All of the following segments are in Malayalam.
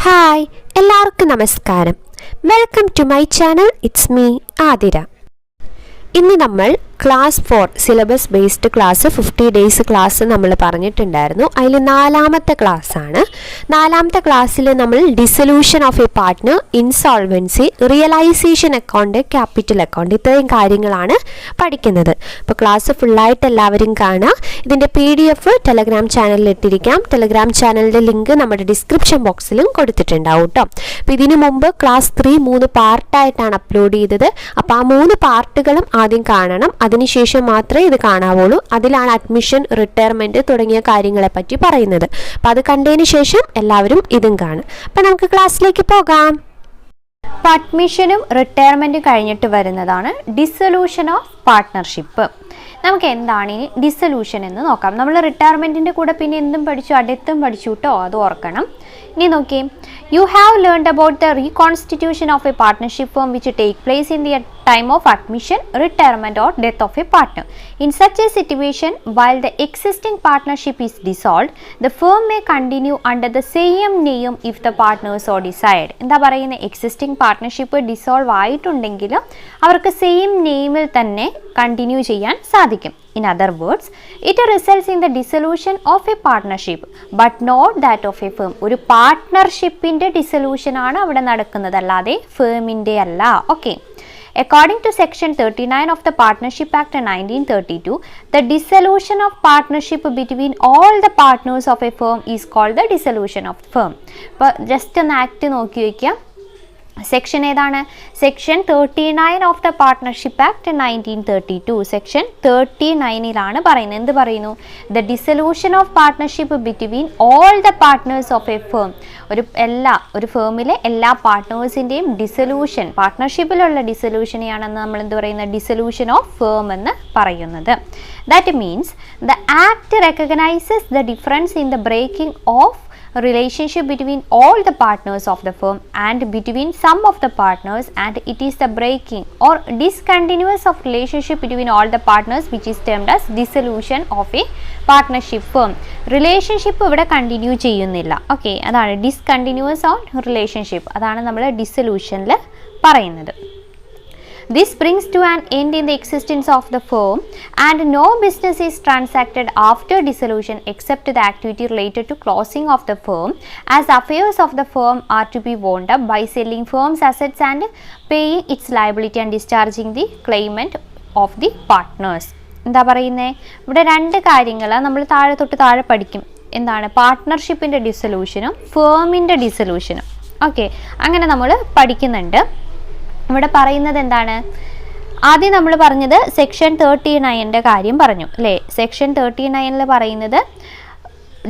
ഹായ് എല്ലാവർക്കും നമസ്കാരം. Welcome to my channel. It's me Athira. ഇന്ന് നമ്മൾ class 4 syllabus based class 50 days class നമ്മൾ പറഞ്ഞിട്ടുണ്ടായിരുന്നു. അതിൽ നാലാമത്തെ ക്ലാസ്സാണ്. നാലാമത്തെ ക്ലാസ്സിൽ നമ്മൾ dissolution of a partner, insolvency, realisation account, capital account, ഇത്രയും കാര്യങ്ങളാണ് പഠിക്കുന്നത്. അപ്പോൾ ക്ലാസ് ഫുള്ളായിട്ട് എല്ലാവരും കാണുക. ഇതിൻ്റെ PDF ടെലഗ്രാം ചാനലിൽ ഇട്ടിരിക്കാം. ടെലഗ്രാം ചാനലിൻ്റെ ലിങ്ക് നമ്മുടെ ഡിസ്ക്രിപ്ഷൻ ബോക്സിലും കൊടുത്തിട്ടുണ്ടാവും കേട്ടോ. അപ്പോൾ ഇതിനു മുമ്പ് ക്ലാസ് 3 പാർട്ടായിട്ടാണ് അപ്ലോഡ് ചെയ്തത്. അപ്പോൾ ആ 3 പാർട്ടുകളും ആദ്യം കാണണം. അതിനുശേഷം മാത്രമേ ഇത് കാണാവുള്ളൂ. അതിലാണ് അഡ്മിഷൻ, റിട്ടയർമെൻറ്റ് തുടങ്ങിയ കാര്യങ്ങളെപ്പറ്റി പറയുന്നത്. അപ്പം അത് കണ്ടതിന് ശേഷം എല്ലാവരും ഇതും കാണും. അപ്പം നമുക്ക് ക്ലാസ്സിലേക്ക് പോകാം. അപ്പോൾ അഡ്മിഷനും റിട്ടയർമെൻറ്റും കഴിഞ്ഞിട്ട് വരുന്നതാണ് ഡിസൊല്യൂഷൻ ഓഫ് പാർട്ട്ണർഷിപ്പ്. നമുക്ക് എന്താണ് ഈ ഡിസൊല്യൂഷൻ എന്ന് നോക്കാം. നമ്മൾ റിട്ടയർമെൻറ്റിൻ്റെ കൂടെ പിന്നെ എന്തും പഠിച്ചു, അടുത്തും പഠിച്ചു കേട്ടോ, അത് ഓർക്കണം. ഇനി നോക്കിയേ, you have learned about the reconstitution of a partnership firm which take place in the time of admission, retirement or death of a partner. In such a situation, while the existing partnership is dissolved, the firm may continue under the same name if the partners so decide. എന്താ പറയുന്നത്, എക്സിസ്റ്റിംഗ് പാർട്ട്ണർഷിപ്പ് ഡിസോൾവ് ആയിട്ടുണ്ടെങ്കിൽ അവർക്ക് സെയിം നെയിമിൽ തന്നെ കണ്ടിന്യൂ ചെയ്യാൻ സാധിക്കും. In other words, it results in the dissolution of a partnership, but not that of a firm. ഒരു പാർട്ട്ണർഷിപ്പിൻ്റെ ഡിസൊല്യൂഷൻ ആണ് അവിടെ നടക്കുന്നത്, അല്ലാതെ ഫേമിൻ്റെ അല്ല. Okay. According to Section 39 of the Partnership Act 1932, the dissolution of partnership between all the partners of a firm is called the dissolution of the firm. അപ്പോൾ ജസ്റ്റ് ഒന്ന് ആക്ട് നോക്കി വയ്ക്കുക. സെക്ഷൻ ഏതാണ്? Section 39 of the partnership act 1932. Section 39 പറയുന്നത്. എന്ത് പറയുന്നു? The dissolution of partnership between all the partners of a firm. ഒരു ഫേമിലെ എല്ലാ പാർട്ട്നേഴ്സിൻ്റെയും ഡിസൊല്യൂഷൻ, പാർട്ട്ണർഷിപ്പിലുള്ള ഡിസൊല്യൂഷനെയാണെന്ന് നമ്മൾ എന്ത് പറയുന്നത്? ഡിസൊല്യൂഷൻ ഓഫ് ഫേം എന്ന് പറയുന്നത്. That means the act recognises the difference in the breaking of relationship between all the partners of the firm and between some of the partners, and it is the breaking or discontinuance of relationship between all the partners which is termed as dissolution of a partnership firm. relationship ഇവിടെ കണ്ടിന്യൂ ചെയ്യുന്നില്ല. ഓക്കെ, അതാണ് ഡിസ്കണ്ടിന്യൂസ് ഓൺ റിലേഷൻഷിപ്പ്. അതാണ് നമ്മൾ ഡിസൊല്യൂഷനിൽ പറയുന്നത്. This brings to an end in the existence of the firm, and no business is transacted after dissolution except the activity related to closing of the firm, as affairs of the firm are to be wound up by selling firm's assets and paying its liability and discharging the claimant of the partners. എന്താ പറയുന്നത്? ഇവിടെ 2 കാര്യങ്ങൾ നമ്മൾ താഴെ പഠിക്കും. എന്താണ്? പാർട്ട്ണർഷിപ്പിൻ്റെ ഡിസൊല്യൂഷനും ഫേമിൻ്റെ ഡിസൊല്യൂഷനും. ഓക്കെ, അങ്ങനെ നമ്മൾ പഠിക്കുന്നുണ്ട്. ഇവിടെ പറയുന്നത് എന്താണ്? ആദ്യം നമ്മൾ പറഞ്ഞത് സെക്ഷൻ 39 കാര്യം പറഞ്ഞു അല്ലേ? സെക്ഷൻ 39 പറയുന്നത്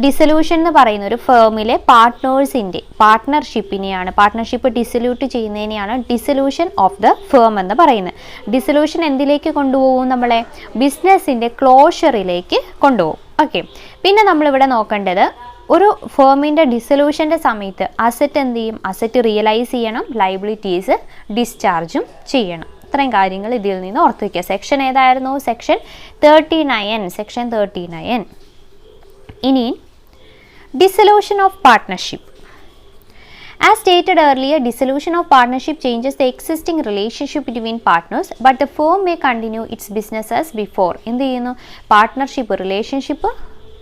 ഡിസൊല്യൂഷൻ എന്ന് പറയുന്ന ഒരു ഫേമിലെ പാർട്ട്നേഴ്സിൻ്റെ പാർട്ട്ണർഷിപ്പിനെയാണ്, പാർട്ട്ണർഷിപ്പ് ഡിസൊല്യൂട്ട് ചെയ്യുന്നതിനെയാണ് ഡിസൊല്യൂഷൻ ഓഫ് ദ ഫേം എന്ന് പറയുന്നത്. ഡിസൊല്യൂഷൻ എന്തിലേക്ക് കൊണ്ടുപോകും? നമ്മളെ ബിസിനസ്സിൻ്റെ ക്ലോഷറിലേക്ക് കൊണ്ടുപോകും. ഓക്കെ, പിന്നെ നമ്മളിവിടെ നോക്കേണ്ടത്, ഒരു ഫേമിൻ്റെ ഡിസൊല്യൂഷൻ്റെ സമയത്ത് അസറ്റ് എന്ത് ചെയ്യും? അസറ്റ് റിയലൈസ് ചെയ്യണം, ലയബിലിറ്റീസ് ഡിസ്ചാർജും ചെയ്യണം. ഇത്രയും കാര്യങ്ങൾ ഇതിൽ നിന്ന് ഓർത്ത് വയ്ക്കുക. സെക്ഷൻ ഏതായിരുന്നു? സെക്ഷൻ 39. സെക്ഷൻ 39. ഇനി dissolution of partnership. As stated earlier, dissolution of partnership changes the existing relationship between partners, but the firm may continue its business as before. എന്ത് ചെയ്യുന്നു? പാർട്ട്ണർഷിപ്പ് റിലേഷൻഷിപ്പ്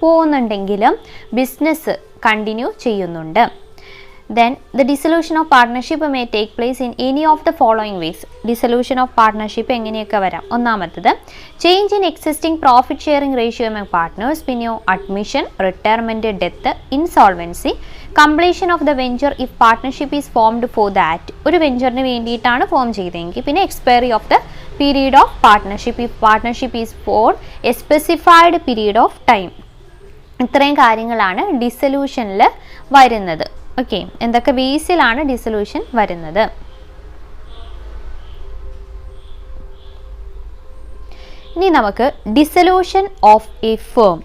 പോകുന്നുണ്ടെങ്കിലും ബിസിനസ് കണ്ടിന്യൂ ചെയ്യുന്നുണ്ട്. Then the dissolution of partnership may take place in any of the following ways. Dissolution of partnership എങ്ങനെയൊക്കെ വരാം? ഒന്നാമത്തത്, change in existing profit sharing ratio among partners. പിന്നെയോ admission, retirement, death, insolvency, completion of the venture if partnership is formed for that. ഒരു വെഞ്ചറിന് വേണ്ടിയിട്ടാണ് ഫോം ചെയ്തതെങ്കിൽ. പിന്നെ expiry of the period of partnership if partnership is for a specified period of time. ഇത്രയും കാര്യങ്ങളാണ് ഡിസൊല്യൂഷനിൽ വരുന്നത്. ഓക്കെ, എന്തൊക്കെ ബേസിലാണ് ഡിസൊല്യൂഷൻ വരുന്നത്? ഇനി നമുക്ക് ഡിസൊല്യൂഷൻ ഓഫ് എ ഫേം,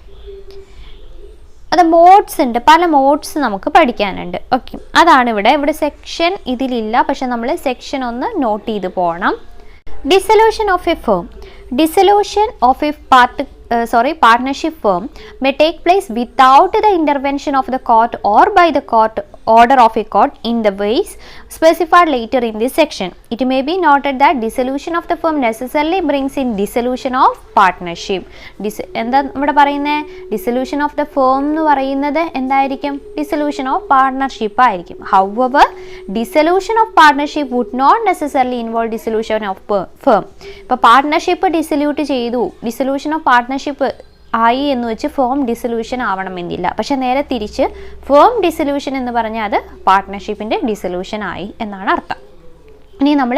അത് മോഡ്സ് ഉണ്ട്, പല മോഡ്സ് നമുക്ക് പഠിക്കാനുണ്ട്. ഓക്കെ, അതാണ് ഇവിടെ സെക്ഷൻ ഇതിലില്ല, പക്ഷെ നമ്മൾ സെക്ഷൻ ഒന്ന് നോട്ട് ചെയ്ത് പോകണം. Dissolution of a firm. Dissolution of a partnership firm may take place without the intervention of the court or by the court order of a court in the ways specified later in this section. It may be noted that dissolution of the firm necessarily brings in dissolution of partnership. എന്താ നമ്മുടെ പറയുന്നത്? ഡിസൊല്യൂഷൻ ഓഫ് ദ ഫേം എന്ന് പറയുന്നത് എന്തായിരിക്കും? ഡിസൊല്യൂഷൻ ഓഫ് പാർട്ട്ണർഷിപ്പ് ആയിരിക്കും. However, dissolution of partnership would not necessarily involve dissolution of firm. ഇപ്പോൾ പാർട്ട്ണർഷിപ്പ് ഡിസൊല്യൂട്ട് ചെയ്തു, ഡിസൊല്യൂഷൻ ഓഫ് പാർട്ട്ണർഷിപ്പ് ആയി എന്ന് വെച്ച് ഫേം ഡിസൊല്യൂഷൻ ആവണമെന്നില്ല. പക്ഷെ നേരെ തിരിച്ച് ഫേം ഡിസൊല്യൂഷൻ എന്ന് പറഞ്ഞാൽ അത് പാർട്ട്ണർഷിപ്പിൻ്റെ ഡിസൊല്യൂഷൻ ആയി എന്നാണ് അർത്ഥം. ഇനി നമ്മൾ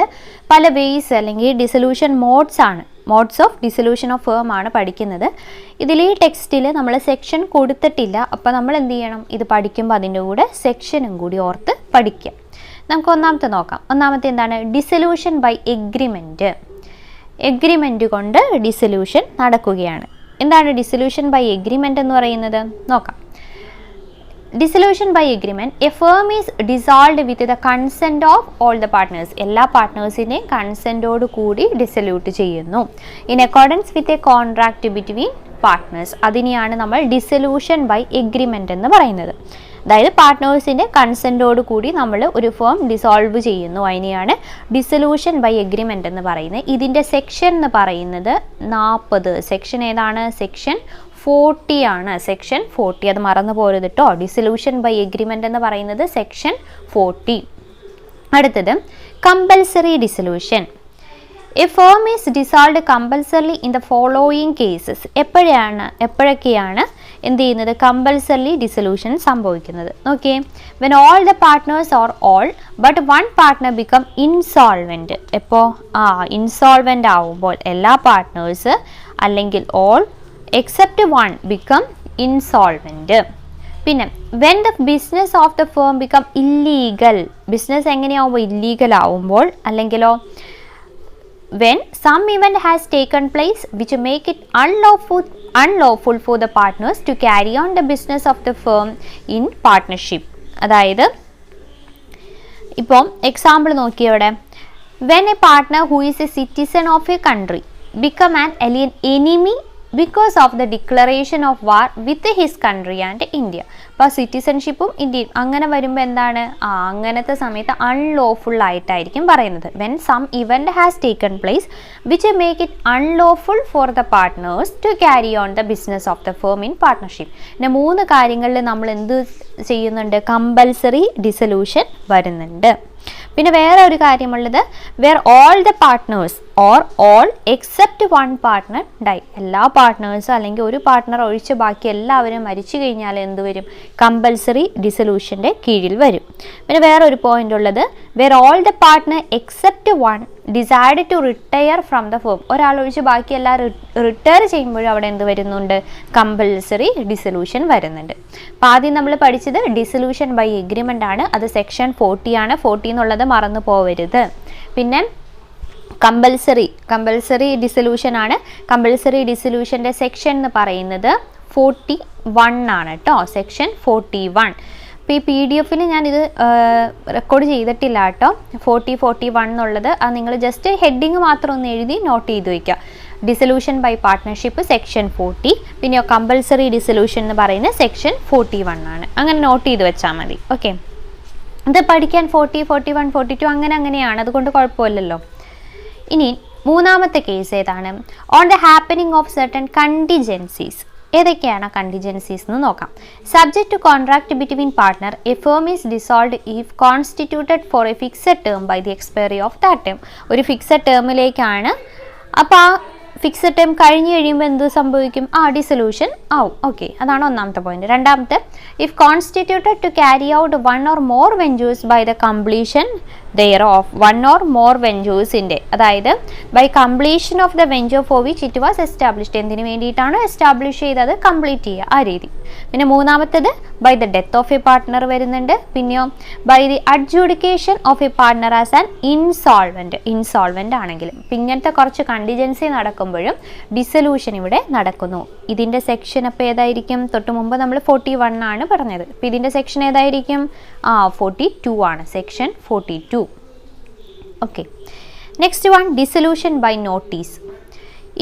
പല വേയ്സ് അല്ലെങ്കിൽ dissolution modes of dissolution of firm ആണ് പഠിക്കുന്നത്. ഇതിൽ ഈ ടെക്സ്റ്റിൽ നമ്മൾ സെക്ഷൻ കൊടുത്തിട്ടില്ല. അപ്പോൾ നമ്മൾ എന്ത് ചെയ്യണം? ഇത് പഠിക്കുമ്പോൾ അതിൻ്റെ കൂടെ സെക്ഷനും കൂടി ഓർത്ത് പഠിക്കുക. നമുക്ക് ഒന്നാമത്തെ നോക്കാം. ഒന്നാമത്തെ എന്താണ്? Dissolution by agreement. എഗ്രിമെൻറ്റ് കൊണ്ട് ഡിസൊല്യൂഷൻ നടക്കുകയാണ്. എന്താണ് ഡിസൊല്യൂഷൻ ബൈ എഗ്രിമെൻറ്റ് എന്ന് പറയുന്നത്? നോക്കാം. Dissolution by agreement, a firm is dissolved with the consent of all the partners. എല്ലാ പാർട്ട്നേഴ്സിൻ്റെയും കൺസെൻറ്റോട് കൂടി ഡിസൊല്യൂട്ട് ചെയ്യുന്നു. In accordance with a contract between partners. അതിനെയാണ് നമ്മൾ ഡിസൊല്യൂഷൻ ബൈ എഗ്രിമെൻറ്റ് എന്ന് പറയുന്നത്. അതായത് പാർട്ട്നേഴ്സിൻ്റെ കൺസെൻറ്റോട് കൂടി നമ്മൾ ഒരു ഫേം ഡിസോൾവ് ചെയ്യുന്നു. അതിനെയാണ് ഡിസൊല്യൂഷൻ ബൈ എഗ്രിമെൻറ്റ് എന്ന് പറയുന്നത്. ഇതിൻ്റെ സെക്ഷൻ എന്ന് പറയുന്നത് 40. സെക്ഷൻ ഏതാണ്? സെക്ഷൻ 40 ആണ്. സെക്ഷൻ 40, അത് മറന്നു പോരുത് കേട്ടോ. ഡിസൊല്യൂഷൻ ബൈ എഗ്രിമെൻറ്റ് എന്ന് പറയുന്നത് സെക്ഷൻ 40. അടുത്തത് compulsory dissolution. A firm is dissolved compulsorily in the following cases. എപ്പോഴൊക്കെയാണ് എന്ത് ചെയ്യുന്നത്? കമ്പൽസറി ഡിസൊല്യൂഷൻ സംഭവിക്കുന്നത്. Okay, when all the partners or all but one partner become insolvent. എപ്പോൾ? ഇൻസോൾവെൻ്റ് ആവുമ്പോൾ എല്ലാ പാർട്ട്നേഴ്സ് അല്ലെങ്കിൽ all except one become insolvent. പിന്നെ when the business of the firm become illegal. Business എങ്ങനെയാവുമ്പോൾ? ഇല്ലീഗൽ ആവുമ്പോൾ. അല്ലെങ്കിലോ when some event has taken place which make it unlawful for the partners to carry on the business of the firm in partnership. അതായത് ഇപ്പോൾ example നോക്കിയവിടെ, when a partner who is a citizen of a country become an alien enemy because of the declaration of war with his country and India. അപ്പോൾ സിറ്റിസൺഷിപ്പും ഇന്ത്യയും അങ്ങനെ വരുമ്പോൾ എന്താണ്? അങ്ങനത്തെ സമയത്ത് അൺലോഫുൾ ആയിട്ടായിരിക്കും പറയുന്നത്. When some event has taken place which make it unlawful for the partners to carry on the business of the firm in partnership. പിന്നെ 3 കാര്യങ്ങളിൽ നമ്മൾ എന്ത് ചെയ്യുന്നുണ്ട്? കമ്പൽസറി ഡിസൊല്യൂഷൻ വരുന്നുണ്ട്. പിന്നെ വേറെ ഒരു കാര്യമുള്ളത്, where all the partners or all except one partner die. എല്ലാ പാർട്ട്നേഴ്സും അല്ലെങ്കിൽ ഒരു പാർട്ട്ണർ ഒഴിച്ച് ബാക്കി എല്ലാവരും മരിച്ചു കഴിഞ്ഞാൽ എന്ത് വരും? കമ്പൽസറി ഡിസൊല്യൂഷൻ്റെ കീഴിൽ വരും. പിന്നെ വേറെ ഒരു പോയിന്റ് ഉള്ളത്, where all the partner except one decide to retire from the firm. ഒരാൾ ഒഴിച്ച് ബാക്കി എല്ലാവരും റിട്ടയർ ചെയ്യുമ്പോഴും അവിടെ എന്ത് വരുന്നുണ്ട്? കമ്പൽസറി ഡിസൊല്യൂഷൻ വരുന്നുണ്ട്. അപ്പോൾ ആദ്യം നമ്മൾ പഠിച്ചത് ഡിസൊല്യൂഷൻ ബൈ എഗ്രിമെൻ്റ് ആണ്. അത് സെക്ഷൻ 40 ആണ്. 40 എന്നുള്ളത് മറന്നു പോവരുത്. പിന്നെ കമ്പൽസറി ഡിസൊല്യൂഷൻ ആണ്. കമ്പൽസറി ഡിസൊല്യൂഷൻ്റെ സെക്ഷൻ എന്ന് പറയുന്നത് 41 ആണ് കേട്ടോ. സെക്ഷൻ 41. അപ്പോൾ ഈ PDF ഞാനിത് റെക്കോർഡ് ചെയ്തിട്ടില്ല കേട്ടോ. 41 എന്നുള്ളത് അത് നിങ്ങൾ ജസ്റ്റ് ഹെഡിങ് മാത്രം ഒന്ന് എഴുതി നോട്ട് ചെയ്ത് വയ്ക്കുക. ഡിസൊല്യൂഷൻ ബൈ പാർട്ട്ണർഷിപ്പ് സെക്ഷൻ 40, പിന്നെ കമ്പൽസറി ഡിസൊല്യൂഷൻ എന്ന് പറയുന്നത് സെക്ഷൻ 41 ആണ്. അങ്ങനെ നോട്ട് ചെയ്ത് വെച്ചാൽ മതി. ഓക്കെ, ഇത് പഠിക്കാൻ 40, 41, 42 അങ്ങനെയാണ്. അതുകൊണ്ട് കുഴപ്പമില്ലല്ലോ. ഇനി മൂന്നാമത്തെ കേസ് ഏതാണ്? On the happening of certain contingencies. ഏതൊക്കെയാണ് കണ്ടിജൻസീസ് എന്ന് നോക്കാം. Subject to contract between partner, a firm is dissolved if constituted for a fixed term by the expiry of that term. ഒരു ഫിക്സഡ് ടേമിലേക്കാണ്. അപ്പോൾ ആ ഫിക്സഡ് ടേം കഴിഞ്ഞ് കഴിയുമ്പോൾ എന്ത് സംഭവിക്കും? ഡിസൊല്യൂഷൻ ആവും. ഓക്കെ, അതാണ് ഒന്നാമത്തെ പോയിന്റ്. രണ്ടാമത്തെ, if constituted to carry out one or more ventures by the completion there of one or more വെഞ്ചേഴ്സിൻ്റെ, അതായത് by completion of the venture for which it was established. എന്തിനു വേണ്ടിയിട്ടാണ് എസ്റ്റാബ്ലിഷ് ചെയ്തത്? കംപ്ലീറ്റ് ചെയ്യുക, ആ രീതി. പിന്നെ മൂന്നാമത്തേത് by the death of a partner വരുന്നുണ്ട്. പിന്നെയോ by the adjudication of a partner as an insolvent ആണെങ്കിലും. ഇങ്ങനത്തെ കുറച്ച് കണ്ടിജൻസി നടക്കുമ്പോഴും ഡിസൊല്യൂഷൻ ഇവിടെ നടക്കുന്നു. ഇതിൻ്റെ സെക്ഷൻ അപ്പോൾ ഏതായിരിക്കും? തൊട്ട് മുമ്പ് നമ്മൾ 41 ആണ് പറഞ്ഞത്. അപ്പോൾ ഇതിൻ്റെ സെക്ഷൻ ഏതായിരിക്കും? 42 ആണ്. Section 42. Okay, next one, dissolution by notice.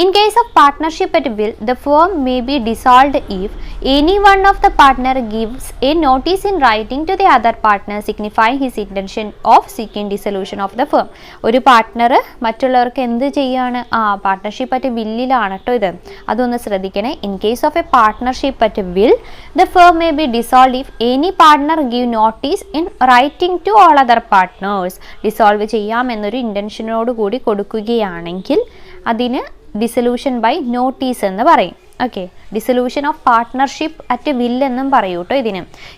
In case of partnership at will, the firm may be dissolved if any one of the partner gives a notice in writing to the other partner signifying his intention of seeking dissolution of the firm. ഒരു പാർട്ട്ണർ മറ്റുള്ളവർക്ക് എന്ത് ചെയ്യാണ്? പാർട്ട്ണർഷിപ്പ് അറ്റ് വില്ലിലാണ് കേട്ടോ ഇത്. അതൊന്ന് ശ്രദ്ധിക്കണേ. In case of A partnership at will, the firm may be dissolved if any partner give notice in writing to all other partners. Dissolve ചെയ്യാം എന്നൊരു ഇൻറ്റൻഷനോട് കൂടി കൊടുക്കുകയാണെങ്കിൽ അതിന് ഡിസൊല്യൂഷൻ ബൈ നോട്ടീസ് എന്ന് പറയും. Okay, dissolution of partnership at will എന്നും പറയൂ കേട്ടോ.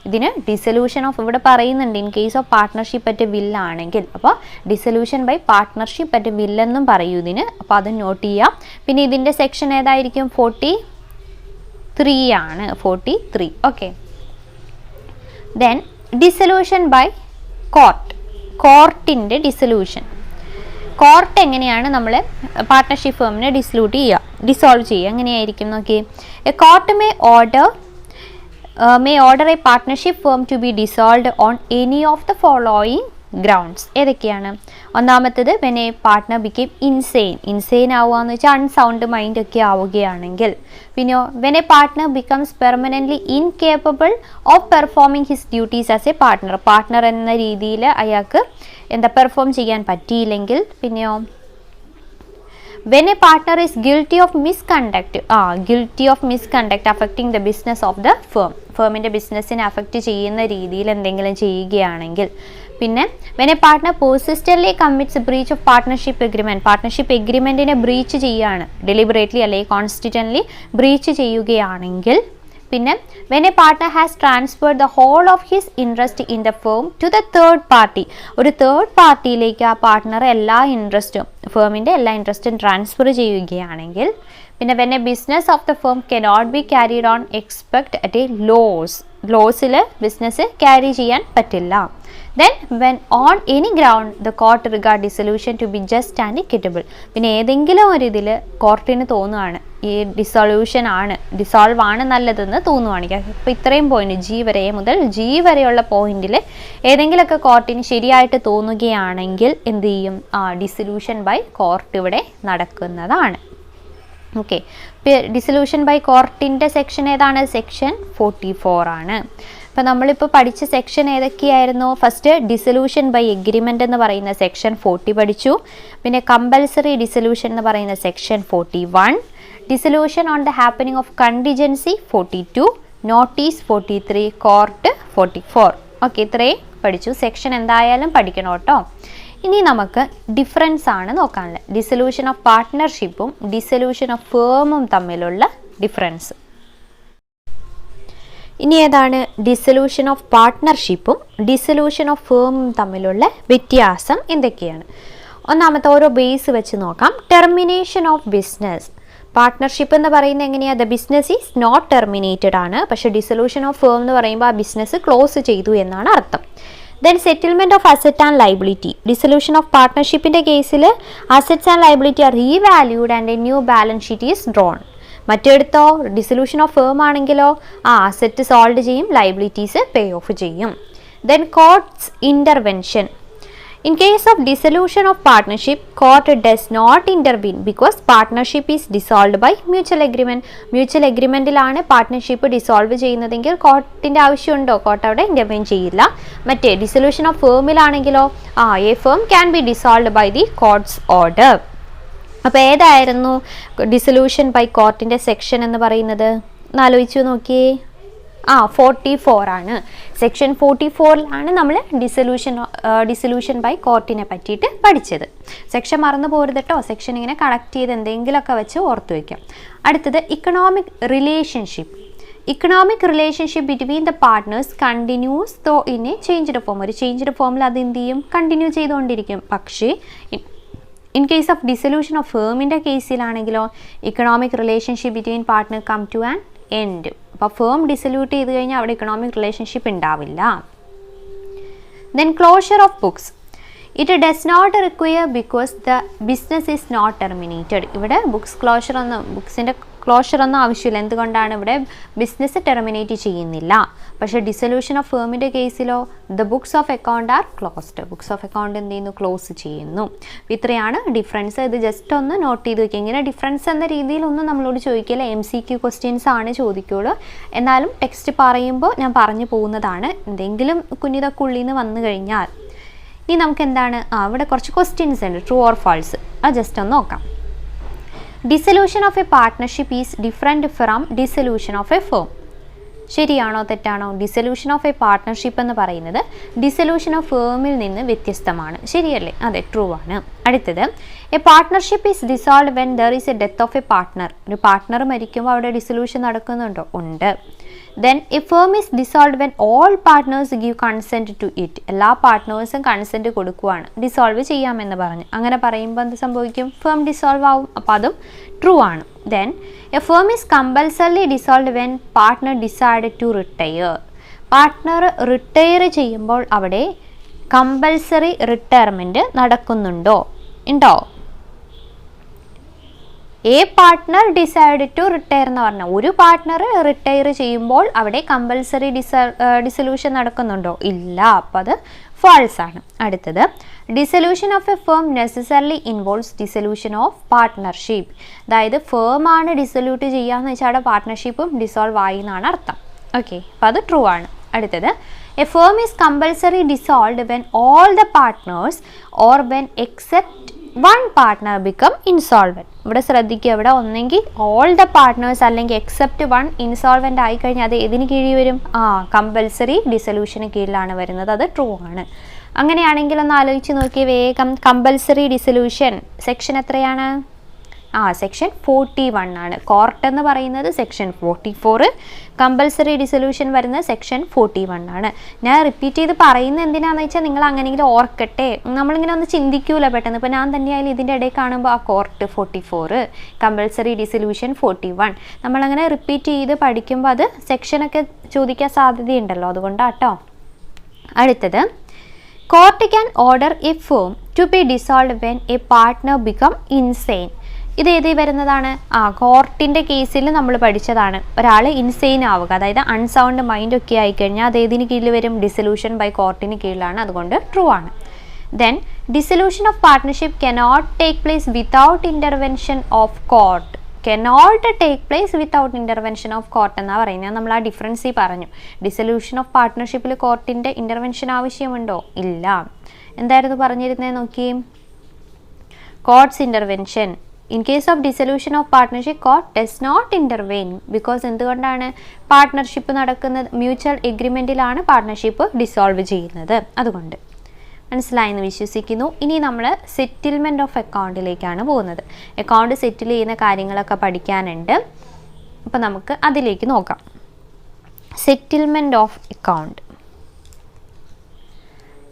ഇതിന് ഡിസൊല്യൂഷൻ ഓഫ് ഇവിടെ പറയുന്നുണ്ട് in case of partnership at വില്ലാണെങ്കിൽ. അപ്പോൾ ഡിസൊല്യൂഷൻ ബൈ പാർട്ട്ണർഷിപ്പ് അറ്റ് വില്ലെന്നും പറയൂ ഇതിന്. അപ്പോൾ അത് നോട്ട് ചെയ്യാം. പിന്നെ ഇതിൻ്റെ സെക്ഷൻ ഏതായിരിക്കും? 43 ആണ്. 43. Okay. Then dissolution by court. കോർട്ടിൻ്റെ ഡിസൊല്യൂഷൻ. കോർട്ട് എങ്ങനെയാണ് നമ്മൾ പാർട്ട്ണർഷിപ്പ് ഫേമിനെ ഡിസോൾവ് ചെയ്യുക? എങ്ങനെയായിരിക്കും നോക്കി. A court may order a partnership firm to be dissolved on any of the following grounds. ഏതൊക്കെയാണ്? ഒന്നാമത്തത് when a partner became insane ആവുക എന്ന് വെച്ചാൽ അൺസൗണ്ട് മൈൻഡ് ഒക്കെ ആവുകയാണെങ്കിൽ. പിന്നെയോ when a partner becomes permanently incapable of performing his duties as a partner എന്ന രീതിയിൽ അയാൾക്ക് പെർഫോം ചെയ്യാൻ പറ്റിയില്ലെങ്കിൽ. പിന്നെയോ when a partner is guilty of misconduct affecting the business of the ഫേമിൻ്റെ ബിസിനസ്സിനെ അഫക്റ്റ് ചെയ്യുന്ന രീതിയിൽ എന്തെങ്കിലും ചെയ്യുകയാണെങ്കിൽ. പിന്നെ when a partner persistently commits breach of partnership എഗ്രിമെൻറ്റിനെ ബ്രീച്ച് ചെയ്യുകയാണ്, ഡെലിബറേറ്റ്ലി അല്ലെങ്കിൽ കോൺസ്റ്റിറ്റൻ്റ്ലി ബ്രീച്ച് ചെയ്യുകയാണെങ്കിൽ. പിന്നെ when a partner has transferred the whole of his interest in the firm to the third party, ഒരു തേർഡ് പാർട്ടിയിലേക്ക് ആ പാർട്ട്ണർ ഫേമിൻ്റെ എല്ലാ ഇൻട്രസ്റ്റും ട്രാൻസ്ഫർ ചെയ്യുകയാണെങ്കിൽ. പിന്നെ when a business of the firm cannot be carried on except at a ലോസിൽ ബിസിനസ് ക്യാരി ചെയ്യാൻ പറ്റില്ല. Then when on any ground the court regard dissolution to be just and equitable, പിന്നെ ഏതെങ്കിലും ഒരു ഇതിൽ കോർട്ടിന് തോന്നുകയാണ് ഈ ഡിസോൾവ് ആണ് നല്ലതെന്ന് തോന്നുവാണെങ്കിൽ. അപ്പോൾ ഇത്രയും പോയിന്റ് മുതൽ ജി വരെയുള്ള പോയിന്റിൽ ഏതെങ്കിലുമൊക്കെ കോർട്ടിന് ശരിയായിട്ട് തോന്നുകയാണെങ്കിൽ എന്ത് ചെയ്യും? ഡിസൊല്യൂഷൻ ബൈ കോർട്ട് ഇവിടെ നടക്കുന്നതാണ്. ഓക്കെ, ഡിസൊല്യൂഷൻ ബൈ കോർട്ടിൻ്റെ സെക്ഷൻ ഏതാണ്? സെക്ഷൻ 44 ആണ്. അപ്പോൾ നമ്മളിപ്പോൾ പഠിച്ച സെക്ഷൻ ഏതൊക്കെയായിരുന്നു? ഫസ്റ്റ് ഡിസൊല്യൂഷൻ ബൈ എഗ്രിമെൻ്റ് എന്ന് പറയുന്ന സെക്ഷൻ 40 പഠിച്ചു. പിന്നെ കമ്പൽസറി ഡിസൊല്യൂഷൻ എന്ന് പറയുന്ന section 41, dissolution on the happening of contingency 42, notice 43, court 44. Okay, ഇത്രയും പഠിച്ചു. സെക്ഷൻ എന്തായാലും പഠിക്കണം കേട്ടോ. ഇനി നമുക്ക് ഡിഫറൻസ് ആണ് നോക്കാനുള്ളത്. ഡിസൊല്യൂഷൻ ഓഫ് പാർട്ട്ണർഷിപ്പും ഡിസൊല്യൂഷൻ ഓഫ് ഫേമും തമ്മിലുള്ള ഡിഫറൻസ്. ഇനി ഏതാണ് ഡിസൊല്യൂഷൻ ഓഫ് പാർട്ട്ണർഷിപ്പും ഡിസൊല്യൂഷൻ ഓഫ് ഫേമും തമ്മിലുള്ള വ്യത്യാസം എന്തൊക്കെയാണ്? ഒന്നാമത്തെ ഓരോ ബേസ് വെച്ച് നോക്കാം. Termination of business. പാർട്ട്ണർഷിപ്പ് എന്ന് പറയുന്നത് എങ്ങനെയാണ്? The business is not terminated ആണ്. പക്ഷേ ഡിസൊല്യൂഷൻ ഓഫ് ഫേം എന്ന് പറയുമ്പോൾ ആ ബിസിനസ് ക്ലോസ് ചെയ്തു എന്നാണ് അർത്ഥം. Then settlement of asset and liability. Dissolution of പാർട്ട്ണർഷിപ്പിൻ്റെ കേസിൽ assets and liability are revalued and a new balance sheet is drawn. മറ്റെടുത്തോ ഡിസൊല്യൂഷൻ ഓഫ് ഫേം ആണെങ്കിലോ അസറ്റ് സോൾവ് ചെയ്യും, ലൈബിലിറ്റീസ് പേ ഓഫ് ചെയ്യും. Then court's intervention. In case of dissolution of partnership, court does not intervene because partnership is dissolved by mutual agreement. Mutual agreementലാണ് പാർട്ട്ണർഷിപ്പ് ഡിസോൾവ് ചെയ്യുന്നതെങ്കിൽ കോർട്ടിൻ്റെ ആവശ്യമുണ്ടോ? കോർട്ട് അവിടെ ഇൻ്റർവെയിൻ ചെയ്യില്ല. മറ്റേ ഡിസൊല്യൂഷൻ ഓഫ് ഫേമിലാണെങ്കിലോ a firm can be dissolved by the court's order. അപ്പോൾ ഏതായിരുന്നു ഡിസൊല്യൂഷൻ ബൈ കോർട്ടിൻ്റെ സെക്ഷൻ എന്ന് പറയുന്നത്? ആലോചിച്ചു നോക്കിയേ. 44 ആണ്. സെക്ഷൻ 44ലാണ് നമ്മൾ ഡിസൊല്യൂഷൻ ബൈ കോർട്ടിനെ പറ്റിയിട്ട് പഠിച്ചത്. സെക്ഷൻ മറന്നു പോരുത് കേട്ടോ. സെക്ഷൻ ഇങ്ങനെ കണക്ട് ചെയ്ത് എന്തെങ്കിലുമൊക്കെ വെച്ച് ഓർത്ത് വയ്ക്കാം. അടുത്തത് economic relationship. Economic relationship between the partners continues though in a changed form. ഒരു ചേഞ്ച്ഡ് ഫോമിൽ അത് എന്ത് ചെയ്യും? കണ്ടിന്യൂ ചെയ്തുകൊണ്ടിരിക്കും. പക്ഷേ in case of dissolution of ഫേമിൻ്റെ കേസിലാണെങ്കിലോ economic relationship between partner come to an end. അപ്പോൾ ഫേം ഡിസൊല്യൂട്ട് ചെയ്ത് കഴിഞ്ഞാൽ അവിടെ ഇക്കണോമിക് റിലേഷൻഷിപ്പ് ഉണ്ടാവില്ല. Then closure of books. It does not require because the business is not terminated. ഇവിടെ ബുക്സിൻ്റെ ക്ലോഷർ ഒന്നും ആവശ്യമില്ല. എന്തുകൊണ്ടാണ്? ഇവിടെ ബിസിനസ് ടെർമിനേറ്റ് ചെയ്യുന്നില്ല. പക്ഷേ ഡിസൊല്യൂഷൻ ഓഫ് ഫേമിൻ്റെ കേസിലോ the books of account are closed. Books of account എന്ത് ചെയ്യുന്നു? ക്ലോസ് ചെയ്യുന്നു. ഇത്രയാണ് ഡിഫറൻസ്. ഇത് ജസ്റ്റ് ഒന്ന് നോട്ട് ചെയ്ത് വയ്ക്കുക. ഇങ്ങനെ ഡിഫറൻസ് എന്ന രീതിയിലൊന്നും നമ്മളോട് ചോദിക്കില്ല. MCQ ക്വസ്റ്റ്യൻസ് ആണ് ചോദിക്കുകയുള്ളൂ. എന്നാലും ടെക്സ്റ്റ് പറയുമ്പോൾ ഞാൻ പറഞ്ഞു പോകുന്നതാണ്. എന്തെങ്കിലും കുഞ്ഞിതൊക്കെ ഉള്ളിൽ നിന്ന് വന്നു കഴിഞ്ഞാൽ ഇനി നമുക്ക് എന്താണ് ഇവിടെ കുറച്ച് ക്വസ്റ്റ്യൻസ് ഉണ്ട്, ട്രൂ ഓർ ഫാൾസ്. അത് ജസ്റ്റ് ഒന്ന് നോക്കാം. Dissolution of A partnership is different from dissolution of a firm. ശരിയാണോ തെറ്റാണോ? ഡിസൊല്യൂഷൻ ഓഫ് എ പാർട്ട്ണർഷിപ്പ് എന്ന് പറയുന്നത് ഡിസൊല്യൂഷൻ ഓഫ് ഫേമിൽ നിന്ന് വ്യത്യസ്തമാണ്. ശരിയല്ലേ? അതെ, ട്രൂ ആണ്. അടുത്തത്, A partnership is dissolve when there is A death of a partner. ഒരു പാർട്ട്ണർ മരിക്കുമ്പോൾ അവിടെ ഡിസൊല്യൂഷൻ നടക്കുന്നുണ്ടോ? ഉണ്ട്. Then a firm is dissolved when all partners give consent to it. എല്ലാ പാർട്ട്നേഴ്സും കൺസെൻറ്റ് കൊടുക്കുവാണ് ഡിസോൾവ് ചെയ്യാമെന്ന് പറഞ്ഞ്. അങ്ങനെ പറയുമ്പോൾ എന്ത് സംഭവിക്കും? ഫേം ഡിസോൾവ് ആവും. അപ്പോൾ അതും ട്രൂ ആണ്. Then a firm is compulsorily dissolved when partner decided to retire. Partner retire ചെയ്യുമ്പോൾ അവിടെ കമ്പൽസറി റിട്ടയർമെൻറ്റ് നടക്കുന്നുണ്ടോ? ഉണ്ടോ? A partner decide to retire എന്ന് പറഞ്ഞാൽ ഒരു പാർട്ട്ണർ റിട്ടയർ ചെയ്യുമ്പോൾ അവിടെ കമ്പൽസറി ഡിസൊല്യൂഷൻ നടക്കുന്നുണ്ടോ? ഇല്ല. അപ്പോൾ അത് ഫാൾസ് ആണ്. അടുത്തത്, dissolution of a firm necessarily involves dissolution of partnership. അതായത് ഫേം ആണ് ഡിസൊല്യൂട്ട് ചെയ്യാന്ന് വെച്ചാൽ അവിടെ പാർട്ട്ണർഷിപ്പും ഡിസോൾവ് ആയി എന്നാണ് അർത്ഥം. ഓക്കെ, അപ്പോൾ അത് ട്രൂ ആണ്. അടുത്തത്, a firm is compulsory dissolved when all the partners or when except one partner become insolvent. ഇവിടെ ശ്രദ്ധിക്കുക, ഇവിടെ ഒന്നെങ്കിൽ ഓൾ ദ പാർട്ട്നേഴ്സ് അല്ലെങ്കിൽ എക്സെപ്റ്റ് വൺ ഇൻസോൾവെൻ്റ് ആയിക്കഴിഞ്ഞാൽ അത് ഏതിന് കീഴിൽ വരും? കമ്പൽസറി ഡിസൊല്യൂഷന് കീഴിലാണ് വരുന്നത്. അത് ട്രൂ ആണ്. അങ്ങനെയാണെങ്കിൽ ഒന്ന് ആലോചിച്ച് നോക്കിയേ വേഗം. കമ്പൽസറി ഡിസൊല്യൂഷൻ സെക്ഷൻ എത്രയാണ്? സെക്ഷൻ 41 ആണ്. കോർട്ട് എന്ന് പറയുന്നത് സെക്ഷൻ 44, കമ്പൽസറി ഡിസൊല്യൂഷൻ വരുന്നത് സെക്ഷൻ 41 ആണ്. ഞാൻ റിപ്പീറ്റ് ചെയ്ത് പറയുന്നത് എന്തിനാണെന്ന് വെച്ചാൽ നിങ്ങൾ അങ്ങനെയെങ്കിലും ഓർക്കട്ടെ. നമ്മളിങ്ങനെ ഒന്ന് ചിന്തിക്കൂല പെട്ടെന്ന്. ഇപ്പോൾ ഞാൻ തന്നെയായാലും ഇതിൻ്റെ ഇടയിൽ കാണുമ്പോൾ കോർട്ട് 44, കമ്പൽസറി ഡിസൊല്യൂഷൻ 41, നമ്മളങ്ങനെ റിപ്പീറ്റ് ചെയ്ത് പഠിക്കുമ്പോൾ അത് സെക്ഷനൊക്കെ ചോദിക്കാൻ സാധ്യതയുണ്ടല്ലോ, അതുകൊണ്ടാട്ടോ. അടുത്തത്, court can order a firm to be dissolved when a partner become insane. ഇത് ഏതി വരുന്നതാണ്? കോർട്ടിൻ്റെ കേസിൽ നമ്മൾ പഠിച്ചതാണ്. ഒരാൾ ഇൻസെയിൻ ആവുക, അതായത് അൺസൗണ്ട് മൈൻഡ് ഒക്കെ ആയിക്കഴിഞ്ഞാൽ അത് ഏതിന് കീഴിൽ വരും? ഡിസൊല്യൂഷൻ ബൈ കോർട്ടിന് കീഴിലാണ്. അതുകൊണ്ട് ട്രൂ ആണ്. Then dissolution of partnership cannot take place without intervention of court. Cannot take place without intervention of court എന്നാണ് പറയുന്നത്. നമ്മൾ ആ ഡിഫറൻസ് പറഞ്ഞു. ഡിസൊല്യൂഷൻ ഓഫ് പാർട്ട്ണർഷിപ്പിൽ കോർട്ടിൻ്റെ ഇൻ്റർവെൻഷൻ ആവശ്യമുണ്ടോ? ഇല്ല. എന്തായിരുന്നു പറഞ്ഞിരുന്നത് നോക്കി? കോർട്ട്സ് intervention. In case of dissolution of partnership, court does not intervene because എന്തുകൊണ്ടാണ്? പാർട്ട്ണർഷിപ്പ് നടക്കുന്നത് മ്യൂച്വൽ എഗ്രിമെൻറ്റിലാണ് പാർട്ട്ണർഷിപ്പ് ഡിസോൾവ് ചെയ്യുന്നത്. അതുകൊണ്ട് മനസ്സിലായെന്ന് വിശ്വസിക്കുന്നു. ഇനി നമ്മൾ സെറ്റിൽമെൻറ്റ് ഓഫ് അക്കൗണ്ടിലേക്കാണ് പോകുന്നത്. അക്കൗണ്ട് സെറ്റിൽ ചെയ്യുന്ന കാര്യങ്ങളൊക്കെ പഠിക്കാനുണ്ട്. അപ്പോൾ നമുക്ക് അതിലേക്ക് നോക്കാം. Settlement of account.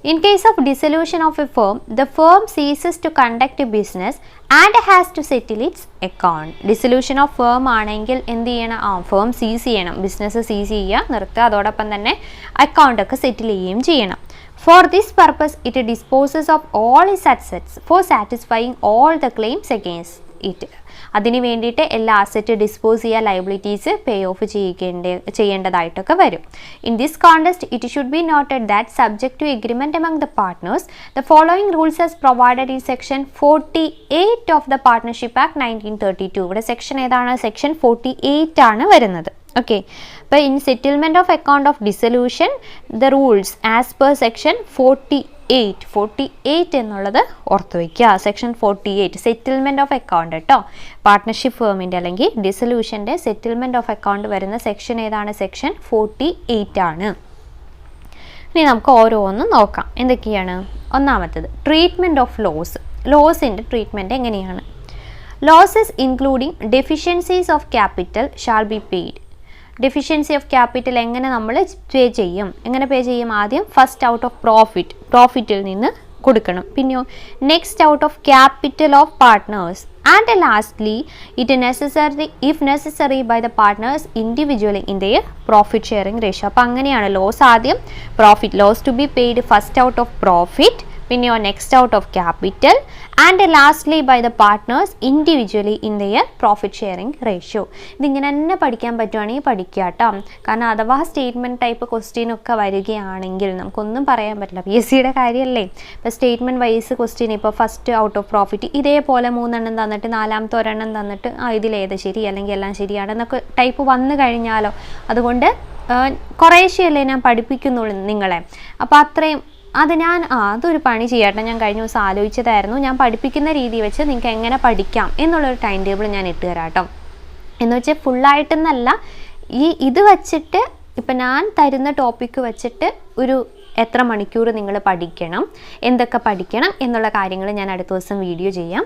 In case of dissolution of a firm, the firm ceases to conduct a business and has to settle its account. Dissolution of firm ആണെങ്കിൽ എന്ത് ചെയ്യണം? ഫേം സീസ് ചെയ്യണം, ബിസിനസ് സീസ് ചെയ്യുക, നിർത്തുക, അതോടൊപ്പം തന്നെ അക്കൗണ്ട് ഒക്കെ സെറ്റിൽ ചെയ്യുകയും ചെയ്യണം. For this purpose, it disposes of all its assets for satisfying all the claims against it. അതിന് വേണ്ടിയിട്ട് എല്ലാ അസറ്റ് ഡിസ്പോസ് ചെയ്യുക, ലയബിലിറ്റീസ് പേ ഓഫ് ചെയ്യേണ്ടതായിട്ടൊക്കെ വരും. In this context it should be noted that subject to agreement among the partners, the following rules as provided in section 48 of the Partnership Act 1932. ഇവിടെ സെക്ഷൻ ഏതാണ്? സെക്ഷൻ 48 ആണ് വരുന്നത്. ഓക്കെ, അപ്പോൾ in settlement of account of dissolution the rules as per section 48 എന്നുള്ളത് ഓർത്ത് വയ്ക്കുക. സെക്ഷൻ 48 സെറ്റിൽമെൻറ്റ് ഓഫ് അക്കൗണ്ട് കേട്ടോ. പാർട്ട്ണർഷിപ്പ് ഫേമിൻ്റെ അല്ലെങ്കിൽ ഡിസൊല്യൂഷൻ്റെ സെറ്റിൽമെൻറ്റ് ഓഫ് അക്കൗണ്ട് വരുന്ന സെക്ഷൻ ഏതാണ്? സെക്ഷൻ 48 ആണ്. ഇനി നമുക്ക് ഓരോന്നും നോക്കാം. എന്തൊക്കെയാണ്? ഒന്നാമത്തത് ട്രീറ്റ്മെൻറ്റ് ഓഫ് ലോസ്. ലോസിൻ്റെ ട്രീറ്റ്മെൻറ്റ് എങ്ങനെയാണ്? Losses including deficiencies of capital shall be paid. Deficiency of capital എങ്ങനെ നമ്മൾ പേ ചെയ്യും? എങ്ങനെ പേ ചെയ്യും? ആദ്യം ഫസ്റ്റ് ഔട്ട് ഓഫ് പ്രോഫിറ്റിൽ നിന്ന് കൊടുക്കണം. പിന്നെയോ next out of capital of partners and lastly if necessary by the partners individually in their profit sharing ratio. അപ്പോൾ അങ്ങനെയാണ് ലോസ് ആദ്യം loss to be paid first out of profit, പിന്നെയോ next out of capital and lastly by the partners individually in their profit sharing ratio. ഇതിങ്ങനെ തന്നെ പഠിക്കാൻ പറ്റുവാണെങ്കിൽ പഠിക്കുക കേട്ടോ. കാരണം അഥവാ സ്റ്റേറ്റ്മെൻറ്റ് ടൈപ്പ് ക്വസ്റ്റ്യൻ ഒക്കെ വരികയാണെങ്കിൽ നമുക്കൊന്നും പറയാൻ പറ്റില്ല, PSCയുടെ കാര്യമല്ലേ. ഇപ്പോൾ സ്റ്റേറ്റ്മെൻറ്റ് വൈസ് ക്വസ്റ്റ്യൻ, ഇപ്പോൾ ഫസ്റ്റ് ഔട്ട് ഓഫ് പ്രോഫിറ്റ് ഇതേപോലെ 3 എണ്ണം തന്നിട്ട് 4ാമത്തെ ഒരെണ്ണം തന്നിട്ട് ഇതിലേത് ശരി അല്ലെങ്കിൽ എല്ലാം ശരിയാണെന്നൊക്കെ ടൈപ്പ് വന്നു കഴിഞ്ഞാലോ. അതുകൊണ്ട് കുറേശ്ശെയല്ലേ ഞാൻ പഠിപ്പിക്കുന്നുള്ളൂ നിങ്ങളെ. അപ്പോൾ അത്രയും അതൊരു പണി ചെയ്യട്ടെ. ഞാൻ കഴിഞ്ഞ ദിവസം ആലോചിച്ചതായിരുന്നു, ഞാൻ പഠിപ്പിക്കുന്ന രീതി വെച്ച് നിങ്ങൾക്ക് എങ്ങനെ പഠിക്കാം എന്നുള്ളൊരു ടൈം ടേബിൾ ഞാൻ ഇട്ട് തരാം കേട്ടോ. എന്ന് വെച്ചാൽ ഫുള്ളായിട്ടെന്നല്ല, ഇത് വച്ചിട്ട് ഇപ്പം ഞാൻ തരുന്ന ടോപ്പിക്ക് വെച്ചിട്ട് ഒരു എത്ര മണിക്കൂർ നിങ്ങൾ പഠിക്കണം, എന്തൊക്കെ പഠിക്കണം എന്നുള്ള കാര്യങ്ങൾ ഞാൻ അടുത്ത ദിവസം വീഡിയോ ചെയ്യാം.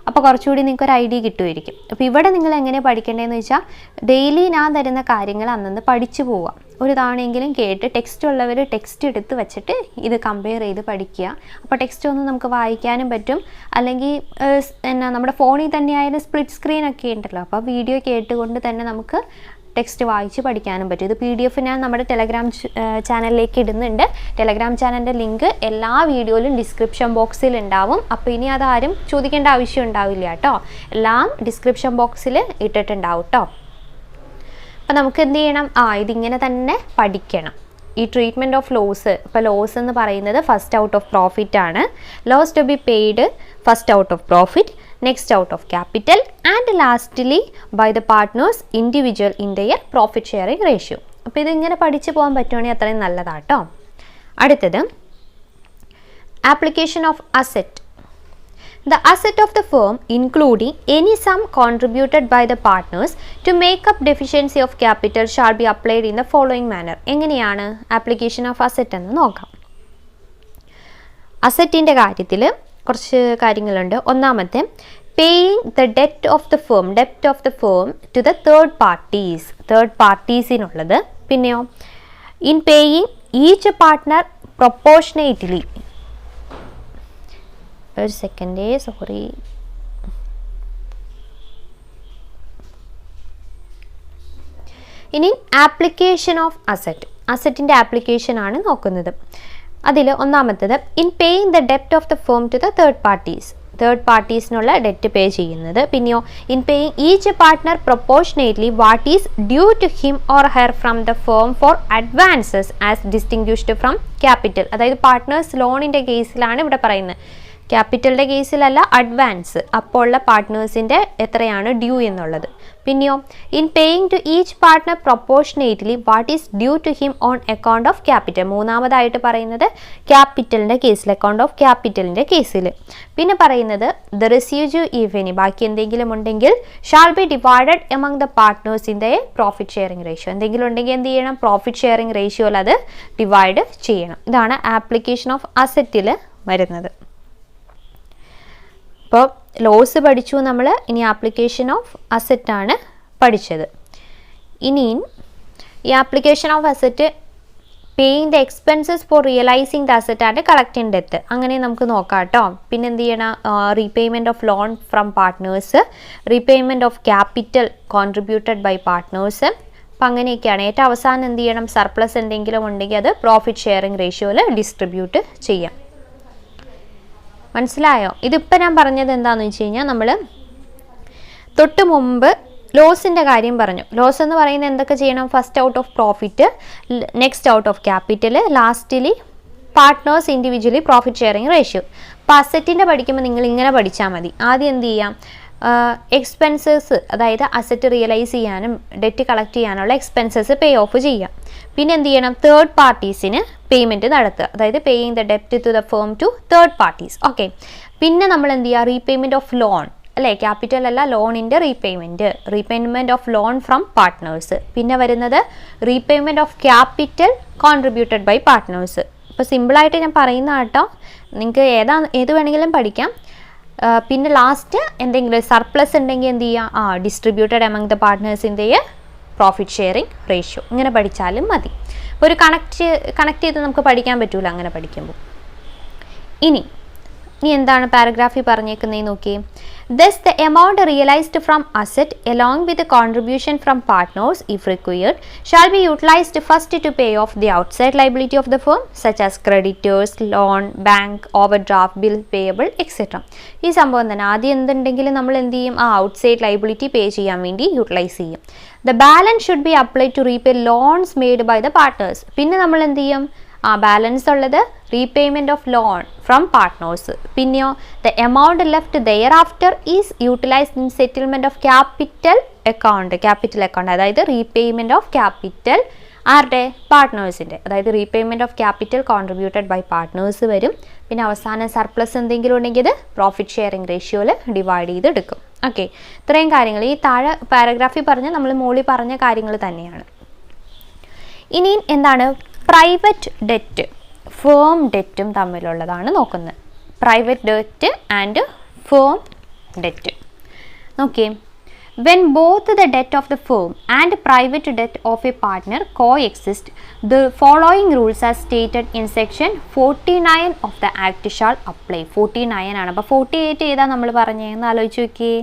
അപ്പോൾ കുറച്ചുകൂടി നിങ്ങൾക്കൊരു ഐഡിയ കിട്ടുമായിരിക്കും. അപ്പോൾ ഇവിടെ നിങ്ങൾ എങ്ങനെ പഠിക്കേണ്ടതെന്ന് വെച്ചാൽ ഡെയിലി ഞാൻ തരുന്ന കാര്യങ്ങൾ അന്നന്ന് പഠിച്ചു പോവുക. ഒരു തവണയെങ്കിലും കേട്ട് ടെക്സ്റ്റ് ഉള്ളവർ ടെക്സ്റ്റ് എടുത്ത് വെച്ചിട്ട് ഇത് കമ്പയർ ചെയ്ത് പഠിക്കുക. അപ്പോൾ ടെക്സ്റ്റ് ഒന്ന് നമുക്ക് വായിക്കാനും പറ്റും. അല്ലെങ്കിൽ നമ്മുടെ ഫോണിൽ തന്നെ ആയാലും സ്പ്ലിറ്റ് സ്ക്രീനൊക്കെ ഉണ്ടല്ലോ, അപ്പോൾ വീഡിയോ കേട്ടുകൊണ്ട് തന്നെ നമുക്ക് ടെക്സ്റ്റ് വായിച്ച് പഠിക്കാനും പറ്റും. ഇത് PDF ഞാൻ നമ്മുടെ ടെലഗ്രാം ചാനലിലേക്ക് ഇടുന്നുണ്ട്. ടെലഗ്രാം ചാനലിൻ്റെ ലിങ്ക് എല്ലാ വീഡിയോയിലും ഡിസ്ക്രിപ്ഷൻ ബോക്സിൽ ഉണ്ടാവും. അപ്പോൾ ഇനി അതാരും ചോദിക്കേണ്ട ആവശ്യം ഉണ്ടാവില്ല കേട്ടോ, എല്ലാം ഡിസ്ക്രിപ്ഷൻ ബോക്സിൽ ഇട്ടിട്ടുണ്ടാവും കേട്ടോ. അപ്പോൾ നമുക്ക് എന്ത് ചെയ്യണം, ഇതിങ്ങനെ തന്നെ പഠിക്കണം. ഈ ട്രീറ്റ്മെൻറ്റ് ഓഫ് ലോസ്, ഇപ്പോൾ ലോസ് എന്ന് പറയുന്നത് ഫസ്റ്റ് ഔട്ട് ഓഫ് പ്രോഫിറ്റ് ആണ്. Loss to be paid first out of profit, next out of capital and lastly by the partners individual in their profit sharing ratio. അപ്പോൾ ഇതിങ്ങനെ പഠിച്ചു പോകാൻ പറ്റുവാണെങ്കിൽ അത്രയും നല്ലതാട്ടോ. അടുത്തത് application of asset. The asset of the firm, including any sum contributed by the partners to make up deficiency of capital, shall be applied in the following manner. എങ്ങനെയാണ് ആപ്ലിക്കേഷൻ ഓഫ് അസെറ്റ് എന്ന് നോക്കാം. അസറ്റിൻ്റെ കാര്യത്തിൽ കുറച്ച് കാര്യങ്ങളുണ്ട്. ഒന്നാമത്തെ, paying the debt of the firm to the third പാർട്ടീസിനുള്ളത്. പിന്നെയോ in paying each partner proportionately. ഒരു സെക്കൻഡ്, സോറി. ഇനി ആപ്ലിക്കേഷൻ ഓഫ് അസറ്റിൻ്റെ ആപ്ലിക്കേഷൻ ആണ് നോക്കുന്നത്. അതിൽ ഒന്നാമത്തത്, ഇൻ പേയിങ് ദ ഡെപ്റ്റ് of the firm to the third പാർട്ടീസിനുള്ള ഡെറ്റ് പേ ചെയ്യുന്നത്. പിന്നെയോ in paying each partner proportionately what is due to him or her from the firm four advances as distinguished from capital. അതായത് പാർട്ട്നേഴ്സ് ലോണിൻ്റെ കേസിലാണ് ഇവിടെ പറയുന്നത്, ക്യാപിറ്റലിൻ്റെ കേസിലല്ല, അഡ്വാൻസ് അപ്പോൾ ഉള്ള പാർട്ട്നേഴ്സിൻ്റെ എത്രയാണ് ഡ്യൂ എന്നുള്ളത്. പിന്നെയോ in paying to each partner proportionately what is due to him on account of capital. മൂന്നാമതായിട്ട് പറയുന്നത് ക്യാപിറ്റലിൻ്റെ കേസിൽ, അക്കൗണ്ട് ഓഫ് ക്യാപിറ്റലിൻ്റെ കേസിൽ. പിന്നെ പറയുന്നത് ദ റെസിഡ്യൂ ഇഫ് എനി, ബാക്കി എന്തെങ്കിലും ഉണ്ടെങ്കിൽ shall be divided among the partners in the profit sharing ratio. എന്തെങ്കിലും ഉണ്ടെങ്കിൽ എന്ത് ചെയ്യണം, പ്രോഫിറ്റ് ഷെയറിംഗ് റേഷ്യോയിൽ അത് ഡിവൈഡ് ചെയ്യണം. ഇതാണ് ആപ്ലിക്കേഷൻ ഓഫ് അസറ്റിൽ വരുന്നത്. അപ്പോൾ ലോസ് പഠിച്ചു നമ്മൾ, ഇനി ആപ്ലിക്കേഷൻ ഓഫ് അസറ്റാണ് പഠിച്ചത്. ഇനി ഈ application of asset paying the expenses for realising the asset and collecting debts, അങ്ങനെ നമുക്ക് നോക്കാം കേട്ടോ. പിന്നെ എന്ത് ചെയ്യണം, repayment of loan from partners, repayment of capital contributed by partners. അപ്പം അങ്ങനെയൊക്കെയാണ്. ഏറ്റവും അവസാനം എന്ത് ചെയ്യണം, സർപ്ലസ് എന്തെങ്കിലും ഉണ്ടെങ്കിൽ അത് പ്രോഫിറ്റ് ഷെയറിംഗ് റേഷ്യോയിൽ ഡിസ്ട്രിബ്യൂട്ട് ചെയ്യാം. മനസ്സിലായോ? ഇതിപ്പോൾ ഞാൻ പറഞ്ഞത് എന്താണെന്ന് വെച്ച് കഴിഞ്ഞാൽ, നമ്മൾ തൊട്ട് മുമ്പ് ലോസിൻ്റെ കാര്യം പറഞ്ഞു. ലോസ് എന്ന് പറയുന്നത് എന്തൊക്കെ ചെയ്യണം, first out of profit, next out of capital, lastly partners individually profit sharing ratio. അപ്പോൾ അസറ്റിൻ്റെ പഠിക്കുമ്പോൾ നിങ്ങൾ ഇങ്ങനെ പഠിച്ചാൽ മതി. ആദ്യം എന്ത് ചെയ്യാം, എക്സ്പെൻസസ്, അതായത് അസറ്റ് റിയലൈസ് ചെയ്യാനും ഡെറ്റ് കളക്ട് ചെയ്യാനുള്ള എക്സ്പെൻസസ് പേ ഓഫ് ചെയ്യാം. പിന്നെ എന്ത് ചെയ്യണം, തേർഡ് പാർട്ടീസിന് പേയ്മെൻറ്റ് നടത്തുക, അതായത് പേയിങ് ദ ഡെപ്റ്റ് to the firm to third parties. Okay. പിന്നെ നമ്മൾ എന്ത് ചെയ്യുക, റീപേയ്മെൻറ്റ് ഓഫ് ലോൺ, അല്ലേ, ക്യാപിറ്റൽ അല്ല, ലോണിൻ്റെ repayment of loan from partners. പിന്നെ വരുന്നത് repayment of capital contributed by partners. ഇപ്പോൾ സിമ്പിളായിട്ട് ഞാൻ പറയുന്ന കേട്ടോ, നിങ്ങൾക്ക് ഏത് വേണമെങ്കിലും പഠിക്കാം. പിന്നെ ലാസ്റ്റ് എന്തെങ്കിലും സർപ്ലസ് ഉണ്ടെങ്കിൽ എന്ത് ചെയ്യുക, distributed among the partners in the profit sharing ratio. ഇങ്ങനെ പഠിച്ചാലും മതി. ഒരു കണക്ട് ചെയ്ത് നമുക്ക് പഠിക്കാൻ പറ്റൂല അങ്ങനെ പഠിക്കുമ്പോൾ. ഇനി ഇനി എന്താണ് പാരഗ്രാഫിൽ പറഞ്ഞേക്കുന്നത് നോക്കിയേ. Thus, the amount realized from asset along with the contribution from partners, if required, shall be utilized first to pay off the outside liability of the firm, such as creditors, loan, bank, overdraft, bill payable, etc. ഈ സംഭവം തന്നെ ആദ്യം എന്തുണ്ടെങ്കിലും നമ്മൾ എന്ത് ചെയ്യും, ആ ഔട്ട്സൈഡ് ലൈബിലിറ്റി പേ ചെയ്യാൻ വേണ്ടി യൂട്ടിലൈസ് ചെയ്യും. The balance should be applied to repay loans made by the partners. പിന്നെ നമ്മൾ എന്ത് ചെയ്യും, ആ ബാലൻസ് ഉള്ളത് repayment of loan from partners. പിന്നെയോ the amount left there after is utilised in settlement of capital account, അതായത് റീപേയ്മെൻറ്റ് ഓഫ് ക്യാപിറ്റൽ ആരുടെ, പാർട്ട്നേഴ്സിൻ്റെ, അതായത് repayment of capital contributed by partners വരും. പിന്നെ അവസാനം സർപ്ലസ് എന്തെങ്കിലും ഉണ്ടെങ്കിൽ അത് പ്രോഫിറ്റ് ഷെയറിംഗ് റേഷ്യോയിൽ ഡിവൈഡ് ചെയ്തെടുക്കും. ഓക്കെ, ഇത്രയും കാര്യങ്ങൾ ഈ താഴെ പാരഗ്രാഫിൽ പറഞ്ഞ നമ്മൾ മുകളിൽ പറഞ്ഞ കാര്യങ്ങൾ തന്നെയാണ്. ഇനി എന്താണ് പ്രൈവറ്റ് ഡെറ്റ് ഫേം ഡെറ്റും തമ്മിലുള്ളതാണ് നോക്കുന്നത്. Private debt and firm debt. Okay, when both the debt of the firm and private debt of a partner coexist, the following rules are stated in section 49 of the act shall apply. 49 ആണ്. അപ്പോൾ 48 ഏതാ നമ്മൾ പറഞ്ഞതെന്ന് ആലോചിച്ച് നോക്കിയേ.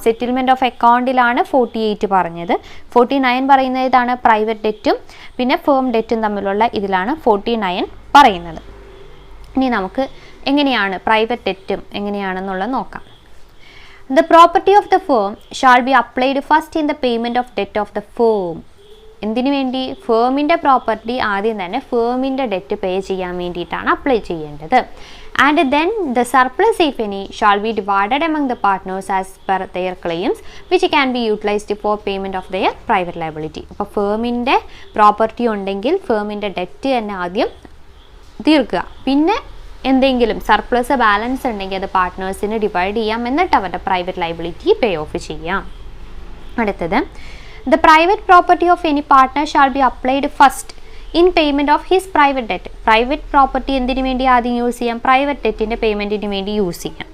സെറ്റിൽമെൻറ്റ് ഓഫ് അക്കൗണ്ടിലാണ് 48 പറഞ്ഞത്. 49 പറയുന്നത് ഇതാണ് പ്രൈവറ്റ് ഡെറ്റും പിന്നെ ഫേം ഡെറ്റും തമ്മിലുള്ള ഇതിലാണ് 49 പറയുന്നത്. ഇനി നമുക്ക് എങ്ങനെയാണ് പ്രൈവറ്റ് ഡെറ്റും എങ്ങനെയാണെന്നുള്ളത് നോക്കാം. The property of the firm shall be applied first in the payment of debt of the firm. എന്തിനു വേണ്ടി, ഫേമിൻ്റെ പ്രോപ്പർട്ടി ആദ്യം തന്നെ ഫേമിൻ്റെ ഡെറ്റ് പേ ചെയ്യാൻ വേണ്ടിയിട്ടാണ് അപ്ലൈ ചെയ്യേണ്ടത്. And then the surplus, if any, shall be divided among the partners as per their claims, which can be utilized for payment of their private liability. അപ്പോൾ ഫേമിൻ്റെ പ്രോപ്പർട്ടി ഉണ്ടെങ്കിൽ ഫേമിൻ്റെ ഡെറ്റ് തന്നെ ആദ്യം തീർക്കുക. പിന്നെ എന്തെങ്കിലും സർപ്ലസ് ബാലൻസ് ഉണ്ടെങ്കിൽ അത് പാർട്ട്നേഴ്സിന് ഡിവൈഡ് ചെയ്യാം, എന്നിട്ട് അവരുടെ പ്രൈവറ്റ് ലൈബിലിറ്റി പേ ഓഫ് ചെയ്യാം. അടുത്തത്, the private property of any partner shall be applied first in payment of his private debt. Private property എന്തിനു വേണ്ടി ആദ്യം യൂസ് ചെയ്യാം, പ്രൈവറ്റ് ഡെറ്റിൻ്റെ പേയ്മെൻറ്റിന് വേണ്ടി യൂസ് ചെയ്യാം.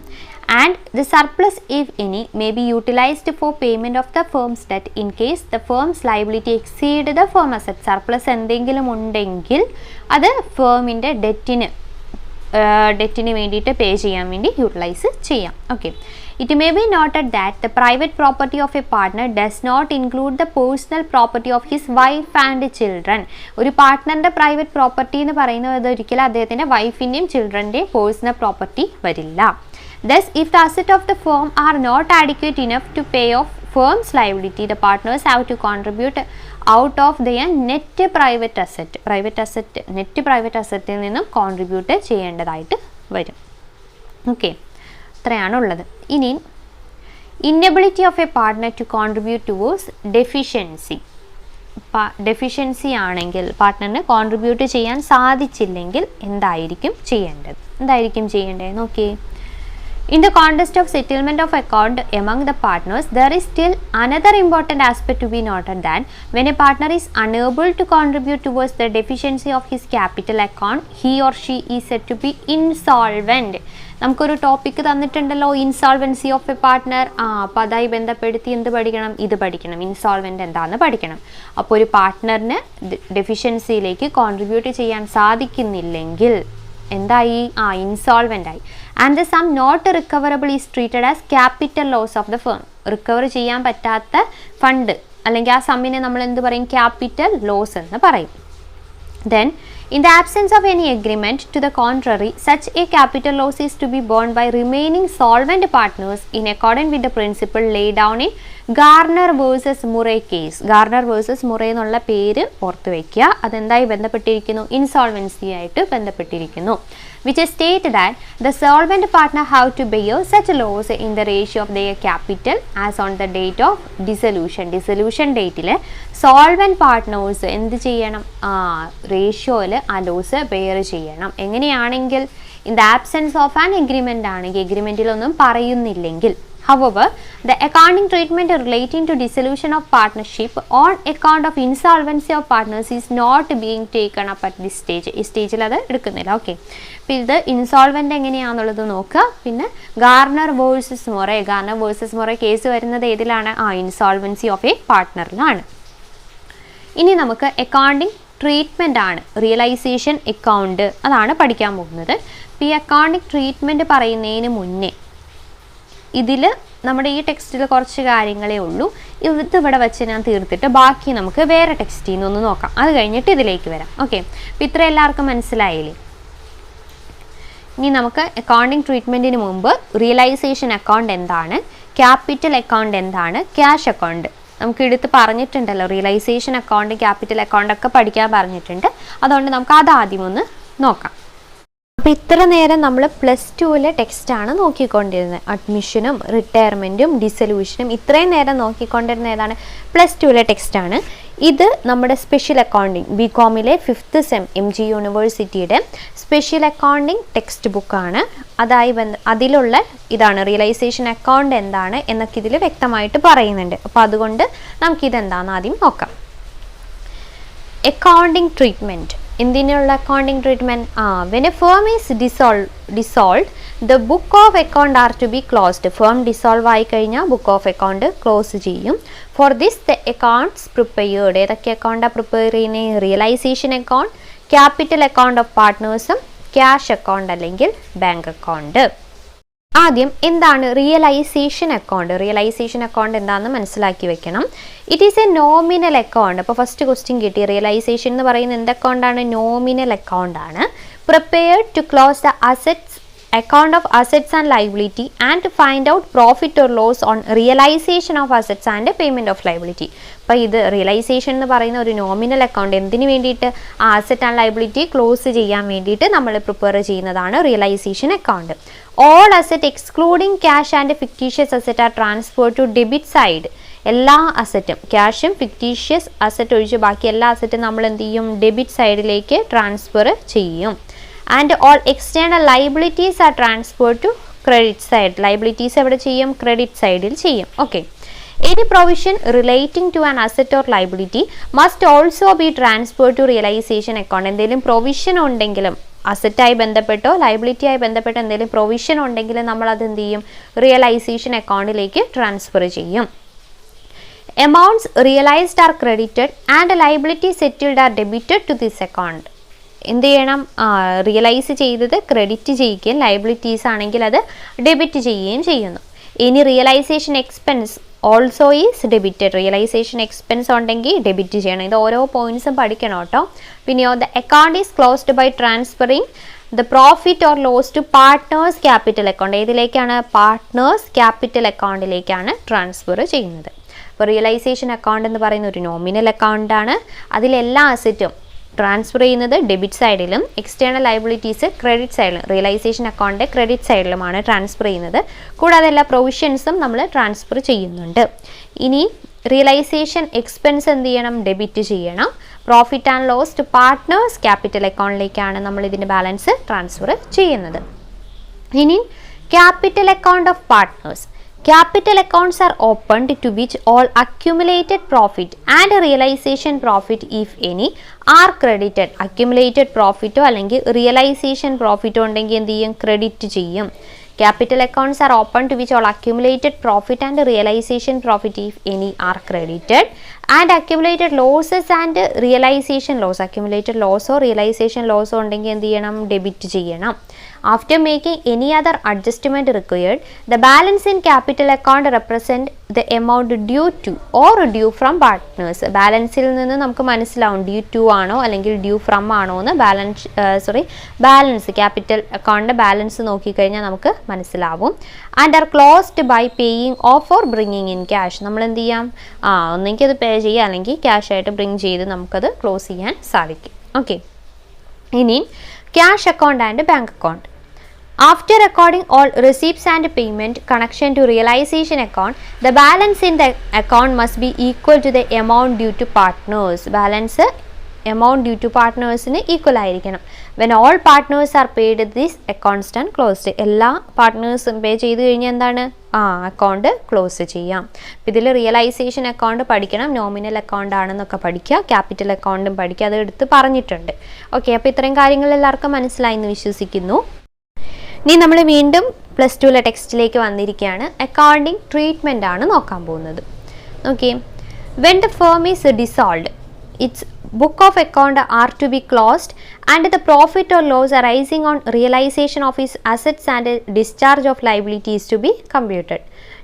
And the surplus if any may be utilised four payment of the firm's debt in case the firm's liability exceed the firm asset. Surplus എന്തെങ്കിലും ഉണ്ടെങ്കിൽ അത് ഫേമിൻ്റെ ഡെറ്റിന് വേണ്ടിയിട്ട് പേ ചെയ്യാൻ വേണ്ടി യൂട്ടിലൈസ് ചെയ്യാം. Okay, it may be noted that the private property of a partner does not include the personal property of his wife and children. ഒരു പാർട്ട്ണറിൻ്റെ പ്രൈവറ്റ് പ്രോപ്പർട്ടി എന്ന് പറയുന്നത് ഒരിക്കലും അദ്ദേഹത്തിൻ്റെ വൈഫിൻ്റെയും ചിൽഡ്രൻ്റെയും പേഴ്സണൽ പ്രോപ്പർട്ടി വരില്ല. Thus, if the assets of the firm are not adequate enough to pay off firm's liability, the partners have to contribute out of their net private asset. net private asset ൽ നിന്നും കോൺട്രിബ്യൂട്ട് ചെയ്യേണ്ടതായിട്ട് വരും. ഓക്കെ, ഇത്രയാണുള്ളത്. ഇനി inability of a partner to contribute towards deficiency ആണെങ്കിൽ പാർട്ട്ണറിന് കോൺട്രിബ്യൂട്ട് ചെയ്യാൻ സാധിച്ചില്ലെങ്കിൽ എന്തായിരിക്കും ചെയ്യേണ്ടത് നോക്കിയേ. In the context of settlement of account among the partners, there is still another important aspect to be noted, that when a partner is unable to contribute towards the deficiency of his capital account, he or she is said to be insolvent. നമുക്കൊരു ടോപ്പിക്ക് തന്നിട്ടുണ്ടല്ലോ, ഇൻസോൾവൻസി ഓഫ് എ പാർട്ട്ണർ. അപ്പോൾ അതായി ബന്ധപ്പെടുത്തി എന്ത് പഠിക്കണം, ഇത് പഠിക്കണം, ഇൻസോൾവെൻ്റ് എന്താണെന്ന് പഠിക്കണം. അപ്പോൾ ഒരു പാർട്ട്ണറിന് ഡെഫിഷ്യൻസിയിലേക്ക് കോൺട്രിബ്യൂട്ട് ചെയ്യാൻ സാധിക്കുന്നില്ലെങ്കിൽ എന്തായി, ഇൻസോൾവെൻ്റ് ആയി. And the sum not recoverable is treated as capital loss of the firm. Recover ചെയ്യാൻ പറ്റാത്ത ഫണ്ട് അല്ലെങ്കിൽ ആ സമ്മിനെ നമ്മൾ എന്ത് പറയും, ക്യാപിറ്റൽ ലോസ് എന്ന് പറയും. Then, in the absence of any agreement to the contrary, such a capital loss is to be borne by remaining solvent partners in accordance with the principle laid down in Garner vs. Murray case. Garner vs. Murray എന്നുള്ള പേര് ഓർത്ത് വയ്ക്കുക. അതെന്തായി ബന്ധപ്പെട്ടിരിക്കുന്നു, ഇൻസോൾവൻസി ആയിട്ട് ബന്ധപ്പെട്ടിരിക്കുന്നു. Which state that the solvent partner have to bear such loss in the ratio of their capital as on the date of dissolution. Dissolution dateil solvent partners എന്ത് ചെയ്യണം, റേഷ്യോയിൽ ആ ലോസ് ബെയർ ചെയ്യണം. എങ്ങനെയാണെങ്കിൽ in the absence of an agreement ആണെങ്കിൽ, എഗ്രിമെൻറ്റിലൊന്നും പറയുന്നില്ലെങ്കിൽ. However, the accounting treatment relating to dissolution of partnership on account of insolvency of partners is not being taken up at this stage. ഈ സ്റ്റേജിൽ അത് എടുക്കുന്നില്ല. ഓക്കെ, അപ്പോൾ ഇത് ഇൻസോൾവെൻ്റ് എങ്ങനെയാണെന്നുള്ളത് നോക്കുക. പിന്നെ ഗാർണർ വേഴ്സസ് മൊറേ കേസ് വരുന്നത് ഏതിലാണ്, ഇൻസോൾവൻസി ഓഫ് എ പാർട്ട്ണറിലാണ്. ഇനി നമുക്ക് അക്കൗണ്ടിങ് ട്രീറ്റ്മെൻ്റ് ആണ് റിയലൈസേഷൻ അക്കൗണ്ട്, അതാണ് പഠിക്കാൻ പോകുന്നത്. അപ്പോൾ ഈ അക്കൗണ്ടിങ് ട്രീറ്റ്മെൻറ്റ് പറയുന്നതിന് മുന്നേ ഇതിൽ നമ്മുടെ ഈ ടെക്സ്റ്റിൽ കുറച്ച് കാര്യങ്ങളേ ഉള്ളൂ. ഇതിവിടെ വെച്ച് ഞാൻ തീർത്തിട്ട് ബാക്കി നമുക്ക് വേറെ ടെക്സ്റ്റിൽ നിന്നൊന്ന് നോക്കാം. അത് കഴിഞ്ഞിട്ട് ഇതിലേക്ക് വരാം. ഓക്കെ, അപ്പോൾ ഇത്ര എല്ലാവർക്കും മനസ്സിലായില്ലേ? ഇനി നമുക്ക് അക്കൗണ്ടിങ് ട്രീറ്റ്മെൻറ്റിന് മുമ്പ് റിയലൈസേഷൻ അക്കൗണ്ട് എന്താണ്, ക്യാപിറ്റൽ അക്കൗണ്ട് എന്താണ്, ക്യാഷ് അക്കൗണ്ട് നമുക്ക് എടുത്ത് പറഞ്ഞിട്ടുണ്ടല്ലോ. റിയലൈസേഷൻ അക്കൗണ്ട്, ക്യാപിറ്റൽ അക്കൗണ്ട് ഒക്കെ പഠിക്കാൻ പറഞ്ഞിട്ടുണ്ട്. അതുകൊണ്ട് നമുക്ക് അത് ആദ്യം ഒന്ന് നോക്കാം. അപ്പോൾ ഇത്ര നേരം നമ്മൾ +2 ടെക്സ്റ്റാണ് നോക്കിക്കൊണ്ടിരുന്നത്. അഡ്മിഷനും റിട്ടയർമെൻറ്റും ഡിസൊല്യൂഷനും ഇത്രയും നേരം നോക്കിക്കൊണ്ടിരുന്ന ഏതാണ്? +2 ടെക്സ്റ്റാണ്. ഇത് നമ്മുടെ സ്പെഷ്യൽ അക്കൗണ്ടിങ് BComലെ 5th സെം MG യൂണിവേഴ്സിറ്റിയുടെ സ്പെഷ്യൽ അക്കൗണ്ടിങ് ടെക്സ്റ്റ് ബുക്കാണ്. അതിലുള്ള ഇതാണ് റിയലൈസേഷൻ അക്കൗണ്ട് എന്താണ് എന്നൊക്കെ ഇതിൽ വ്യക്തമായിട്ട് പറയുന്നുണ്ട്. അപ്പോൾ അതുകൊണ്ട് നമുക്കിതെന്താണെന്ന് ആദ്യം നോക്കാം. Accounting treatment. എന്തിനുള്ള accounting treatment? when a firm is dissolved, the book of account are to be closed. firm dissolve ആയി കഴിഞ്ഞാൽ book of account ക്ലോസ് ചെയ്യും. for this the accounts prepared. ഏതൊക്കെ അക്കൗണ്ടാണ് പ്രിപ്പയർ ചെയ്യുന്നത്? Realisation account, capital account of പാർട്ട്നേഴ്സും ക്യാഷ് അക്കൗണ്ട് അല്ലെങ്കിൽ ബാങ്ക് അക്കൗണ്ട്. ആദ്യം എന്താണ് റിയലൈസേഷൻ അക്കൗണ്ട്? റിയലൈസേഷൻ അക്കൗണ്ട് എന്താണെന്ന് മനസ്സിലാക്കി വെക്കണം. It is a nominal account. അപ്പോൾ ഫസ്റ്റ് ക്വസ്റ്റ്യൻ കിട്ടി. റിയലൈസേഷൻ എന്ന് പറയുന്നത് എന്ത് അക്കൗണ്ടാണ്? നോമിനൽ അക്കൗണ്ട് ആണ്. Prepared to close the assets account of assets and liability and to find out profit or loss on realisation of assets and payment of liability. അപ്പോൾ ഇത് റിയലൈസേഷൻ എന്ന് പറയുന്ന ഒരു നോമിനൽ അക്കൗണ്ട്. എന്തിനു വേണ്ടിയിട്ട്? ആ അസറ്റ് ആൻഡ് ലൈബിലിറ്റി ക്ലോസ് ചെയ്യാൻ വേണ്ടിയിട്ട് നമ്മൾ പ്രിപ്പയർ ചെയ്യുന്നതാണ് realisation account. All asset excluding cash and fictitious asset are transfer to debit side. എല്ലാ അസറ്റും, ക്യാഷും ഫിക്റ്റീഷ്യസ് അസറ്റ് ഒഴിച്ച് ബാക്കി എല്ലാ അസറ്റും നമ്മൾ എന്ത് ചെയ്യും? ഡെബിറ്റ് സൈഡിലേക്ക് ട്രാൻസ്ഫർ ചെയ്യും. And all external liabilities are transfer to credit side. Liabilities എവിടെ ചെയ്യും? ക്രെഡിറ്റ് സൈഡിൽ ചെയ്യും. Okay. Any provision relating to an asset or liability must also be transferred to realization account. എന്തെങ്കിലും പ്രൊവിഷൻ ഉണ്ടെങ്കിലും അസറ്റായി ബന്ധപ്പെട്ടോ ലൈബിലിറ്റിയായി ബന്ധപ്പെട്ടോ എന്തെങ്കിലും പ്രൊവിഷൻ ഉണ്ടെങ്കിൽ നമ്മൾ അത് എന്ത് ചെയ്യും? റിയലൈസേഷൻ അക്കൗണ്ടിലേക്ക് ട്രാൻസ്ഫർ ചെയ്യും. Amounts realized are credited and liabilities settled are debited to this account. എന്ത് ചെയ്യണം? റിയലൈസ് ചെയ്തത് ക്രെഡിറ്റ് ചെയ്യുകയും ലൈബിലിറ്റീസ് ആണെങ്കിൽ അത് ഡെബിറ്റ് ചെയ്യുകയും ചെയ്യുന്നു. ഇനി realisation expense also is debited. Realisation expense ഉണ്ടെങ്കിൽ ഡെബിറ്റ് ചെയ്യണം. ഇത് ഓരോ പോയിന്റ്സും പഠിക്കണം കേട്ടോ. പിന്നെയോ the account is closed by transferring the profit or loss to partners capital account. ഏതിലേക്കാണ്? പാർട്ട്നേഴ്സ് ക്യാപിറ്റൽ അക്കൗണ്ടിലേക്കാണ് ട്രാൻസ്ഫർ ചെയ്യുന്നത്. അപ്പോൾ റിയലൈസേഷൻ അക്കൗണ്ട് എന്ന് പറയുന്ന ഒരു നോമിനൽ അക്കൗണ്ടാണ്. അതിലെല്ലാ അസറ്റും ട്രാൻസ്ഫർ ചെയ്യുന്നത് ഡെബിറ്റ് സൈഡിലും എക്സ്റ്റേണൽ ലൈബിലിറ്റീസ് ക്രെഡിറ്റ് സൈഡിലും. റിയലൈസേഷൻ അക്കൗണ്ട് ക്രെഡിറ്റ് സൈഡിലുമാണ് ട്രാൻസ്ഫർ ചെയ്യുന്നത്. കൂടാതെ എല്ലാ പ്രൊവിഷൻസും നമ്മൾ ട്രാൻസ്ഫർ ചെയ്യുന്നുണ്ട്. ഇനി റിയലൈസേഷൻ എക്സ്പെൻസ് എന്ത് ചെയ്യണം? ഡെബിറ്റ് ചെയ്യണം. Profit and loss to partners capital അക്കൗണ്ടിലേക്കാണ് നമ്മൾ ഇതിൻ്റെ ബാലൻസ് ട്രാൻസ്ഫർ ചെയ്യുന്നത്. ഇനി capital account of partners. Capital accounts are opened to which all accumulated profit and realization profit, if any, are credited. Accumulated profit അല്ലെങ്കിൽ realization profit ഉണ്ടെങ്കിൽ എന്ത് ചെയ്യും? ക്രെഡിറ്റ് ചെയ്യും. Capital accounts are open to which all accumulated profit and realization profit, if any, are credited. And accumulated losses and realization loss. Accumulated loss or realization loss ഉണ്ടെങ്കിൽ എന്ത് ചെയ്യണം? ഡെബിറ്റ് ചെയ്യണം. After making any other adjustment required, the balance in capital account represent the amount due to or due from partners. ബാലൻസിൽ നിന്ന് നമുക്ക് മനസ്സിലാവും ഡ്യൂ ടു ആണോ അല്ലെങ്കിൽ ഡ്യൂ ഫ്രം ആണോ എന്ന്. ബാലൻസ് ക്യാപിറ്റൽ അക്കൗണ്ടിൻ്റെ ബാലൻസ് നോക്കിക്കഴിഞ്ഞാൽ നമുക്ക് മനസ്സിലാവും. And are closed by paying off or bringing in cash. നമ്മൾ എന്ത് ചെയ്യാം? ഒന്നെങ്കിൽ അത് പേ ചെയ്യുക അല്ലെങ്കിൽ ക്യാഷ് ആയിട്ട് ബ്രിങ് ചെയ്ത് നമുക്കത് ക്ലോസ് ചെയ്യാൻ സാധിക്കും. ഓക്കെ. ഇനി cash account and bank account. After recording all receipts and payment connection to realization account, the balance in the account must be equal to the amount due to partners. Balance amount due to partners ന് equal ആയിരിക്കണം. When all partners are paid, this account stand closed. എല്ലാ പാർട്ട്നേഴ്സും പേ ചെയ്ത് കഴിഞ്ഞാൽ എന്താണ്? അക്കൗണ്ട് ക്ലോസ് ചെയ്യാം. ഇതിൽ റിയലൈസേഷൻ അക്കൗണ്ട് പഠിക്കണം, നോമിനൽ അക്കൗണ്ട് ആണെന്നൊക്കെ പഠിക്കുക, ക്യാപിറ്റൽ അക്കൗണ്ടും പഠിക്കുക. അത് എടുത്ത് പറഞ്ഞിട്ടുണ്ട്. ഓക്കെ, അപ്പോൾ ഇത്രയും കാര്യങ്ങൾ എല്ലാവർക്കും മനസ്സിലായി എന്ന് വിശ്വസിക്കുന്നു. ഇനി നമ്മൾ വീണ്ടും +2 ടെക്സ്റ്റിലേക്ക് വന്നിരിക്കുകയാണ്. അക്കൗണ്ടിങ് ട്രീറ്റ്മെൻ്റ് ആണ് നോക്കാൻ പോകുന്നത്. Okay. When the firm is dissolved, it's book of account are to be closed and the profit or loss arising on realization of his assets and discharge of liabilities to be computed.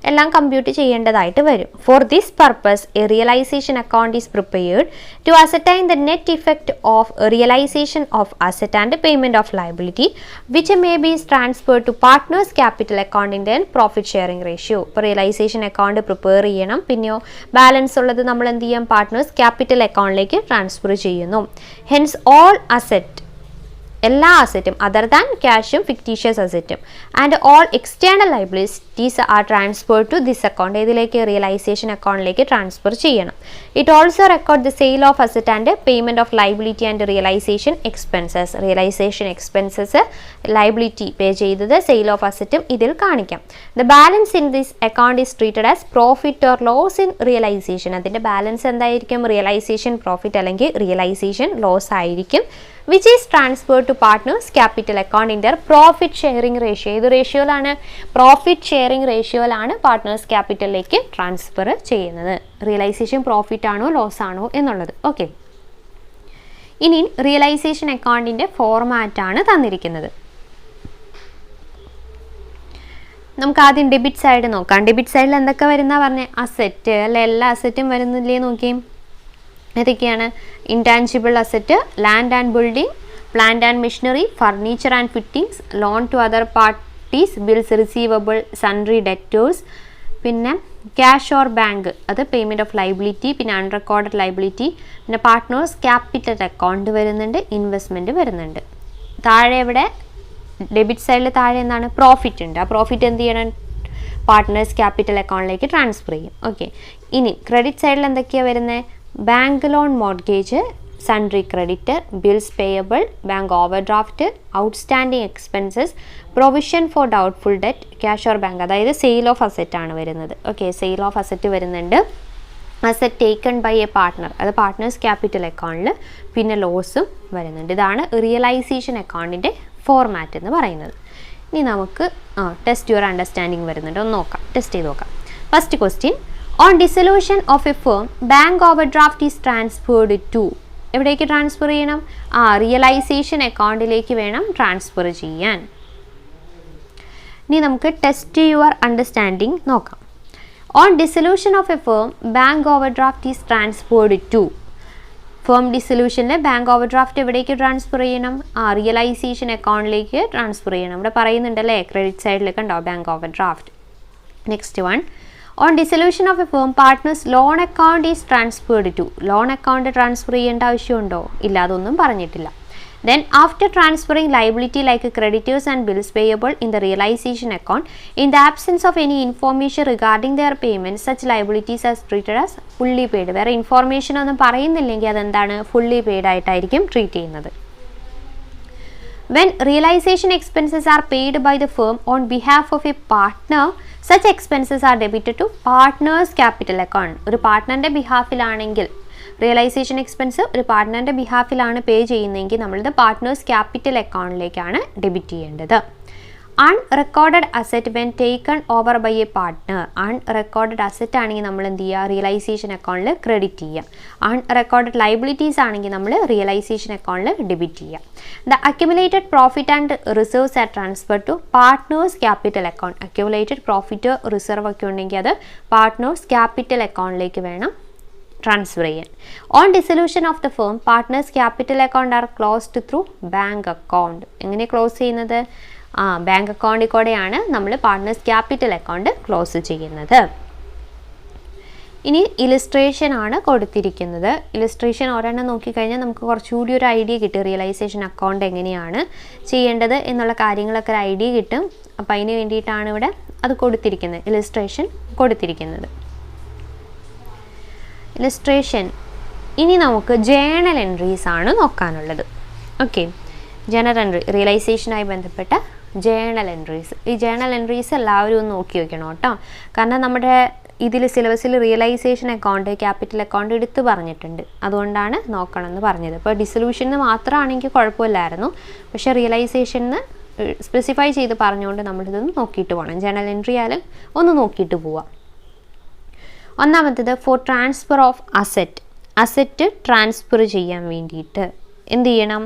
എല്ലാം കമ്പ്യൂട്ട് ചെയ്യേണ്ടതായിട്ട് വരും. For this purpose a realisation account is prepared to ascertain the net effect of realisation of asset and payment of liability which may be transfer to partners capital അക്കൗണ്ടിൻ്റെ പ്രോഫിറ്റ് ഷെയറിംഗ് റേഷ്യോ. ഇപ്പോൾ റിയലൈസേഷൻ അക്കൗണ്ട് പ്രിപ്പയർ ചെയ്യണം, പിന്നെയോ ബാലൻസ് ഉള്ളത് നമ്മൾ എന്ത് ചെയ്യാം, പാർട്ട്നേഴ്സ് ക്യാപിറ്റൽ അക്കൗണ്ടിലേക്ക് ട്രാൻസ്ഫർ ചെയ്യുന്നു. ഹെൻസ് ഓൾ അസറ്റ്, എല്ലാ അസറ്റും അതർ ദാൻ ക്യാഷും ഫിക്റ്റീഷ്യസ് അസറ്റും and all external liabilities R transfer to this account. ഇതിലേക്ക് റിയലൈസേഷൻ അക്കൗണ്ടിലേക്ക് ട്രാൻസ്ഫർ ചെയ്യണം. It also record the sale of asset and payment of liability and realisation expenses. Realisation expenses, liability pay ചെയ്തത്, സെയിൽ ഓഫ് അസറ്റും ഇതിൽ കാണിക്കാം. The balance in this account is treated as profit or loss in realisation. അതിൻ്റെ ബാലൻസ് എന്തായിരിക്കും, റിയലൈസേഷൻ പ്രോഫിറ്റ് അല്ലെങ്കിൽ റിയലൈസേഷൻ ലോസ് ആയിരിക്കും. which is transferred to partners capital account in their profit sharing ratio. ഏത് റേഷ്യോയിലാണ്, പ്രോഫിറ്റ് ഷെയറിംഗ് റേഷ്യോയിലാണ് പാർട്ട്നേഴ്സ് ക്യാപിറ്റലിലേക്ക് ട്രാൻസ്ഫർ ചെയ്യുന്നത്. റിയലൈസേഷൻ പ്രോഫിറ്റ് ആണോ ലോസ് ആണോ എന്നുള്ളത്. ഓക്കെ, ഇനി റിയലൈസേഷൻ അക്കൗണ്ടിൻ്റെ ഫോർമാറ്റാണ് തന്നിരിക്കുന്നത്. നമുക്ക് ആദ്യം ഡെബിറ്റ് സൈഡ് നോക്കാം. ഡെബിറ്റ് സൈഡിൽ എന്തൊക്കെ വരുന്ന പറഞ്ഞ അസറ്റ് അല്ലെ, എല്ലാ അസറ്റും വരുന്നില്ലേ നോക്കിയേ. ഏതൊക്കെയാണ്, intangible asset, land and building, plant and machinery, furniture and fittings, loan to other parties, bills receivable, sundry debtors, പിന്നെ ക്യാഷ് ഓർ ബാങ്ക്, അത് പേയ്മെൻറ്റ് ഓഫ് ലയബിലിറ്റി, പിന്നെ അൺറെക്കോർഡഡ് ലയബിലിറ്റി, പിന്നെ പാർട്ട്നേഴ്സ് ക്യാപിറ്റൽ അക്കൗണ്ട് വരുന്നുണ്ട്, ഇൻവെസ്റ്റ്മെൻറ്റ് വരുന്നുണ്ട്. താഴെ ഇവിടെ ഡെബിറ്റ് സൈഡിൽ താഴെ എന്താണ്, പ്രോഫിറ്റ് ഉണ്ട്. ആ പ്രോഫിറ്റ് എന്ത് ചെയ്യണം, പാർട്ട്നേഴ്സ് ക്യാപിറ്റൽ അക്കൗണ്ടിലേക്ക് ട്രാൻസ്ഫർ ചെയ്യും. ഓക്കെ, ഇനി ക്രെഡിറ്റ് സൈഡിൽ എന്തൊക്കെയാണ് വരുന്നത്, bank loan mortgage, sundry creditor, bills payable, bank overdraft, outstanding expenses, provision for doubtful debt, cash or bank, അതായത് സെയിൽ ഓഫ് അസറ്റ് ആണ് വരുന്നത്. ഓക്കെ, സെയിൽ ഓഫ് അസറ്റ് വരുന്നുണ്ട്. Asset taken by a partner, അത് പാർട്ട്നേഴ്സ് ക്യാപിറ്റൽ അക്കൗണ്ടിൽ, പിന്നെ ലോസും വരുന്നുണ്ട്. ഇതാണ് റിയലൈസേഷൻ അക്കൗണ്ടിൻ്റെ ഫോർമാറ്റ് എന്ന് പറയുന്നത്. ഇനി നമുക്ക് ടെസ്റ്റ് യുവർ അണ്ടർസ്റ്റാൻഡിങ് വരുന്നുണ്ട്, ഒന്ന് നോക്കാം, ടെസ്റ്റ് ചെയ്ത് നോക്കാം. First question, on dissolution of a firm bank overdraft is transferred to, എവിടേക്ക് ട്രാൻസ്ഫർ ചെയ്യണം, റിയലൈസേഷൻ അക്കൗണ്ടിലേക്ക് വേണം ട്രാൻസ്ഫർ ചെയ്യാൻ. ഇനി നമുക്ക് ടെസ്റ്റ് യുവർ അണ്ടർസ്റ്റാൻഡിങ് നോക്കാം. On dissolution of a firm bank overdraft is transferred to, firm ഡിസൊല്യൂഷനിൽ ബാങ്ക് ഓവർഡ്രാഫ്റ്റ് എവിടേക്ക് ട്രാൻസ്ഫർ ചെയ്യണം, റിയലൈസേഷൻ അക്കൗണ്ടിലേക്ക് ട്രാൻസ്ഫർ ചെയ്യണം. ഇവിടെ പറയുന്നുണ്ടല്ലേ, ക്രെഡിറ്റ് സൈഡിലേക്ക് ഉണ്ടാവും bank overdraft. Next one, on dissolution of a firm partners loan account is transferred to, loan account transfer ചെയ്യേണ്ട ആവശ്യമുണ്ടോ, ഇല്ല, അതൊന്നും പറഞ്ഞിട്ടില്ല. Then after transferring liability like creditors and bills payable in the realisation account in the absence of any information regarding their payment such liabilities as treated as fully paid. വേറെ ഇൻഫോർമേഷൻ ഒന്നും പറയുന്നില്ലെങ്കിൽ അതെന്താണ്, ഫുള്ളി പെയ്ഡ് ആയിട്ടായിരിക്കും ട്രീറ്റ് ചെയ്യുന്നത്. When realization expenses are paid by the firm on behalf of a partner, such expenses are debited to partner's capital account. ഒരു പാർട്ട്ണറിൻ്റെ ബിഹാഫിലാണെങ്കിൽ റിയലൈസേഷൻ എക്സ്പെൻസ് ഒരു പാർട്ട്ണറിൻ്റെ ബിഹാഫിലാണ് പേ ചെയ്യുന്നതെങ്കിൽ നമ്മളുടെ പാർട്ട്നേഴ്സ് ക്യാപിറ്റൽ അക്കൗണ്ടിലേക്കാണ് ഡെബിറ്റ് ചെയ്യേണ്ടത്. Unrecorded asset when taken over by a partner, unrecorded asset ആണെങ്കിൽ നമ്മൾ എന്ത് ചെയ്യുക, റിയലൈസേഷൻ അക്കൗണ്ടിൽ ക്രെഡിറ്റ് ചെയ്യുക. അൺറെക്കോർഡഡ് ലയബിലിറ്റീസ് ആണെങ്കിൽ നമ്മൾ റിയലൈസേഷൻ അക്കൗണ്ടിൽ ഡെബിറ്റ് ചെയ്യുക. The accumulated profit and reserves are transfer to partners capital account. Accumulated profit reserve ഒക്കെ ഉണ്ടെങ്കിൽ അത് പാർട്ട്നേഴ്സ് ക്യാപിറ്റൽ അക്കൗണ്ടിലേക്ക് വേണം ട്രാൻസ്ഫർ ചെയ്യാൻ. On dissolution of the firm partners capital account are closed through bank account. എങ്ങനെ ക്ലോസ് ചെയ്യുന്നത്, ബാങ്ക് അക്കൗണ്ടിൽ കൂടെയാണ് നമ്മൾ പാർട്ട്നേഴ്സ് ക്യാപിറ്റൽ അക്കൗണ്ട് ക്ലോസ് ചെയ്യുന്നത്. ഇനി ഇലിസ്ട്രേഷൻ ആണ് കൊടുത്തിരിക്കുന്നത്. ഇലിസ്ട്രേഷൻ ഒരെണ്ണം നോക്കിക്കഴിഞ്ഞാൽ നമുക്ക് കുറച്ചുകൂടി ഒരു ഐഡിയ കിട്ടും, റിയലൈസേഷൻ അക്കൗണ്ട് എങ്ങനെയാണ് ചെയ്യേണ്ടത് എന്നുള്ള കാര്യങ്ങളൊക്കെ ഒരു ഐഡിയ കിട്ടും. അപ്പോൾ അതിന് വേണ്ടിയിട്ടാണ് ഇവിടെ അത് കൊടുത്തിരിക്കുന്നത്, ഇലിസ്ട്രേഷൻ കൊടുത്തിരിക്കുന്നത്. ഇലിസ്ട്രേഷൻ. ഇനി നമുക്ക് ജേണൽ എൻട്രീസ് ആണ് നോക്കാനുള്ളത്. ഓക്കെ, ജേണൽ എൻട്രി റിയലൈസേഷനായി ബന്ധപ്പെട്ട ജേണൽ എൻട്രീസ്. ഈ ജേണൽ എൻട്രീസ് എല്ലാവരും ഒന്ന് നോക്കി വയ്ക്കണം കേട്ടോ. കാരണം നമ്മുടെ ഇതിൽ സിലബസിൽ റിയലൈസേഷൻ അക്കൗണ്ട് ക്യാപിറ്റൽ അക്കൗണ്ട് എടുത്ത് പറഞ്ഞിട്ടുണ്ട്, അതുകൊണ്ടാണ് നോക്കണമെന്ന് പറഞ്ഞത്. ഇപ്പോൾ ഡിസൊല്യൂഷന് മാത്രമാണെങ്കിൽ കുഴപ്പമില്ലായിരുന്നു, പക്ഷേ റിയലൈസേഷന് സ്പെസിഫൈ ചെയ്ത് പറഞ്ഞുകൊണ്ട് നമ്മളിതൊന്ന് നോക്കിയിട്ട് പോകണം. ജേണൽ എൻട്രി ആയാലും ഒന്ന് നോക്കിയിട്ട് പോവാം. ഒന്നാമത്തേത് for transfer of asset. Asset transfer ചെയ്യാൻ വേണ്ടിയിട്ട് എന്ത് ചെയ്യണം?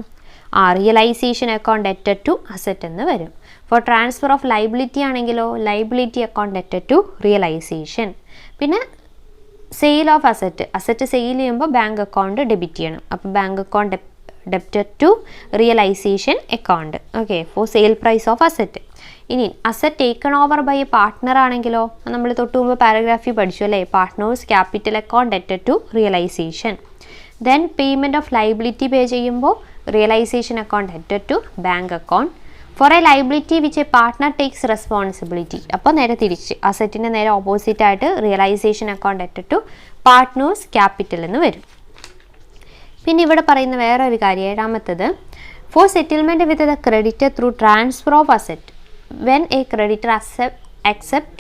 റിയലൈസേഷൻ അക്കൗണ്ട് ഡെറ്റഡ് ടു അസറ്റ് എന്ന് വരും. ഫോർ ട്രാൻസ്ഫർ ഓഫ് ലൈബിലിറ്റി ആണെങ്കിലോ ലൈബിലിറ്റി അക്കൗണ്ട് ഡെറ്റഡ് ടു റിയലൈസേഷൻ. പിന്നെ സെയിൽ ഓഫ് അസറ്റ് സെയിൽ ചെയ്യുമ്പോൾ ബാങ്ക് അക്കൗണ്ട് ഡെബിറ്റ് ചെയ്യണം. അപ്പോൾ bank account debited to realization account. Okay, for sale price of asset. ഇനി asset taken over by a partner ആണെങ്കിലോ നമ്മൾ തൊട്ട് മുമ്പ് പാരഗ്രാഫിൽ പഠിച്ചു അല്ലേ? പാർട്ട്നേഴ്സ് ക്യാപിറ്റൽ അക്കൗണ്ട് ഡെറ്റഡ് to realization. Then payment of liability pay ചെയ്യുമ്പോൾ റിയലൈസേഷൻ അക്കൗണ്ട് ഡെറ്റഡ് to bank account. For a liability which a partner takes responsibility. അപ്പോൾ നേരെ തിരിച്ച് അസറ്റിൻ്റെ നേരെ ഓപ്പോസിറ്റ് ആയിട്ട് റിയലൈസേഷൻ അക്കൗണ്ട് ഡെറ്റഡ് ടു പാർട്ട്നേഴ്സ് ക്യാപിറ്റൽ എന്ന് വരും. പിന്നെ ഇവിടെ പറയുന്ന വേറെ ഒരു കാര്യം, ഏഴാമത്തത്, for settlement with the creditor through transfer of asset when a creditor accept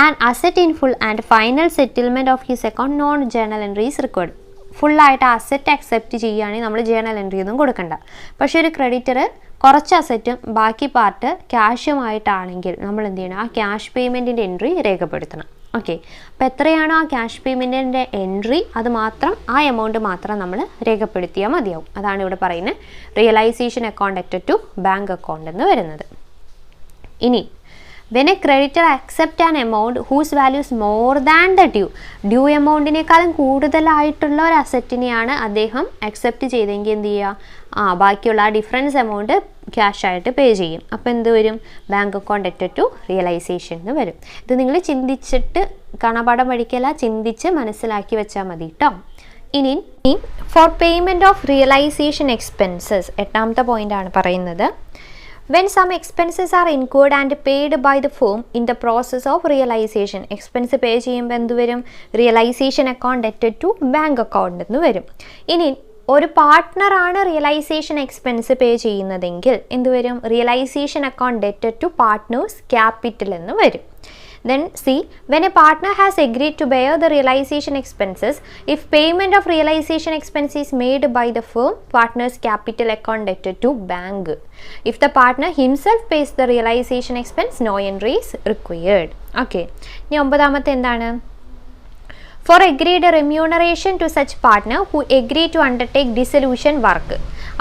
an asset in full and final settlement of his account, non journal entry is required. ഫുള്ളായിട്ട് അസറ്റ് അക്സെപ്റ്റ് ചെയ്യുകയാണെങ്കിൽ നമ്മൾ ജേണൽ എൻട്രി ഒന്നും കൊടുക്കണ്ട. പക്ഷേ ഒരു ക്രെഡിറ്റർ കുറച്ച് അസറ്റും ബാക്കി പാർട്ട് ക്യാഷുമായിട്ടാണെങ്കിൽ നമ്മൾ എന്ത് ചെയ്യണം? ആ ക്യാഷ് പേയ്മെൻറ്റിൻ്റെ എൻട്രി രേഖപ്പെടുത്തണം. ഓക്കെ, അപ്പോൾ എത്രയാണോ ആ ക്യാഷ് പേയ്മെൻറ്റിൻ്റെ എൻട്രി അത് മാത്രം, ആ എമൗണ്ട് മാത്രം നമ്മൾ രേഖപ്പെടുത്തിയാൽ മതിയാവും. അതാണ് ഇവിടെ പറയുന്നത് റിയലൈസേഷൻ അക്കൗണ്ട് ഡെറ്റഡ് ടു ബാങ്ക് അക്കൗണ്ട് എന്ന് വരുന്നത്. ഇനി when a creditor accept an amount whose value is more than the due എമൗണ്ടിനേക്കാളും കൂടുതലായിട്ടുള്ള ഒരു അസറ്റിനെയാണ് അദ്ദേഹം അക്സെപ്റ്റ് ചെയ്തെങ്കിൽ എന്ത് ചെയ്യുക? ബാക്കിയുള്ള ആ ഡിഫറൻസ് എമൗണ്ട് ക്യാഷായിട്ട് പേ ചെയ്യും. അപ്പോൾ എന്ത് വരും? ബാങ്ക് അക്കൗണ്ട് ഡെറ്റഡ് ടു റിയലൈസേഷൻ എന്ന് വരും. ഇത് നിങ്ങൾ ചിന്തിച്ചിട്ട് കാണാപാഠം പഠിക്കല, ചിന്തിച്ച് മനസ്സിലാക്കി വെച്ചാൽ മതി കേട്ടോ. ഇനി for payment of realisation expenses, എട്ടാമത്തെ പോയിൻ്റാണ് പറയുന്നത്. When some expenses are incurred and paid by the firm in the process of realization, expense pay ചെയ്യുമ്പോൾ എന്ത് വരും? റിയലൈസേഷൻ അക്കൗണ്ട് ഡെറ്റഡ് ടു ബാങ്ക് അക്കൗണ്ട് എന്ന് വരും. ഇനി ഒരു പാർട്ട്ണറാണ് റിയലൈസേഷൻ എക്സ്പെൻസ് പേ ചെയ്യുന്നതെങ്കിൽ എന്ത് വരും? റിയലൈസേഷൻ അക്കൗണ്ട് ഡെറ്റഡ് ടു പാർട്ട്നേഴ്സ് ക്യാപിറ്റൽ എന്ന് വരും. Then C, when a partner has agreed to bear the realization expenses, if payment of realization expense is made by the firm, partner's capital account debted to bank. If the partner himself pays the realization expense, no entry is required. Okay. ഇനി ഒമ്പതാമത്തെ എന്താണ്? For agreed remuneration to such partner who agree to undertake dissolution work.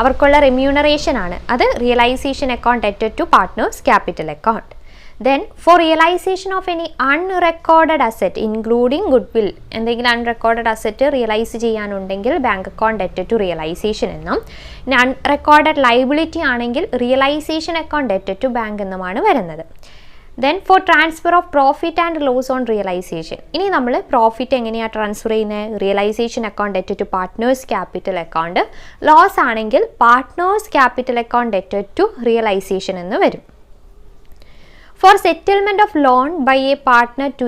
അവർക്കുള്ള remuneration ആണ്. അത് realization account debted to partner's capital account. Then for realization of any unrecorded asset including goodwill, എന്തെങ്കിലും അൺറെക്കോർഡഡ് അസറ്റ് റിയലൈസ് ചെയ്യാനുണ്ടെങ്കിൽ ബാങ്ക് അക്കൗണ്ട് ഡെറ്റഡ് ടു റിയലൈസേഷൻ എന്നും, ഇനി അൺറെക്കോർഡഡ് ലൈബിലിറ്റി ആണെങ്കിൽ റിയലൈസേഷൻ അക്കൗണ്ട് ഡെറ്റഡ് ടു ബാങ്ക് എന്നുമാണ് വരുന്നത്. Then for transfer of profit and loss on realization, ഇനി നമ്മൾ പ്രോഫിറ്റ് എങ്ങനെയാണ് ട്രാൻസ്ഫർ ചെയ്യുന്നത്? റിയലൈസേഷൻ അക്കൗണ്ട് ഡെറ്റഡ് to partners capital account. Loss ആണെങ്കിൽ പാർട്ട്നേഴ്സ് ക്യാപിറ്റൽ അക്കൗണ്ട് ഡെറ്റഡ് ടു റിയലൈസേഷൻ എന്ന് വരും. For settlement of loan by a partner to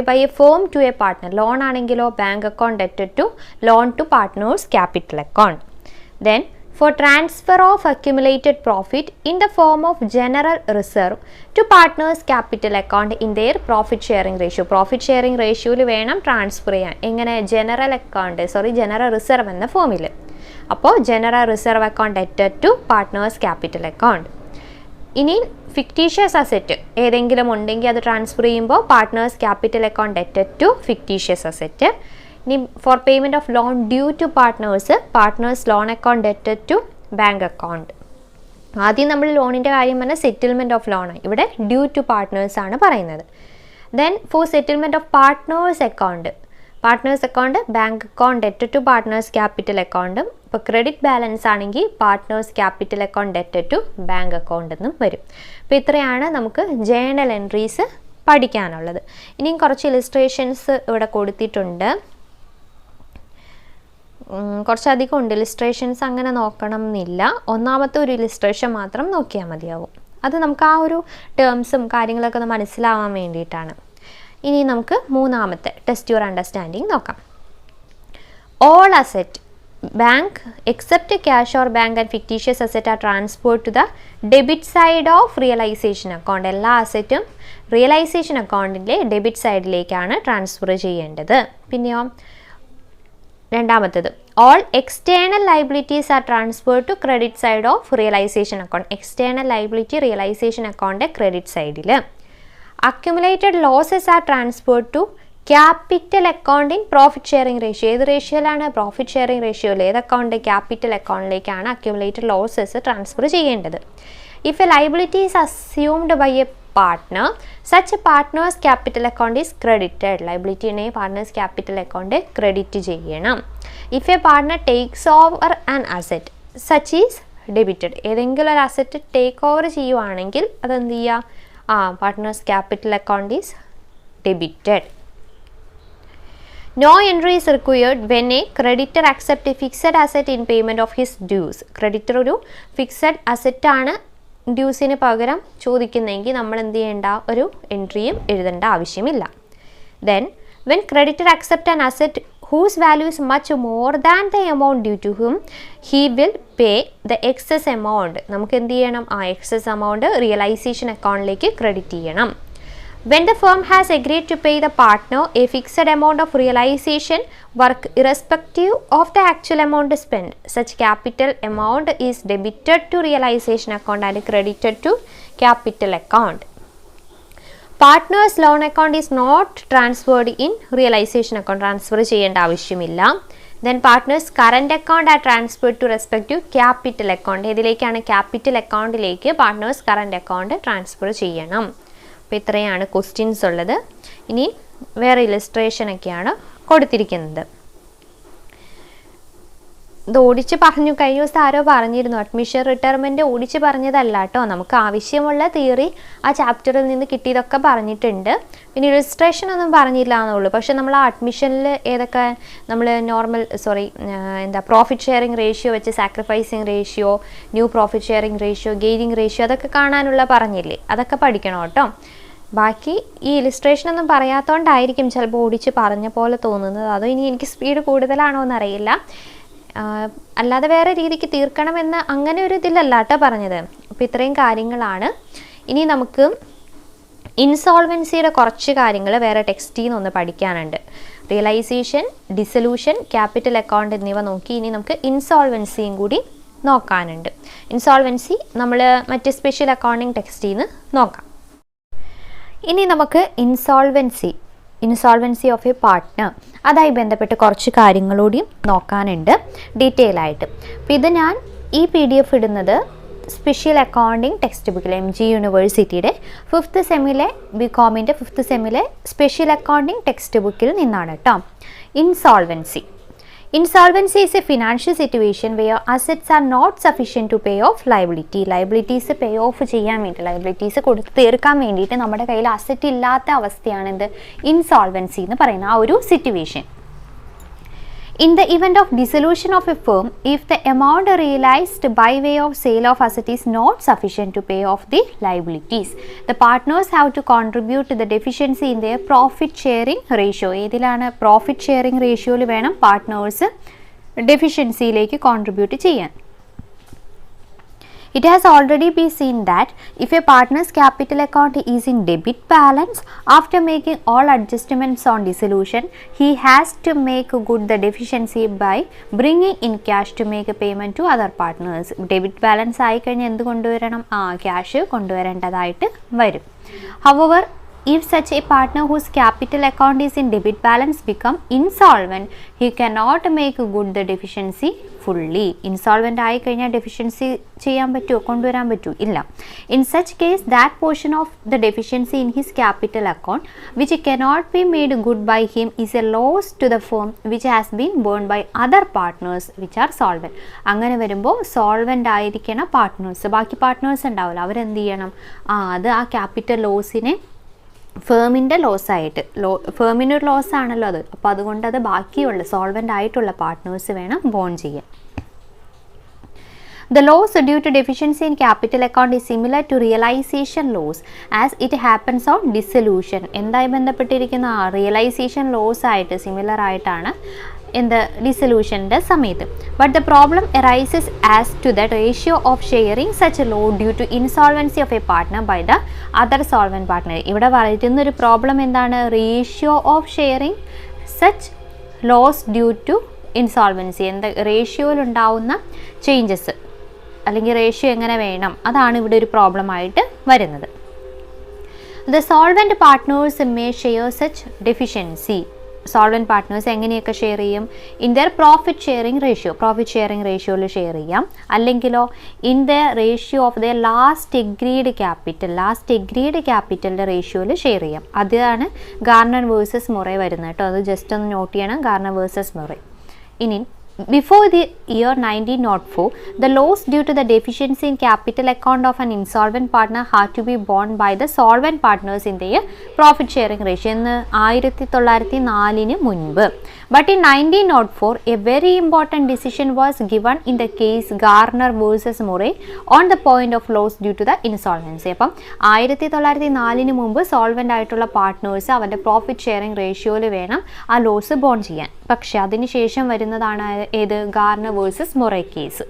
by a firm to a partner, loan ആണെങ്കിലോ ബാങ്ക് അക്കൗണ്ട് ഡെറ്റഡ് to loan to partners capital account. Then for transfer of accumulated profit in the form of general reserve to partners capital account in their profit sharing ratio. Profit sharing ratioയിൽ വേണം ട്രാൻസ്ഫർ ചെയ്യാൻ. എങ്ങനെ? ജനറൽ റിസർവ് എന്ന ഫോമിൽ. അപ്പോൾ ജനറൽ റിസർവ് അക്കൗണ്ട് ഡെറ്റഡ് ടു പാർട്ട്നേഴ്സ് ക്യാപിറ്റൽ അക്കൗണ്ട്. ഇനി ഫിക്റ്റീഷ്യസ് അസറ്റ് ഏതെങ്കിലും ഉണ്ടെങ്കിൽ അത് ട്രാൻസ്ഫർ ചെയ്യുമ്പോൾ പാർട്ട്നേഴ്സ് ക്യാപിറ്റൽ അക്കൗണ്ട് ഡെറ്റഡ് ടു ഫിക്റ്റീഷ്യസ് അസറ്റ്. ഇനി for payment of loan due to partners loan account ഡെറ്റഡ് ടു ബാങ്ക് അക്കൗണ്ട്. ആദ്യം നമ്മൾ ലോണിൻ്റെ കാര്യം പറഞ്ഞാൽ സെറ്റിൽമെൻറ്റ് ഓഫ് ലോൺ, ഇവിടെ ഡ്യൂ ടു പാർട്ട്നേഴ്സ് ആണ് പറയുന്നത്. Then for settlement of partners account bank account ഡെറ്റഡ് ടു പാർട്ട്നേഴ്സ് ക്യാപിറ്റൽ അക്കൗണ്ടും. ഇപ്പോൾ ക്രെഡിറ്റ് ബാലൻസ് ആണെങ്കിൽ പാർട്ട്നേഴ്സ് ക്യാപിറ്റൽ അക്കൗണ്ട് ഡെറ്റഡ് ടു ബാങ്ക് അക്കൗണ്ട് എന്നും വരും. അപ്പോൾ ഇത്രയാണ് നമുക്ക് ജേണൽ എൻട്രീസ് പഠിക്കാനുള്ളത്. ഇനിയും കുറച്ച് ഇലിസ്ട്രേഷൻസ് ഇവിടെ കൊടുത്തിട്ടുണ്ട്. കുറച്ചധികം ഉണ്ട് ഇലിസ്ട്രേഷൻസ്, അങ്ങനെ നോക്കണം എന്നില്ല. ഒന്നാമത്തെ ഒരു ഇലിസ്ട്രേഷൻ മാത്രം നോക്കിയാൽ മതിയാവും. അത് നമുക്ക് ആ ഒരു ടേംസും കാര്യങ്ങളൊക്കെ ഒന്ന് മനസ്സിലാവാൻ വേണ്ടിയിട്ടാണ്. ഇനി നമുക്ക് മൂന്നാമത്തെ ടെസ്റ്റ് യുവർ അണ്ടർസ്റ്റാൻഡിങ് നോക്കാം. All asset bank except cash or bank and fictitious asset are transferred to the debit side of realization account. എല്ലാ അസറ്റും റിയലൈസേഷൻ അക്കൗണ്ടിൻ്റെ ഡെബിറ്റ് സൈഡിലേക്കാണ് ട്രാൻസ്ഫർ ചെയ്യേണ്ടത്. പിന്നെയോ രണ്ടാമത്തേത് all external liabilities are transferred to credit side of realization account. External liability realization account credit സൈഡിൽ. Accumulated losses are transferred to capital accounting profit sharing ratio ഏത് റേഷ്യോയിലാണ്? പ്രോഫിറ്റ് ഷെയറിംഗ് റേഷ്യോയിൽ ഏത് അക്കൗണ്ട്? ക്യാപിറ്റൽ അക്കൗണ്ടിലേക്കാണ് അക്യുമുലേറ്റഡ് ലോസസ് ട്രാൻസ്ഫർ ചെയ്യേണ്ടത്. If a liability is assumed by a partner, such a partner's capital account is credited. Liability in a partner's capital account credit ചെയ്യണം. If a partner takes over an asset, such is debited. ഏതെങ്കിലും ഒരു അസറ്റ് ടേക്ക് ഓവർ ചെയ്യുവാണെങ്കിൽ അതെന്ത് ചെയ്യുക? Partners capital account is debited. No entry is required when a creditor accept a fixed asset in payment of his dues. Creditor ഒരു ഫിക്സഡ് അസറ്റ് ആണ് ഡ്യൂസിന് പകരം ചോദിക്കുന്നെങ്കിൽ നമ്മൾ എന്ത് ചെയ്യേണ്ട? ഒരു എൻട്രിയും എഴുതേണ്ട ആവശ്യമില്ല. Then when creditor accept an asset whose value is much more than the amount due to whom, he will pay the excess amount. നമുക്ക് എന്ത് ചെയ്യണം? എക്സസ് എമൗണ്ട് റിയലൈസേഷൻ അക്കൗണ്ടിലേക്ക് ക്രെഡിറ്റ് ചെയ്യണം. When the firm has agreed to pay the partner a fixed amount of realization work irrespective of the actual amount spent, such capital amount is debited to realization account and credited to capital account. Partner's loan account is not transferred in realization account. Transfer ചെയ്യേണ്ട ആവശ്യമില്ല. Then partner's current account are transferred to respective capital account. ഇതിലേക്കാണ് ക്യാപിറ്റൽ അക്കൗണ്ടിലേക്ക് പാർട്ട്നേഴ്സ് കറണ്ട് അക്കൗണ്ട് ട്രാൻസ്ഫർ ചെയ്യണം. അപ്പോൾ ഇത്രയാണ് ക്വസ്റ്റ്യൻസ് ഉള്ളത്. ഇനി വേറെ ഇലസ്ട്രേഷനൊക്കെയാണ് കൊടുത്തിരിക്കുന്നത്. ഇത് ഓടിച്ച് പറഞ്ഞു, കഴിഞ്ഞ ദിവസം ആരോ പറഞ്ഞിരുന്നു അഡ്മിഷൻ റിട്ടയർമെൻറ്റ് ഓടിച്ച് പറഞ്ഞതല്ല കേട്ടോ, നമുക്ക് ആവശ്യമുള്ള തിയറി ആ ചാപ്റ്ററിൽ നിന്ന് കിട്ടിയതൊക്കെ പറഞ്ഞിട്ടുണ്ട്. പിന്നെ ഇലസ്ട്രേഷൻ ഒന്നും പറഞ്ഞില്ല എന്നുള്ളൂ. പക്ഷേ നമ്മൾ ആ അഡ്മിഷനിൽ ഏതൊക്കെ നമ്മൾ പ്രോഫിറ്റ് ഷെയറിംഗ് റേഷ്യോ വെച്ച് sacrificing ratio, new profit sharing ratio, gaining ratio അതൊക്കെ കാണാനുള്ള പറഞ്ഞില്ലേ, അതൊക്കെ പഠിക്കണം കേട്ടോ. ബാക്കി ഈ ഇലിസ്ട്രേഷനൊന്നും പറയാത്തതുകൊണ്ടായിരിക്കും ചിലപ്പോൾ ഓടിച്ച് പറഞ്ഞ പോലെ തോന്നുന്നത്. അതോ ഇനി എനിക്ക് സ്പീഡ് കൂടുതലാണോ എന്നറിയില്ല. അല്ലാതെ വേറെ രീതിക്ക് തീർക്കണമെന്ന് അങ്ങനെ ഒരു ഇതിലല്ല കേട്ടോ പറഞ്ഞത്. അപ്പോൾ ഇത്രയും കാര്യങ്ങളാണ്. ഇനി നമുക്ക് ഇൻസോൾവൻസിയുടെ കുറച്ച് കാര്യങ്ങൾ വേറെ ടെക്സ്റ്റിൽ നിന്ന് ഒന്ന് പഠിക്കാനുണ്ട്. റിയലൈസേഷൻ, ഡിസൊല്യൂഷൻ, ക്യാപിറ്റൽ അക്കൗണ്ട് എന്നിവ നോക്കി ഇനി നമുക്ക് ഇൻസോൾവൻസിയും കൂടി നോക്കാനുണ്ട്. ഇൻസോൾവൻസി നമ്മൾ മറ്റ് സ്പെഷ്യൽ അക്കൗണ്ടിങ് ടെക്സ്റ്റിൽ നിന്ന് നോക്കാം. ഇനി നമുക്ക് ഇൻസോൾവൻസി ഓഫ് എ പാർട്ട്ണർ അതുമായി ബന്ധപ്പെട്ട് കുറച്ച് കാര്യങ്ങളൂടി നോക്കാനുണ്ട് ഡീറ്റെയിൽ ആയിട്ട്. അപ്പോൾ ഇത് ഞാൻ ഈ PDF ഇടുന്നത് സ്പെഷ്യൽ അക്കൗണ്ടിങ് ടെക്സ്റ്റ് ബുക്കിൽ MG യൂണിവേഴ്സിറ്റിയുടെ 5th സെമ്മിലെ BComൻ്റെ 5th സെമ്മിലെ സ്പെഷ്യൽ അക്കൗണ്ടിങ് ടെക്സ്റ്റ് ബുക്കിൽ നിന്നാണ് കേട്ടോ. Insolvency is a financial situation where assets are not sufficient to pay off liability. Liabilities pay off ചെയ്യാൻ വേണ്ടി, liabilities കൊടുത്ത് തീർക്കാൻ വേണ്ടിയിട്ട് നമ്മുടെ കയ്യിൽ അസറ്റ് ഇല്ലാത്ത അവസ്ഥയാണ് എന്ത്? ഇൻസോൾവൻസി എന്ന് പറയുന്ന ആ ഒരു situation. In the event of dissolution of a firm, if the amount realized by way of sale of asset is not sufficient to pay off the liabilities, the partners have to contribute to the deficiency in their profit sharing ratio. ഏതിലാണ്? പ്രോഫിറ്റ് ഷെയറിംഗ് റേഷ്യോയിൽ വേണം പാർട്ട്നേഴ്സ് ഡെഫിഷ്യൻസിയിലേക്ക് കോൺട്രിബ്യൂട്ട് ചെയ്യാൻ. It has already been seen that if a partner's capital account is in debit balance after making all adjustments on dissolution, he has to make good the deficiency by bringing in cash to make a payment to other partners. Debit balance ആയി കഴിഞ്ഞാൽ എന്ത് കൊണ്ടുവരണം? ക്യാഷ് കൊണ്ടുവരേണ്ടതായിട്ട് വരും. However, if such a partner whose capital account is in debit balance become insolvent, he cannot make good the deficiency fully. Insolvent ആയി കഴിഞ്ഞാൽ ഡെഫിഷ്യൻസി ചെയ്യാൻ പറ്റുമോ? കൊണ്ടുവരാൻ പറ്റുമോ? ഇല്ല. In such case, that portion of the deficiency in his capital account which cannot be made good by him is a loss to the firm which has been borne by other partners which are solvent. അങ്ങനെ വരുമ്പോൾ സോൾവെൻ്റ് ആയിരിക്കണം പാർട്ട്നേഴ്സ്. ബാക്കി പാർട്ട്നേഴ്സ് ഉണ്ടാവില്ല, അവരെന്ത് ചെയ്യണം? അത് ആ ക്യാപിറ്റൽ ലോസിനെ ഫേമിൻ്റെ ലോസായിട്ട്, ഫേമിനൊരു ലോസ് ആണല്ലോ അത്. അപ്പോൾ അതുകൊണ്ട് അത് ബാക്കിയുള്ള സോൾവെൻ്റ് ആയിട്ടുള്ള പാർട്ട്നേഴ്സ് വേണം ബോൺ ചെയ്യാൻ. The loss due to deficiency in capital account is similar to realization loss as it happens on dissolution. എന്തായി ബന്ധപ്പെട്ടിരിക്കുന്ന റിയലൈസേഷൻ ലോസ് ആയിട്ട് സിമിലർ ആയിട്ടാണ് എന്ത്? ഡിസൊല്യൂഷൻ്റെ സമയത്ത്. But the problem arises as to the ratio of sharing such a loss due to insolvency of a partner by the other solvent partner. ഇവിടെ പറയുന്ന ഒരു പ്രോബ്ലം എന്താണ്? Ratio of sharing such loss due to insolvency. എന്താ റേഷ്യോയിലുണ്ടാവുന്ന ചേഞ്ചസ് അല്ലെങ്കിൽ റേഷ്യോ എങ്ങനെ വേണം, അതാണ് ഇവിടെ ഒരു പ്രോബ്ലം ആയിട്ട് വരുന്നത്. The solvent partners may share such deficiency. Solvent partners എങ്ങനെയൊക്കെ ഷെയർ ചെയ്യും? ഇൻ ദർ പ്രോഫിറ്റ് ഷെയറിംഗ് റേഷ്യോയിൽ ഷെയർ ചെയ്യാം. അല്ലെങ്കിലോ in the ratio of the last agreed ക്യാപിറ്റലിൻ്റെ റേഷ്യോയിൽ ഷെയർ ചെയ്യാം. അതാണ് ഗാർണർ വേഴ്സസ് മൊറേ വരുന്നത് കേട്ടോ. അത് ജസ്റ്റ് ഒന്ന് നോട്ട് ചെയ്യണം, ഗാർണർ വേഴ്സസ് മൊറേ. ഇനി before the year 1904, the loss due to the deficiency in capital account of an insolvent partner had to be borne by the solvent partners in their profit sharing ratio. എന്ന് 1904 മുൻപ്. But in 1904, a very important decision was given in the case Garner versus Murray on the point of loss due to the insolvency. അപ്പം 1904 മുമ്പ് സോൾവെൻ്റ് ആയിട്ടുള്ള പാർട്ട്നേഴ്സ് അവരുടെ പ്രോഫിറ്റ് ഷെയറിംഗ് റേഷ്യോയിൽ വേണം ആ ലോസ് ബോൺ ചെയ്യാൻ. പക്ഷെ അതിനുശേഷം വരുന്നതാണ് ഏത്? Garner versus Murray case.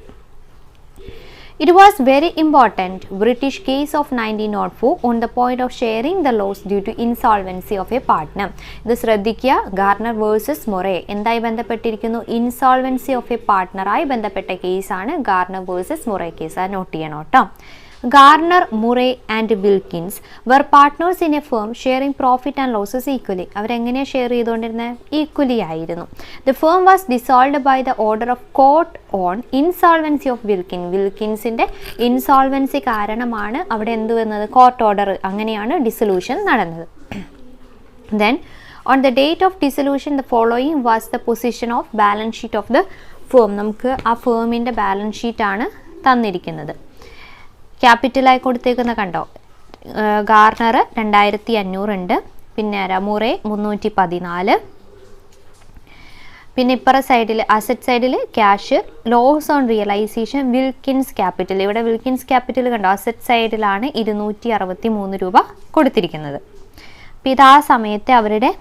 It was very important British case of 1904 on the point of sharing the loss due to insolvency of a partner. ഇത് ശ്രദ്ധിക്കുക, ഗാർണർ വേഴ്സസ് മൊറേ എന്തായി ബന്ധപ്പെട്ടിരിക്കുന്നു? ഇൻസോൾവൻസി ഓഫ് എ പാർട്ട്ണറായി ബന്ധപ്പെട്ട കേസാണ് ഗാർണർ വേഴ്സസ് മൊറേ കേസ്. അത് നോട്ട് ചെയ്യണം കേട്ടോ. Garner, Murray and Wilkins were partners in a firm sharing profit and losses equally. അവരെങ്ങനെയാണ് ഷെയർ ചെയ്തുകൊണ്ടിരുന്നത്? ഈക്വലി ആയിരുന്നു. The firm was dissolved by the order of court on insolvency of വിൽക്കിൻസിൻ്റെ ഇൻസോൾവൻസി കാരണമാണ് അവിടെ എന്ത് വന്നത്? Court order. അങ്ങനെയാണ് ഡിസൊല്യൂഷൻ നടന്നത്. Then on the date of dissolution the following was the position of balance sheet of the firm. നമുക്ക് ആ ഫേമിൻ്റെ ബാലൻസ് ഷീറ്റാണ് തന്നിരിക്കുന്നത്. ക്യാപിറ്റലായി കൊടുത്തേക്കുന്ന കണ്ടോ, ഗാർണർ 2500 ഉണ്ട്, പിന്നെ മുറേ 314, പിന്നെ ഇപ്പുറ സൈഡിൽ അസറ്റ് സൈഡിൽ cash, loss on realization, Wilkins capital. ഇവിടെ വിൽക്കിൻസ് ക്യാപിറ്റൽ കണ്ടോ, അസറ്റ് സൈഡിലാണ് 263 രൂപ കൊടുത്തിരിക്കുന്നത്. അപ്പം ഇത് ആ സമയത്തെ അവരുടെ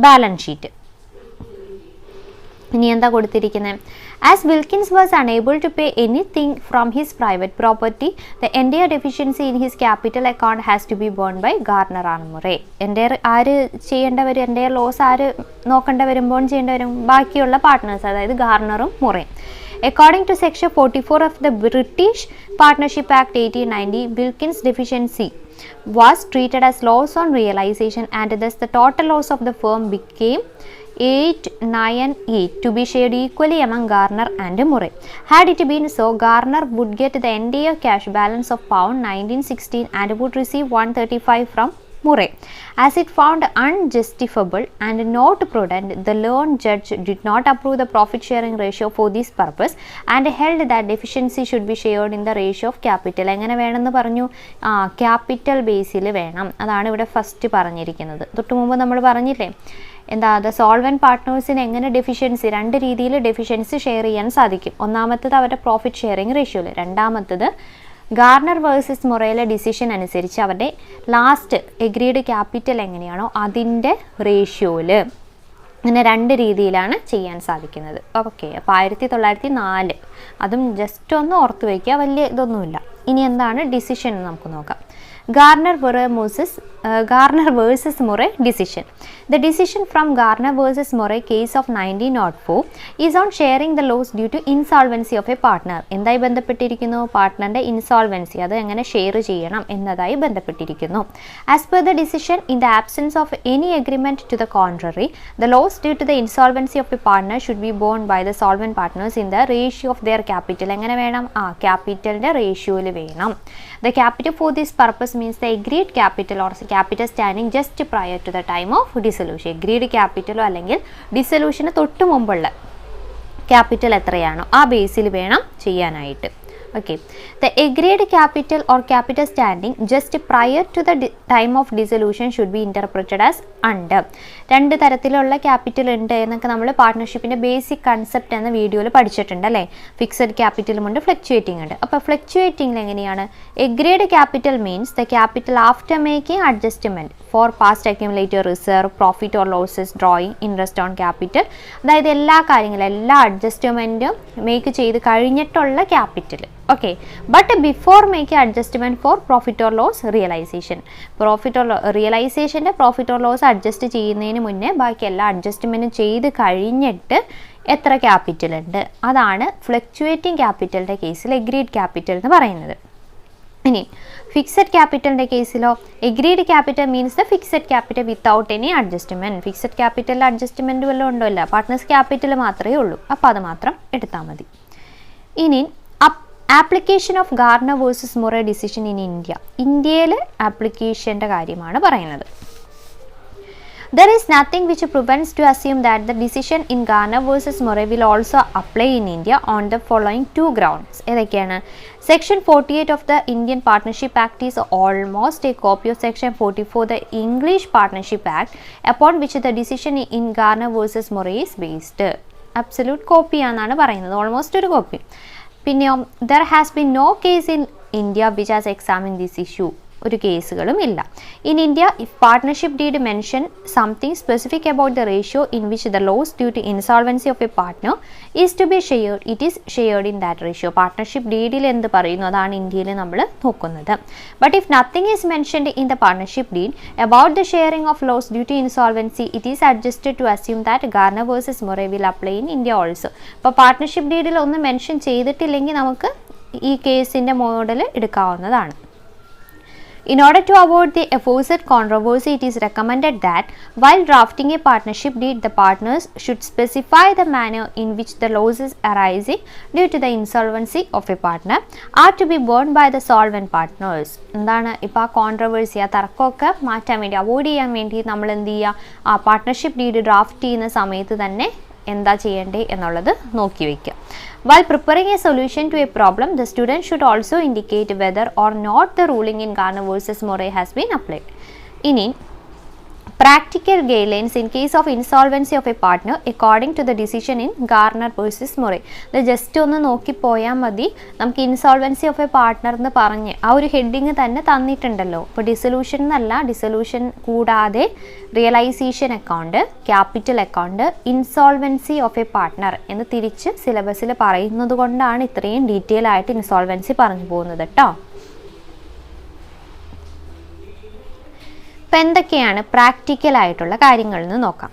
ബാലൻസ് ഷീറ്റ്. ഇനി എന്താ കൊടുത്തിരിക്കുന്നത്? As Wilkins was unable to pay anything from his private property, the entire deficiency in his capital account has to be borne by Garner and Murray. ആര് ചെയ്യേണ്ട വരും? എൻ്റെ ലോസ് ആര് നോക്കേണ്ട വരും? ബോൺ ചെയ്യേണ്ട വരും? ബാക്കിയുള്ള പാർട്ട്നേഴ്സ്, അതായത് ഗാർണറും മുറയും. According to section 44 of the British Partnership Act 1890, Wilkins' deficiency was treated as loss on realization and thus the total loss of the firm became 898 to be shared equally among Garner and Murray. Had it been so, Garner would get the entire cash balance of £1916 and would receive 135 from Murray. As it found unjustifiable and not prudent, the learned judge did not approve the profit sharing ratio for this purpose and held that deficiency should be shared in the ratio of capital. എങ്ങനെ വേണമെന്ന് പറഞ്ഞു? ക്യാപിറ്റൽ ബേസിൽ വേണം. അതാണ് ഇവിടെ ഫസ്റ്റ് പറഞ്ഞിരിക്കുന്നത്. തൊട്ട് മുമ്പ് നമ്മൾ പറഞ്ഞില്ലേ എന്താ, ദ സോൾവെൻറ്റ് പാർട്ട്നേഴ്സിന് എങ്ങനെ ഡെഫിഷ്യൻസി, രണ്ട് രീതിയിൽ ഡെഫിഷ്യൻസി ഷെയർ ചെയ്യാൻ സാധിക്കും. ഒന്നാമത്തത് അവരുടെ പ്രോഫിറ്റ് ഷെയറിംഗ് റേഷ്യോയിൽ, രണ്ടാമത്തത് ഗാർണർ വേഴ്സസ് മൊറേയിലെ ഡിസിഷൻ അനുസരിച്ച് അവരുടെ ലാസ്റ്റ് എഗ്രീഡ് ക്യാപിറ്റൽ എങ്ങനെയാണോ അതിൻ്റെ റേഷ്യോയിൽ. ഇങ്ങനെ രണ്ട് രീതിയിലാണ് ചെയ്യാൻ സാധിക്കുന്നത്. ഓക്കെ, അപ്പോൾ 1904 അതും ജസ്റ്റ് ഒന്ന് ഓർത്ത് വയ്ക്കുക, വലിയ ഇതൊന്നുമില്ല. ഇനി എന്താണ് ഡിസിഷൻ എന്ന് നമുക്ക് നോക്കാം. Garner versus Murray decision. The decision from Garner versus Murray case of 1904 is on sharing the loss due to insolvency of a partner. എന്തായി ബന്ധപ്പെട്ടിരിക്കുന്നു? പാർട്ട്ണറിൻ്റെ ഇൻസോൾവൻസി, അത് എങ്ങനെ ഷെയർ ചെയ്യണം എന്നതായി ബന്ധപ്പെട്ടിരിക്കുന്നു. As per the decision, in the absence of any agreement to the contrary, the loss due to the insolvency of a partner should be borne by the solvent partners in the ratio of their capital. എങ്ങനെ വേണം? ക്യാപിറ്റലിൻ്റെ റേഷ്യോയിൽ വേണം. The capital for this purpose means the agreed capital or capital standing just prior to the time of dissolution. Agreed capital അല്ലെങ്കിൽ ഡിസൊല്യൂഷന് തൊട്ട് മുമ്പുള്ള ക്യാപിറ്റൽ എത്രയാണോ ആ ബേസിൽ വേണം ചെയ്യാനായിട്ട്. Okay, the agreed capital or capital standing just prior to the time of dissolution should be interpreted as under. രണ്ട് തരത്തിലുള്ള ക്യാപിറ്റൽ ഉണ്ട് എന്നൊക്കെ നമ്മൾ പാർട്ട്ണർഷിപ്പിൻ്റെ ബേസിക് കൺസെപ്റ്റ് എന്ന വീഡിയോയിൽ പഠിച്ചിട്ടുണ്ട് അല്ലേ. ഫിക്സഡ് ക്യാപിറ്റലും ഉണ്ട്, ഫ്ലക്ച്വേറ്റിംഗ് ഉണ്ട്. അപ്പോൾ ഫ്ലക്ച്വേറ്റിംഗിൽ എങ്ങനെയാണ്? Agreed capital means the capital after making adjustment for past accumulated reserve, profit or losses, drawing, interest on capital. അതായത് എല്ലാ കാര്യങ്ങളും, എല്ലാ അഡ്ജസ്റ്റ്മെൻറ്റും മേക്ക് ചെയ്ത് കഴിഞ്ഞിട്ടുള്ള capital. Okay, but before make adjustment for profit or loss realization. പ്രോഫിറ്റ് ഓർ റിയലൈസേഷൻ്റെ പ്രോഫിറ്റ് ഓർ ലോസ് അഡ്ജസ്റ്റ് ചെയ്യുന്നതിന് മുന്നേ ബാക്കി എല്ലാ അഡ്ജസ്റ്റ്മെൻറ്റും ചെയ്ത് കഴിഞ്ഞിട്ട് എത്ര ക്യാപിറ്റൽ ഉണ്ട്, അതാണ് ഫ്ലക്ച്വേറ്റിംഗ് ക്യാപിറ്റലിൻ്റെ കേസിൽ എഗ്രീഡ് ക്യാപിറ്റൽ എന്ന് പറയുന്നത്. ഇനി ഫിക്സഡ് ക്യാപിറ്റലിൻ്റെ കേസിലോ agreed capital means the fixed capital without any adjustment. Fixed ക്യാപിറ്റലിൽ അഡ്ജസ്റ്റ്മെൻറ്റ് വല്ലതും ഉണ്ടോ? പാർട്ട്നേഴ്സ് ക്യാപിറ്റൽ മാത്രമേ ഉള്ളൂ. അപ്പോൾ അത് മാത്രം എടുത്താൽ മതി. ഇനി application of Garner versus Murray decision in India. ഇന്ത്യയിൽ ആപ്ലിക്കേഷൻ്റെ കാര്യമാണ് പറയുന്നത്. There is nothing which prevents to assume that the decision in Garner versus Murray will also apply in India on the following two grounds. ഏതൊക്കെയാണ്? Section 48 of the Indian Partnership Act is almost a copy of Section 44 the English Partnership Act, upon which the decision in Garner versus Murray is based. Absolute copy ആണെന്നാണ് പറയുന്നത്. ഓൾമോസ്റ്റ് ഒരു കോപ്പി. പിന്നെ there has been no case in India which has examined this issue. ഒരു കേസുകളും ഇല്ല. In India if partnership deed mention something specific about the ratio in which the loss due to insolvency of a partner is to be shared, it is shared in that ratio. Partnership ഡീഡിൽ എന്ത് പറയുന്നു അതാണ് ഇന്ത്യയിൽ നമ്മൾ നോക്കുന്നത്. But if nothing is mentioned in the partnership deed about the sharing of loss due to insolvency, it is adjusted to assume that Garner versus Murray will apply in India also. അപ്പോൾ പാർട്ട്ണർഷിപ്പ് ഡീഡിൽ ഒന്നും മെൻഷൻ ചെയ്തിട്ടില്ലെങ്കിൽ നമുക്ക് ഈ കേസിൻ്റെ മോഡൽ എടുക്കാവുന്നതാണ്. In order to avoid the aforesaid controversy, it is recommended that while drafting a partnership deed, the partners should specify the manner in which the losses arising due to the insolvency of a partner are to be borne by the solvent partners. എന്താണ് ഇപ്പോൾ ആ കോൺട്രവേഴ്സി, ആ തർക്കമൊക്കെ മാറ്റാൻ വേണ്ടി, അവോയ്ഡ് ചെയ്യാൻ വേണ്ടി നമ്മൾ എന്ത് ചെയ്യുക, ആ പാർട്ട്ണർഷിപ്പ് ഡീഡ് ഡ്രാഫ്റ്റ് ചെയ്യുന്ന സമയത്ത് തന്നെ എന്താ ചെയ്യേണ്ടത് എന്നുള്ളത് നോക്കി വയ്ക്കുക. While preparing a solution to a problem, the student should also indicate whether or not the ruling in Garner versus Murray has been applied. ഇനി practical guidelines in case of insolvency of a partner according to the decision in Garner versus Murray. ഇത് ജസ്റ്റ് ഒന്ന് നോക്കിപ്പോയാൽ മതി. നമുക്ക് ഇൻസോൾവൻസി ഓഫ് എ പാർട്ട്ണർ എന്ന് പറഞ്ഞ് ആ ഒരു ഹെഡിങ് തന്നെ തന്നിട്ടുണ്ടല്ലോ. ഇപ്പോൾ ഡിസൊല്യൂഷൻ എന്നല്ല, ഡിസൊല്യൂഷൻ കൂടാതെ realisation account, capital account, insolvency of a partner എന്ന് തിരിച്ച് സിലബസിൽ പറയുന്നത് കൊണ്ടാണ് ഇത്രയും ഡീറ്റെയിൽ ആയിട്ട് ഇൻസോൾവൻസി പറഞ്ഞു പോകുന്നത് കേട്ടോ. അപ്പോൾ എന്തൊക്കെയാണ് പ്രാക്ടിക്കൽ ആയിട്ടുള്ള കാര്യങ്ങൾ എന്ന് നോക്കാം.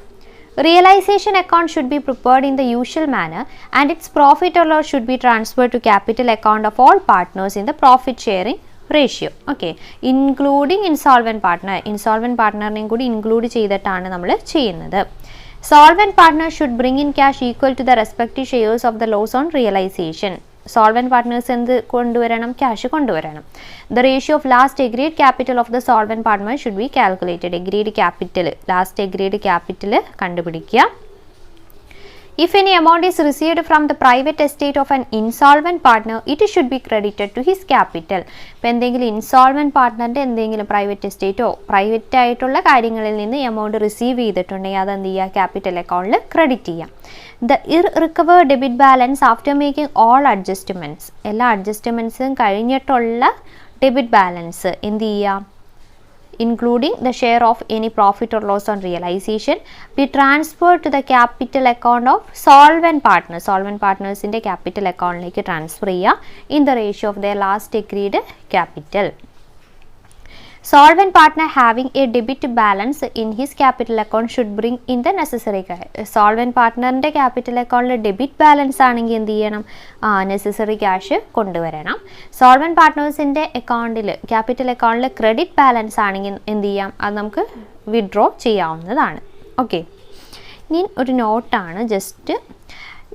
Realization account should be prepared in the usual manner and its profit or loss should be transfer to capital account of all partners in the profit sharing ratio. Okay, including insolvent partner. Insolvent പാർട്ട്ണറിനെയും കൂടി ഇൻക്ലൂഡ് ചെയ്തിട്ടാണ് നമ്മൾ ചെയ്യുന്നത്. Solvent partner should bring in cash equal to the respective shares of the loss on realization. Solvent partners എന്ത് കൊണ്ടുവരണം? ക്യാഷ് കൊണ്ടുവരണം. The ratio of last agreed capital of the solvent partner should be calculated. Agreed capital, last agreed capital കണ്ടുപിടിക്കുക. If any amount is received from the private estate of an insolvent partner, it should be credited to his capital. ഇപ്പോൾ എന്തെങ്കിലും ഇൻസോൾവൻറ്റ് പാർട്ട്ണറിൻ്റെ എന്തെങ്കിലും പ്രൈവറ്റ് എസ്റ്റേറ്റോ പ്രൈവറ്റ് ആയിട്ടുള്ള കാര്യങ്ങളിൽ നിന്ന് എമൗണ്ട് റിസീവ് ചെയ്തിട്ടുണ്ടെങ്കിൽ അതെന്ത് ചെയ്യുക? ക്യാപിറ്റൽ അക്കൗണ്ടിൽ ക്രെഡിറ്റ് ചെയ്യാം. The irrecovered debit balance after making all adjustments, എല്ലാ അഡ്ജസ്റ്റ്മെൻറ്റ്സും കഴിഞ്ഞിട്ടുള്ള ഡെബിറ്റ് ബാലൻസ് എന്ത് ചെയ്യുക? including the share of any profit or loss on realization, be transferred to the capital account of solvent partners. Solvent partners in the capital account like transfer in the ratio of their last agreed capital. Solvent partner having a debit balance in his capital account should bring in the necessary cash. Solvent partner ന്റെ capital account ഡെബിറ്റ് ബാലൻസ് ആണെങ്കിൽ എന്ത് ചെയ്യണം? നെസസറി ക്യാഷ് കൊണ്ടുവരണം. സോൾവൻറ്റ് പാർട്ട്നേഴ്സിൻ്റെ അക്കൗണ്ടിൽ ക്യാപിറ്റൽ അക്കൗണ്ടിൽ ക്രെഡിറ്റ് ബാലൻസ് ആണെങ്കിൽ എന്ത് ചെയ്യാം? അത് നമുക്ക് വിഡ്രോ ചെയ്യാവുന്നതാണ്. ഓക്കെ, ഇനി ഒരു നോട്ടാണ് just.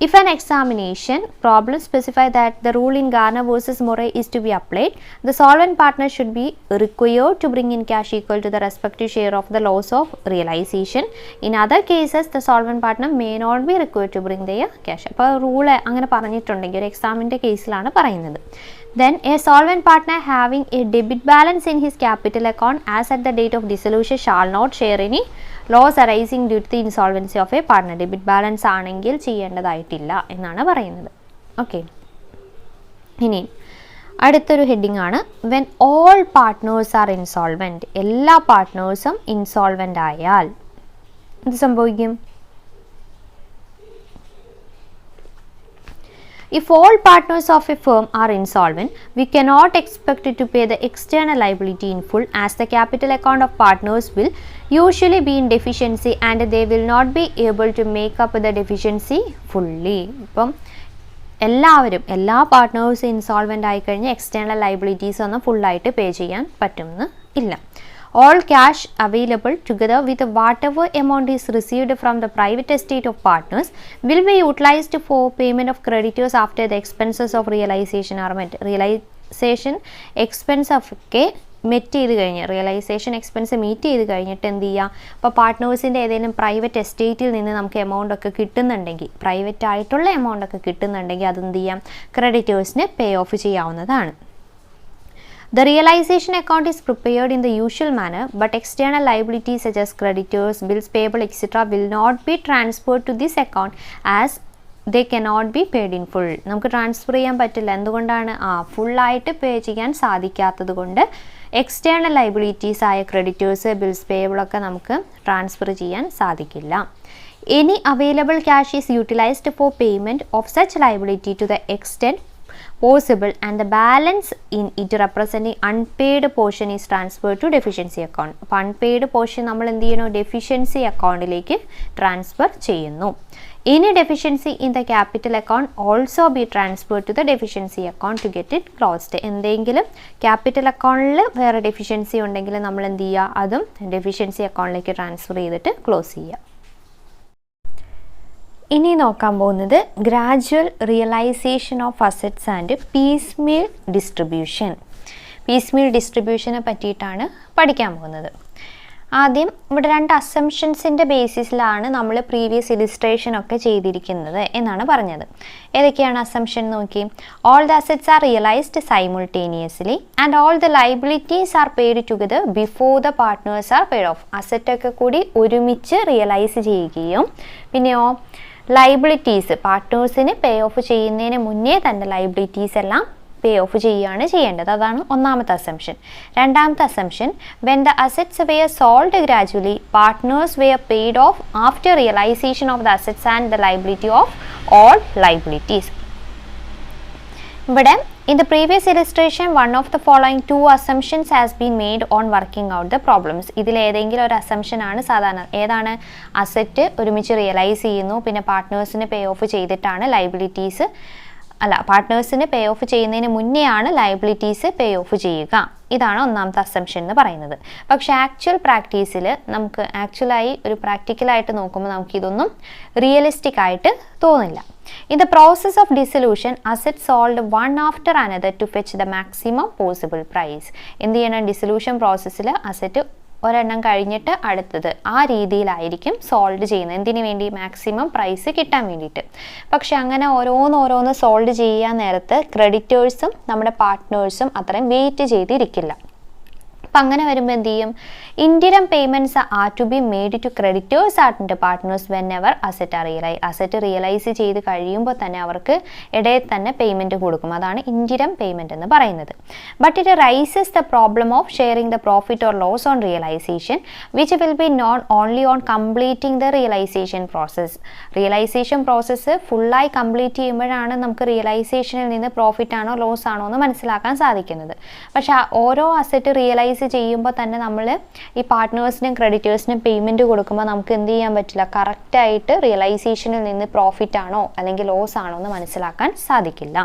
If an examination problem specify that the rule in Garner versus Murray is to be applied, the solvent partner should be required to bring in cash equal to the respective share of the loss of realization. In other cases, the solvent partner may not be required to bring their cash. അപ്പോൾ റൂൾ അങ്ങനെ പറഞ്ഞിട്ടുണ്ടെങ്കിൽ ഒരു എക്സാമിൻ്റെ കേസിലാണ് പറയുന്നത്. Then a solvent partner having a debit balance in his capital account as at the date of dissolution shall not share any loss arising due to the insolvency of a partner. Debit balance ആണെങ്കിൽ ചെയ്യേണ്ടതായിട്ടില്ല എന്നാണ് പറയുന്നത്. ഓക്കെ, ഇനി അടുത്തൊരു ഹെഡിങ് ആണ് when all partners are insolvent. എല്ലാ പാർട്ട്നേഴ്സും ഇൻസോൾവെൻ്റ് ആയാൽ എന്ത് സംഭവിക്കും? If all partners of a firm are insolvent, we cannot expect to pay the external liability in full, as the capital account of partners will usually be in deficiency and they will not be able to make up the deficiency fully. ഇപ്പം എല്ലാവരും എല്ലാ പാർട്ട്നേഴ്സും ഇൻസോൾവെൻ്റ് ആയിക്കഴിഞ്ഞാൽ എക്സ്റ്റേണൽ ലൈബിലിറ്റീസ് ഒന്നും ഫുള്ളായിട്ട് പേ ചെയ്യാൻ പറ്റുമെന്ന് ഇല്ല. All cash available together with whatever amount is received from the private estate of partners will be utilized for payment of creditors after the expenses of realization are met. Realization expense ഒക്കെ മെറ്റ് ചെയ്ത് കഴിഞ്ഞ് റിയലൈസേഷൻ എക്സ്പെൻസ് മീറ്റ് ചെയ്ത് കഴിഞ്ഞിട്ട് എന്ത് ചെയ്യുക, ഇപ്പോൾ പാർട്ട്നേഴ്സിൻ്റെ ഏതെങ്കിലും പ്രൈവറ്റ് എസ്റ്റേറ്റിൽ നിന്ന് നമുക്ക് എമൗണ്ട് ഒക്കെ കിട്ടുന്നുണ്ടെങ്കിൽ, പ്രൈവറ്റ് ആയിട്ടുള്ള എമൗണ്ട് ഒക്കെ കിട്ടുന്നുണ്ടെങ്കിൽ അതെന്ത് ചെയ്യാം, ക്രെഡിറ്റേഴ്സിന് പേ ഓഫ് ചെയ്യാവുന്നതാണ്. The realization account is prepared in the usual manner, but external liabilities such as creditors, bills payable, etc. will not be transferred to this account as they cannot be paid in full. നമുക്ക് ട്രാൻസ്ഫർ ചെയ്യാൻ പറ്റില്ല. എന്തുകൊണ്ടാണ്? ഫുള്ളായിട്ട് പേ ചെയ്യാൻ സാധിക്കാത്തത് കൊണ്ട് എക്സ്റ്റേണൽ ലൈബിലിറ്റീസ് ആയ ക്രെഡിറ്റേഴ്സ്, ബിൽസ് പേയബിൾ ഒക്കെ നമുക്ക് ട്രാൻസ്ഫർ ചെയ്യാൻ സാധിക്കില്ല. Any available cash is utilized for payment of such liability to the extent possible and the balance in it representing unpaid portion is transferred to deficiency account. അപ്പോൾ അൺപെയ്ഡ് പോർഷൻ നമ്മൾ എന്ത് ചെയ്യണോ, ഡെഫിഷ്യൻസി അക്കൗണ്ടിലേക്ക് ട്രാൻസ്ഫർ ചെയ്യുന്നു. Any deficiency in the capital account also be transferred to the deficiency account to get it closed. എന്തെങ്കിലും ക്യാപിറ്റൽ അക്കൗണ്ടിൽ വേറെ ഡെഫിഷ്യൻസി ഉണ്ടെങ്കിൽ നമ്മൾ എന്ത് ചെയ്യുക, അതും ഡെഫിഷ്യൻസി അക്കൗണ്ടിലേക്ക് ട്രാൻസ്ഫർ ചെയ്തിട്ട് ക്ലോസ് ചെയ്യുക. ഇനി നോക്കാൻ പോകുന്നത് gradual realization of assets and piecemeal distribution. Piecemeal ഡിസ്ട്രിബ്യൂഷനെ പറ്റിയിട്ടാണ് പഠിക്കാൻ പോകുന്നത്. ആദ്യം ഇവിടെ 2 അസംഷൻസിൻ്റെ ബേസിസിലാണ് നമ്മൾ പ്രീവിയസ് ഇലിസ്ട്രേഷൻ ഒക്കെ ചെയ്തിരിക്കുന്നത് എന്നാണ് പറഞ്ഞത്. ഏതൊക്കെയാണ് അസംഷൻ നോക്കി. All the assets are realized simultaneously and all the liabilities are paid together before the partners are paid off. അസറ്റൊക്കെ കൂടി ഒരുമിച്ച് റിയലൈസ് ചെയ്യുകയും പിന്നെയോ ലൈബിലിറ്റീസ് പാർട്ട്നേഴ്സിന് പേ ഓഫ് ചെയ്യുന്നതിന് മുന്നേ തന്നെ ലൈബിലിറ്റീസ് എല്ലാം പേ ഓഫ് ചെയ്യുകയാണ് ചെയ്യേണ്ടത്. അതാണ് ഒന്നാമത്തെ അസംഷൻ. രണ്ടാമത്തെ assumption, when the assets were sold gradually partners were paid off after realisation of the assets and the liability of all liabilities. ഇവിടെ in the previous illustration one of the following 2 assumptions has been made on working out the problems. ഇതിൽ ഏതെങ്കിലും ഒരു അസംഷൻ ആണ് സാധാരണ. ഏതാണ്? അസറ്റ് ഒരുമിച്ച് റിയലൈസ് ചെയ്യുന്നു, പിന്നെ പാർട്ട്നേഴ്സിന് പേ ഓഫ് ചെയ്തിട്ടാണ് ലൈബിലിറ്റീസ്, പാർട്ട്നേഴ്സിന് പേ ഓഫ് ചെയ്യുന്നതിന് മുന്നേ ആണ് ലൈബിലിറ്റീസ് പേ ഓഫ് ചെയ്യുക. ഇതാണ് ഒന്നാമത്തെ അസംഷൻ എന്ന് പറയുന്നത്. പക്ഷേ ആക്ച്വൽ പ്രാക്ടീസിൽ നമുക്ക് ആക്ച്വലായി ഒരു പ്രാക്ടിക്കലായിട്ട് നോക്കുമ്പോൾ നമുക്കിതൊന്നും റിയലിസ്റ്റിക് ആയിട്ട് തോന്നില്ല. In the process of dissolution, assets sold one after another to fetch the maximum possible price. എന്ത് ചെയ്യണം? ഡിസൊല്യൂഷൻ പ്രോസസ്സിൽ അസറ്റ് ഒരെണ്ണം കഴിഞ്ഞിട്ട് അടുത്തത് ആ രീതിയിലായിരിക്കും സോൾവ് ചെയ്യുന്നത്. എന്തിനു വേണ്ടി? മാക്സിമം പ്രൈസ് കിട്ടാൻ വേണ്ടിയിട്ട്. പക്ഷെ അങ്ങനെ ഓരോന്ന് സോൾവ് ചെയ്യാൻ നേരത്ത് ക്രെഡിറ്റേഴ്സും നമ്മുടെ പാർട്ട്നേഴ്സും അത്രയും വെയിറ്റ് ചെയ്തിരിക്കില്ല. അപ്പം അങ്ങനെ വരുമ്പോൾ എന്ത് ചെയ്യും? Interim payments are to be made to creditors and partners whenever asset realize ചെയ്ത് കഴിയുമ്പോൾ തന്നെ അവർക്ക് ഇടയിൽ തന്നെ പേയ്മെൻറ്റ് കൊടുക്കും. അതാണ് ഇൻഡിരം പേയ്മെൻറ്റ് എന്ന് പറയുന്നത്. But it raises the problem of sharing the profit or loss on realisation which will be known only on completing the realisation process. Realisation process ഫുള്ളായി കംപ്ലീറ്റ് ചെയ്യുമ്പോഴാണ് നമുക്ക് റിയലൈസേഷനിൽ നിന്ന് പ്രോഫിറ്റ് ആണോ ലോസ് ആണോ എന്ന് മനസ്സിലാക്കാൻ സാധിക്കുന്നത്. പക്ഷേ ഓരോ അസറ്റ് റിയലൈസ് ചെയ്യുമ്പോൾ തന്നെ നമ്മൾ ഈ പാർട്ട്നേഴ്സിനും ക്രെഡിറ്റേഴ്സിനും പേയ്മെൻറ്റ് കൊടുക്കുമ്പോൾ നമുക്ക് എന്ത് ചെയ്യാൻ പറ്റില്ല, കറക്റ്റായിട്ട് റിയലൈസേഷനിൽ നിന്ന് പ്രോഫിറ്റ് ആണോ അല്ലെങ്കിൽ ലോസ് ആണോ എന്ന് മനസ്സിലാക്കാൻ സാധിക്കില്ല.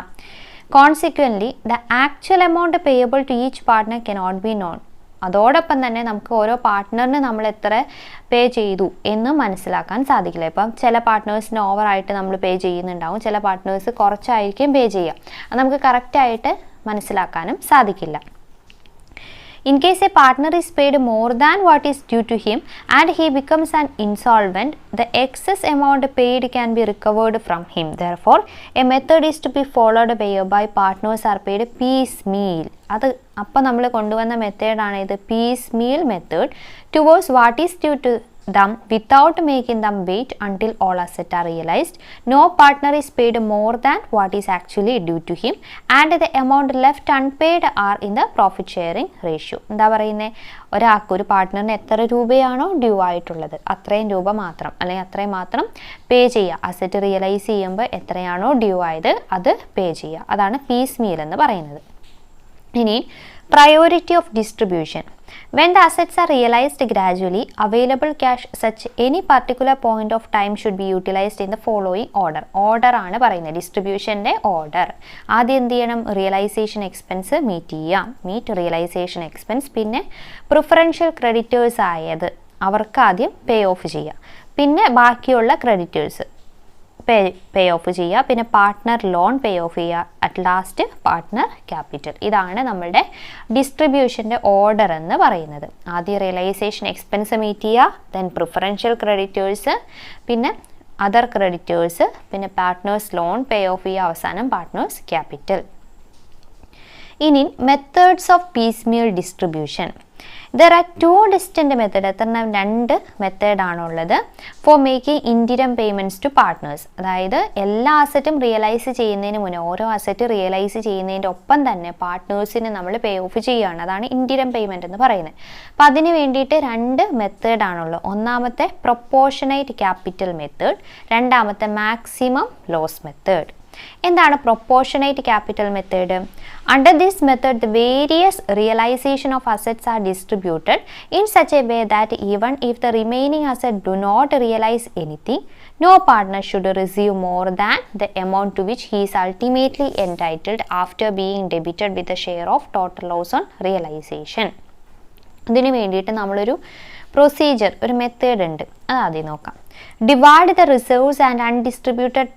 Consequently the actual amount payable to each partner cannot be known. അതോടൊപ്പം തന്നെ നമുക്ക് ഓരോ പാർട്ട്ണറിന് നമ്മൾ എത്ര പേ ചെയ്തു എന്ന് മനസ്സിലാക്കാൻ സാധിക്കില്ല. ഇപ്പം ചില പാർട്ട്നേഴ്സിന് ഓവറായിട്ട് നമ്മൾ പേ ചെയ്യുന്നുണ്ടാവും, ചില പാർട്ട്നേഴ്സ് കുറച്ചായിരിക്കും പേ ചെയ്യുക. അത് നമുക്ക് കറക്റ്റായിട്ട് മനസ്സിലാക്കാനും സാധിക്കില്ല. In case a partner is paid more than what is due to him and he becomes an insolvent, the excess amount paid can be recovered from him. Therefore, a method is to be followed whereby partners are paid piecemeal. അത് അപ്പം നമ്മൾ കൊണ്ടുവന്ന മെത്തേഡാണ് ഇത്, piecemeal method towards what is due to them without making them wait until all assets are realized. No partner is paid more than what is actually due to him and the amount left unpaid are in the profit sharing ratio. എന്താ പറയുന്നത്? ഒരു പാർട്ട്ണറിന് എത്ര രൂപയാണോ ഡ്യൂ ആയിട്ടുള്ളത് അത്രയും രൂപ മാത്രം അല്ലെങ്കിൽ അത്രയും മാത്രം പേ ചെയ്യുക. അസറ്റ് റിയലൈസ് ചെയ്യുമ്പോൾ എത്രയാണോ ഡ്യൂ ആയത് അത് പേ ചെയ്യുക. അതാണ് പീസ് മീൽ എന്ന് പറയുന്നത്. ഇനി priority of distribution. When the assets are realized gradually, available cash such any particular point of time should be utilized in the following order. Order ആണ് പറയുന്നത്, ഡിസ്ട്രിബ്യൂഷൻ്റെ ഓർഡർ. ആദ്യം എന്ത് ചെയ്യണം? റിയലൈസേഷൻ എക്സ്പെൻസ് മീറ്റ് ചെയ്യാം, മീറ്റ് റിയലൈസേഷൻ എക്സ്പെൻസ്. പിന്നെ പ്രിഫറൻഷ്യൽ ക്രെഡിറ്റേഴ്സ് ആയത് അവർക്ക് ആദ്യം പേ ഓഫ് ചെയ്യാം. പിന്നെ ബാക്കിയുള്ള ക്രെഡിറ്റേഴ്സ് പേ ഓഫ് ചെയ്യുക. പിന്നെ പാർട്ട്ണർ ലോൺ പേ ഓഫ് ചെയ്യുക. At last partner capital. ഇതാണ് നമ്മളുടെ ഡിസ്ട്രിബ്യൂഷൻ്റെ ഓർഡർ എന്ന് പറയുന്നത്. ആദ്യം റിയലൈസേഷൻ എക്സ്പെൻസ് മീറ്റ് ചെയ്യുക, ദെൻ പ്രിഫറൻഷ്യൽ ക്രെഡിറ്റേഴ്സ്, പിന്നെ അതർ ക്രെഡിറ്റേഴ്സ്, പിന്നെ പാർട്ട്നേഴ്സ് ലോൺ പേ ഓഫ് ചെയ്യുക, അവസാനം പാർട്ട്നേഴ്സ് ക്യാപിറ്റൽ. ഇനി methods of piecemeal distribution. There are two distinct methods. രണ്ട് മെത്തേഡാണുള്ളത് for making interim payments to partners. അതായത് എല്ലാ അസറ്റും റിയലൈസ് ചെയ്യുന്നതിന് മുന്നേ, ഓരോ അസറ്റ് റിയലൈസ് ചെയ്യുന്നതിൻ്റെ ഒപ്പം തന്നെ പാർട്ട്നേഴ്സിന് നമ്മൾ പേ ഓഫ് ചെയ്യുകയാണ്. അതാണ് ഇൻഡിരം പേയ്മെൻറ്റ് എന്ന് പറയുന്നത്. അപ്പോൾ അതിന് വേണ്ടിയിട്ട് രണ്ട് മെത്തേഡാണുള്ളത്. ഒന്നാമത്തെ പ്രൊപ്പോർഷനേറ്റ് ക്യാപിറ്റൽ മെത്തേഡ്, രണ്ടാമത്തെ മാക്സിമം ലോസ് മെത്തേഡ്. എന്താണ് proportionate capital method? Under this method, the various realization of assets are distributed in such a way that even if the remaining assets do not realize anything, no partner should receive more than the amount to which he is ultimately entitled after being debited with a share of total loss on realization. ഇതിനു വേണ്ടിയിട്ട് നമ്മളൊരു പ്രൊസീജിയർ, ഒരു മെത്തേഡ് ഉണ്ട്, അത് ആദ്യം നോക്കാം. Divide the reserves and undistributed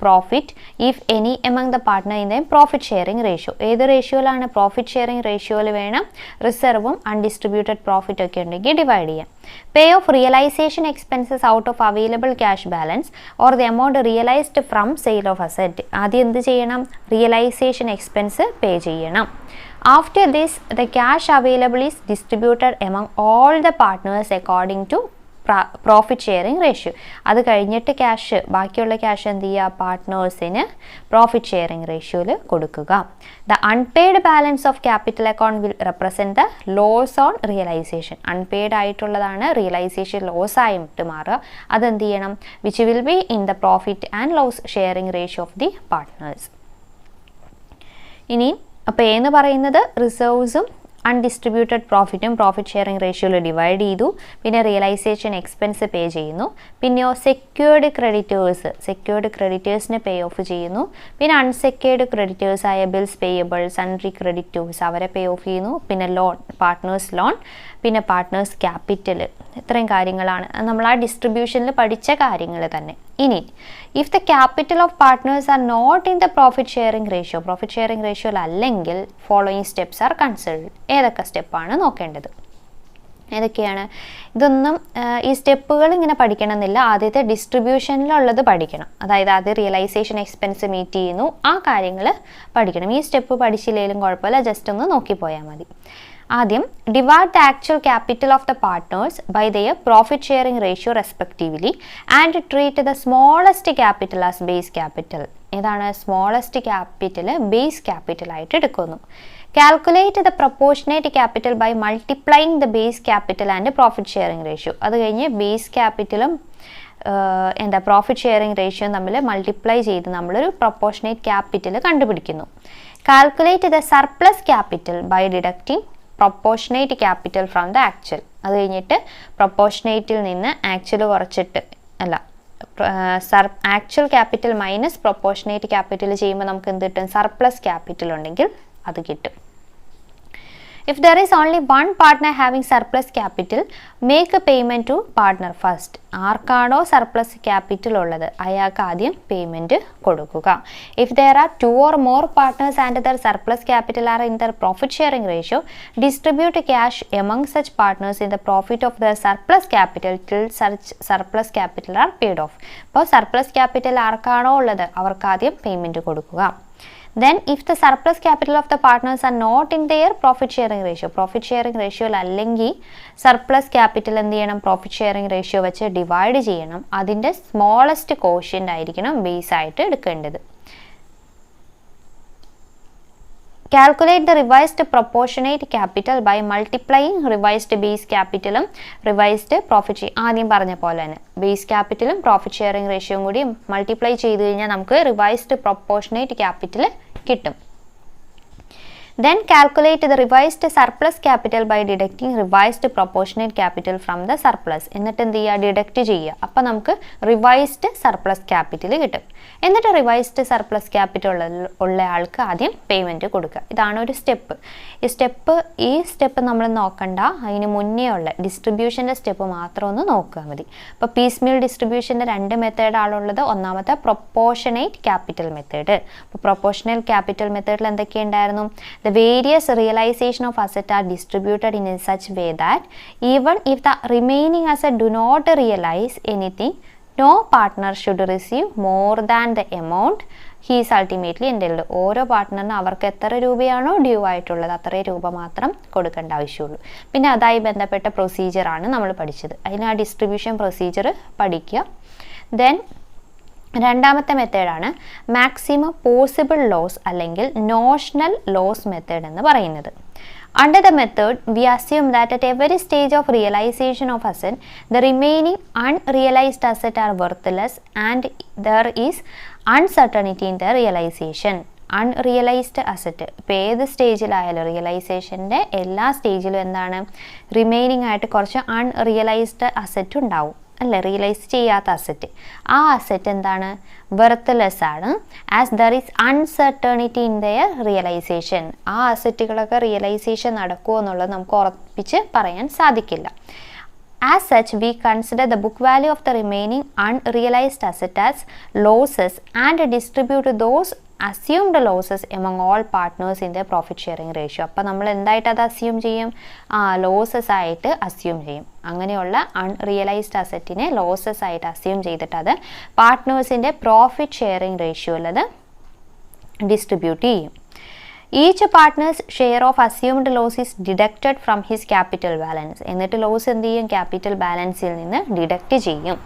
profit if any among the partner in the profit sharing ratio. ഏത് റേഷ്യോയിലാണ്? പ്രോഫിറ്റ് ഷെയറിംഗ് റേഷ്യോയിൽ വേണം റിസർവും അൺഡിസ്ട്രിബ്യൂട്ടഡ് പ്രോഫിറ്റ് ഒക്കെ ഉണ്ടെങ്കിൽ ഡിവൈഡ് ചെയ്യാം. Pay off realisation expenses out of available cash balance or the amount realised from sale of asset. ആദ്യം എന്ത് ചെയ്യണം? റിയലൈസേഷൻ എക്സ്പെൻസ് പേ ചെയ്യണം. After this, the cash available is distributed among all the partners according to profit sharing ratio. അത് കഴിഞ്ഞിട്ട് ക്യാഷ്, ബാക്കിയുള്ള ക്യാഷ് എന്ത് ചെയ്യുക? പാർട്ട്നേഴ്സിന് പ്രോഫിറ്റ് ഷെയറിംഗ് റേഷ്യോയിൽ കൊടുക്കുക. The unpaid balance of capital account will represent the loss on realisation. Unpaid ആയിട്ടുള്ളതാണ് റിയലൈസേഷൻ ലോസ് ആയിട്ട് മാറുക. അതെന്ത് ചെയ്യണം? Which will be in the profit and loss sharing ratio of the partners. ഇനി അപ്പോൾ എന്ന് പറയുന്നത് റിസർവ്സും അൺഡിസ്ട്രിബ്യൂട്ടഡ് പ്രോഫിറ്റും പ്രോഫിറ്റ് ഷെയറിംഗ് റേഷ്യോയിൽ ഡിവൈഡ് ചെയ്തു. പിന്നെ റിയലൈസേഷൻ എക്സ്പെൻസ് പേ ചെയ്യുന്നു. പിന്നെയോ സെക്യൂർഡ് ക്രെഡിറ്റേഴ്സിന് പേ ഓഫ് ചെയ്യുന്നു. പിന്നെ അൺസെക്യൂർഡ് ക്രെഡിറ്റേഴ്സായ ബിൽസ് പേയബിൾ, സൺട്രി ക്രെഡിറ്റേഴ്സ് അവരെ പേ ഓഫ് ചെയ്യുന്നു. പിന്നെ ലോൺ, പാർട്ട്നേഴ്സ് ലോൺ, പിന്നെ പാർട്ട്നേഴ്സ് ക്യാപിറ്റൽ. ഇത്രയും കാര്യങ്ങളാണ് നമ്മൾ ആ ഡിസ്ട്രിബ്യൂഷനിൽ പഠിച്ച കാര്യങ്ങൾ തന്നെ. ഇനി if the capital of partners are not in the profit sharing റേഷ്യോയിൽ അല്ലെങ്കിൽ ഫോളോയിങ് സ്റ്റെപ്സ് ആർ കൺസിഡേർഡ്. ഏതൊക്കെ സ്റ്റെപ്പാണ് നോക്കേണ്ടത്? ഏതൊക്കെയാണ്? ഇതൊന്നും ഈ സ്റ്റെപ്പുകൾ ഇങ്ങനെ പഠിക്കണമെന്നില്ല. ആദ്യത്തെ ഡിസ്ട്രിബ്യൂഷനിലുള്ളത് പഠിക്കണം. അതായത് ആദ്യം റിയലൈസേഷൻ എക്സ്പെൻസ് മീറ്റ് ചെയ്യുന്നു, ആ കാര്യങ്ങൾ പഠിക്കണം. ഈ സ്റ്റെപ്പ് പഠിച്ചില്ലെങ്കിലും കുഴപ്പമില്ല, ജസ്റ്റ് ഒന്ന് നോക്കിപ്പോയാൽ മതി. ആദ്യം divide the actual capital of the partners by their profit sharing ratio respectively and treat the smallest capital as base capital. ഏതാണ് സ്മോളസ്റ്റ് ക്യാപിറ്റൽ? ബേസ് ക്യാപിറ്റൽ ആയിട്ട് എടുക്കുന്നു. Calculate the proportionate capital by multiplying the base capital and profit sharing ratio. അത് കഴിഞ്ഞ് ബേസ് ക്യാപിറ്റലും പ്രോഫിറ്റ് ഷെയറിംഗ് റേഷ്യോ തമ്മിൽ മൾട്ടിപ്ലൈ ചെയ്ത് നമ്മളൊരു പ്രൊപ്പോർഷനേറ്റ് ക്യാപിറ്റൽ കണ്ടുപിടിക്കുന്നു. Calculate the surplus capital by deducting proportionate capital from the actual. അത് കഴിഞ്ഞിട്ട് പ്രൊപ്പോർഷനേറ്റിൽ നിന്ന് ആക്ച്വൽ കുറച്ചിട്ട് actual capital minus proportionate capital ചെയ്യുമ്പോൾ നമുക്ക് എന്ത് കിട്ടും? സർപ്ലസ് ക്യാപിറ്റൽ ഉണ്ടെങ്കിൽ അത് കിട്ടും. If there is only one partner having surplus capital, make a payment to partner first. ആർക്കാണോ സർപ്ലസ് ക്യാപിറ്റൽ ഉള്ളത് അയാൾക്ക് ആദ്യം പേയ്മെൻറ്റ് കൊടുക്കുക. If there are two or more partners and their surplus capital are in their profit sharing ratio, distribute cash among such partners in the profit of their surplus capital till such surplus capital are paid off. അപ്പോൾ സർപ്ലസ് ക്യാപിറ്റൽ ആർക്കാണോ ഉള്ളത് അവർക്ക് ആദ്യം പേയ്മെൻറ്റ് കൊടുക്കുക. Then if the surplus capital of the partners are not in their profit sharing ratio അല്ലെങ്കിൽ സർപ്ലസ് ക്യാപിറ്റൽ എന്ത് ചെയ്യണം? പ്രോഫിറ്റ് ഷെയറിംഗ് റേഷ്യോ വെച്ച് ഡിവൈഡ് ചെയ്യണം. അതിൻ്റെ സ്മോളസ്റ്റ് കോഷ്യൻ്റ് ആയിരിക്കണം ബേസ് ആയിട്ട് എടുക്കേണ്ടത്. Calculate the revised proportionate capital by multiplying revised base capitalum revised profit share. ആദ്യം പറഞ്ഞ പോലെ തന്നെ ബേസ് ക്യാപിറ്റലും പ്രോഫിറ്റ് ഷെയറിംഗ് റേഷ്യോയും കൂടി മൾട്ടിപ്ലൈ ചെയ്ത് കഴിഞ്ഞാൽ നമുക്ക് റിവൈസ്ഡ് പ്രൊപ്പോർഷനേറ്റ് ക്യാപിറ്റൽ കിട്ടും. Then calculate the revised surplus capital by deducting revised proportionate capital from the surplus. എന്നിട്ട് എന്ത് ചെയ്യുക, ഡിഡക്റ്റ് ചെയ്യുക. അപ്പം നമുക്ക് റിവൈസ്ഡ് സർപ്ലസ് ക്യാപിറ്റൽ കിട്ടും. എന്നിട്ട് റിവൈസ്ഡ് സർപ്ലസ് ക്യാപിറ്റൽ ഉള്ള ആൾക്ക് ആദ്യം പേയ്മെൻറ്റ് കൊടുക്കുക. ഇതാണ് ഒരു സ്റ്റെപ്പ്. ഈ സ്റ്റെപ്പ് നമ്മൾ നോക്കണ്ട, അതിന് മുന്നേ ഉള്ള ഡിസ്ട്രിബ്യൂഷൻ്റെ സ്റ്റെപ്പ് മാത്രം ഒന്ന് നോക്കുക മതി. അപ്പോൾ പീസ് മീൽ ഡിസ്ട്രിബ്യൂഷൻ്റെ 2 മെത്തേഡാണുള്ളത്. ഒന്നാമത്തെ പ്രൊപ്പോർഷനേറ്റ് ക്യാപിറ്റൽ മെത്തേഡ്. അപ്പോൾ പ്രൊപ്പോർഷണൽ ക്യാപിറ്റൽ മെത്തേഡിൽ എന്തൊക്കെയുണ്ടായിരുന്നു? The various realization of asset are distributed in such way that even if the remaining asset do not realize anything, no partner should receive more than the amount he is ultimately entitled. ഓരോ പാർട്ട്ണറിന് അവർക്ക് എത്ര രൂപയാണോ ഡ്യൂ ആയിട്ടുള്ളത് അത്രയും രൂപ മാത്രം കൊടുക്കേണ്ട ആവശ്യമുള്ളൂ. പിന്നെ അതുമായി ബന്ധപ്പെട്ട പ്രൊസീജിയറാണ് നമ്മൾ പഠിച്ചത്. അതിന് ആ ഡിസ്ട്രിബ്യൂഷൻ പ്രൊസീജിയർ പഠിക്കുക. ദെൻ രണ്ടാമത്തെ മെത്തേഡാണ് മാക്സിമം പോസിബിൾ ലോസ് അല്ലെങ്കിൽ നോഷണൽ ലോസ് മെത്തേഡ് എന്ന് പറയുന്നത്. Under the method, we assume that at every stage of realization of asset, the remaining unrealized asset are worthless and there is uncertainty in the realization. Unrealised asset ഇപ്പോൾ ഏത് സ്റ്റേജിലായാലും റിയലൈസേഷൻ്റെ എല്ലാ സ്റ്റേജിലും എന്താണ്, റിമൈനിങ് ആയിട്ട് കുറച്ച് അൺറിയലൈസ്ഡ് അസറ്റ് ഉണ്ടാവും അല്ലേ, റിയലൈസ് ചെയ്യാത്ത അസറ്റ്. ആ അസറ്റ് എന്താണ്, വെർത്ത്ലെസ് ആണ്. As there is uncertainty in their realization. ആ അസറ്റുകളൊക്കെ റിയലൈസേഷൻ നടക്കുമോ എന്നുള്ളത് നമുക്ക് ഉറപ്പിച്ച് പറയാൻ സാധിക്കില്ല. As such, we consider the book value of the remaining unrealized asset as losses and distribute those assumed losses among all partners in their profit sharing ratio. അപ്പോൾ നമ്മൾ എന്തായിട്ട് അത് അസ്യൂം ചെയ്യും, ലോസസ് ആയിട്ട് അസ്യൂം ചെയ്യും. അങ്ങനെയുള്ള അൺറിയലൈസ്ഡ് അസറ്റിനെ ലോസസ് ആയിട്ട് അസ്യൂം ചെയ്തിട്ട് അത് പാർട്ട്നേഴ്സിൻ്റെ പ്രോഫിറ്റ് ഷെയറിംഗ് റേഷ്യോയിൽ അത് ഡിസ്ട്രിബ്യൂട്ട് ചെയ്യും. Each partner's share of assumed loss is deducted from his capital balance. എന്നിട്ട് ലോസ് എന്ത് ചെയ്യും, ക്യാപിറ്റൽ ബാലൻസിൽ നിന്ന് ഡിഡക്റ്റ് ചെയ്യും.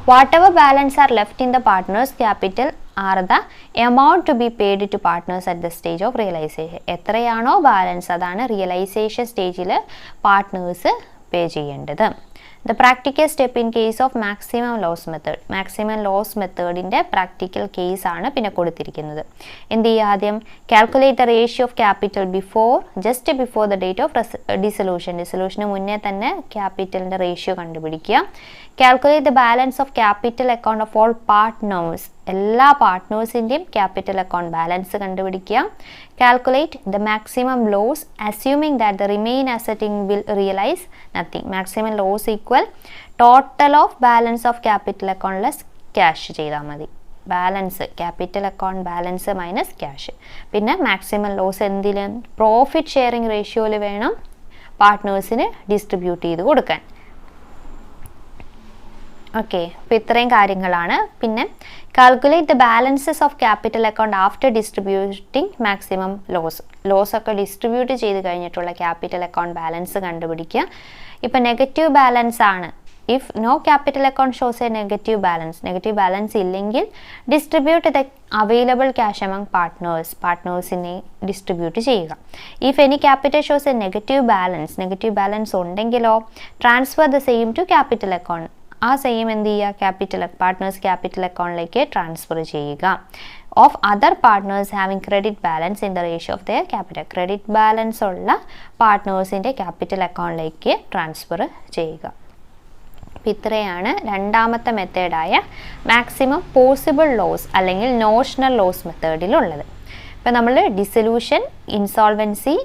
Whatever balance are left in the partner's capital are the amount to be paid to partners at the stage of realization. എത്രയാണോ ബാലൻസ് അതാണ് റിയലൈസേഷൻ സ്റ്റേജിൽ പാർട്ട്നേഴ്സ് പേ ചെയ്യേണ്ടത്. The practical step in case of maximum loss method. Maximum loss methodന്റെ പ്രാക്ടിക്കൽ കേസ് ആണ് പിന്നെ കൊടുത്തിരിക്കുന്നത്. എന്ത് ചെയ്യുക, ആദ്യം calculate the ratio of capital just before the date of ഡിസൊല്യൂഷന് മുന്നേ തന്നെ ക്യാപിറ്റലിൻ്റെ റേഷ്യോ കണ്ടുപിടിക്കുക. Calculate the balance of capital account of all partners. എല്ലാ പാർട്ട്നേഴ്സിൻ്റെയും ക്യാപിറ്റൽ അക്കൗണ്ട് ബാലൻസ് കണ്ടുപിടിക്കുക. Calculate the maximum loss assuming that the remain assets will realize nothing. Maximum loss equal total of balance of capital account less cash ചെയ്താൽ മതി. Balance capital account balance minus cash. പിന്നെ മാക്സിമം ലോസ് എന്തിലും പ്രോഫിറ്റ് ഷെയറിംഗ് റേഷ്യോയിൽ വേണം പാർട്ട്നേഴ്സിന് ഡിസ്ട്രിബ്യൂട്ട് ചെയ്ത് കൊടുക്കാൻ. ഓക്കെ, അപ്പോൾ ഇത്രയും കാര്യങ്ങളാണ്. പിന്നെ calculate the balances of capital account after distributing maximum loss ഒക്കെ ഡിസ്ട്രിബ്യൂട്ട് ചെയ്ത് കഴിഞ്ഞിട്ടുള്ള ക്യാപിറ്റൽ അക്കൗണ്ട് ബാലൻസ് കണ്ടുപിടിക്കുക. ഇപ്പം നെഗറ്റീവ് ബാലൻസ് ആണ്. If no capital account shows a negative balance ഇല്ലെങ്കിൽ distribute the available cash among പാർട്ട്നേഴ്സിനെ ഡിസ്ട്രിബ്യൂട്ട് ചെയ്യുക. If any capital shows a negative balance ഉണ്ടെങ്കിലോ transfer the same to capital account. ആ സെയിം എന്ത് ചെയ്യുക, പാർട്ട്നേഴ്സ് ക്യാപിറ്റൽ അക്കൗണ്ടിലേക്ക് ട്രാൻസ്ഫർ ചെയ്യുക. Of other partners having credit balance in the ratio of their capital. Credit balance ഉള്ള പാർട്ട്നേഴ്സിൻ്റെ ക്യാപിറ്റൽ അക്കൗണ്ടിലേക്ക് ട്രാൻസ്ഫർ ചെയ്യുക. അപ്പോൾ ഇത്രയാണ് രണ്ടാമത്തെ മെത്തേഡായ മാക്സിമം പോസിബിൾ ലോസ് അല്ലെങ്കിൽ നോഷണൽ ലോസ് മെത്തേഡിലുള്ളത്. ഇപ്പോൾ നമ്മൾ ഡിസൊല്യൂഷൻ, ഇൻസോൾവൻസി,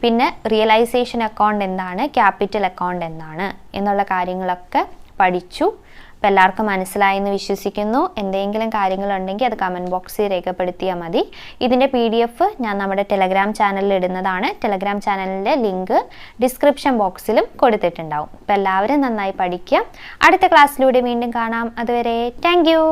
പിന്നെ റിയലൈസേഷൻ അക്കൗണ്ട് എന്താണ്, ക്യാപിറ്റൽ അക്കൗണ്ട് എന്താണ് എന്നുള്ള കാര്യങ്ങളൊക്കെ പഠിച്ചു. അപ്പോൾ എല്ലാവർക്കും മനസ്സിലായെന്ന് വിശ്വസിക്കുന്നു. എന്തെങ്കിലും കാര്യങ്ങളുണ്ടെങ്കിൽ അത് കമൻറ്റ് ബോക്സിൽ രേഖപ്പെടുത്തിയാൽ മതി. ഇതിൻ്റെ PDF ഞാൻ നമ്മുടെ ടെലഗ്രാം ചാനലിൽ ഇടുന്നതാണ്. ടെലഗ്രാം ചാനലിൻ്റെ ലിങ്ക് ഡിസ്ക്രിപ്ഷൻ ബോക്സിലും കൊടുത്തിട്ടുണ്ടാവും. അപ്പോൾ എല്ലാവരും നന്നായി പഠിക്കുക. അടുത്ത ക്ലാസ്സിലൂടെ വീണ്ടും കാണാം. അതുവരെ താങ്ക് യു.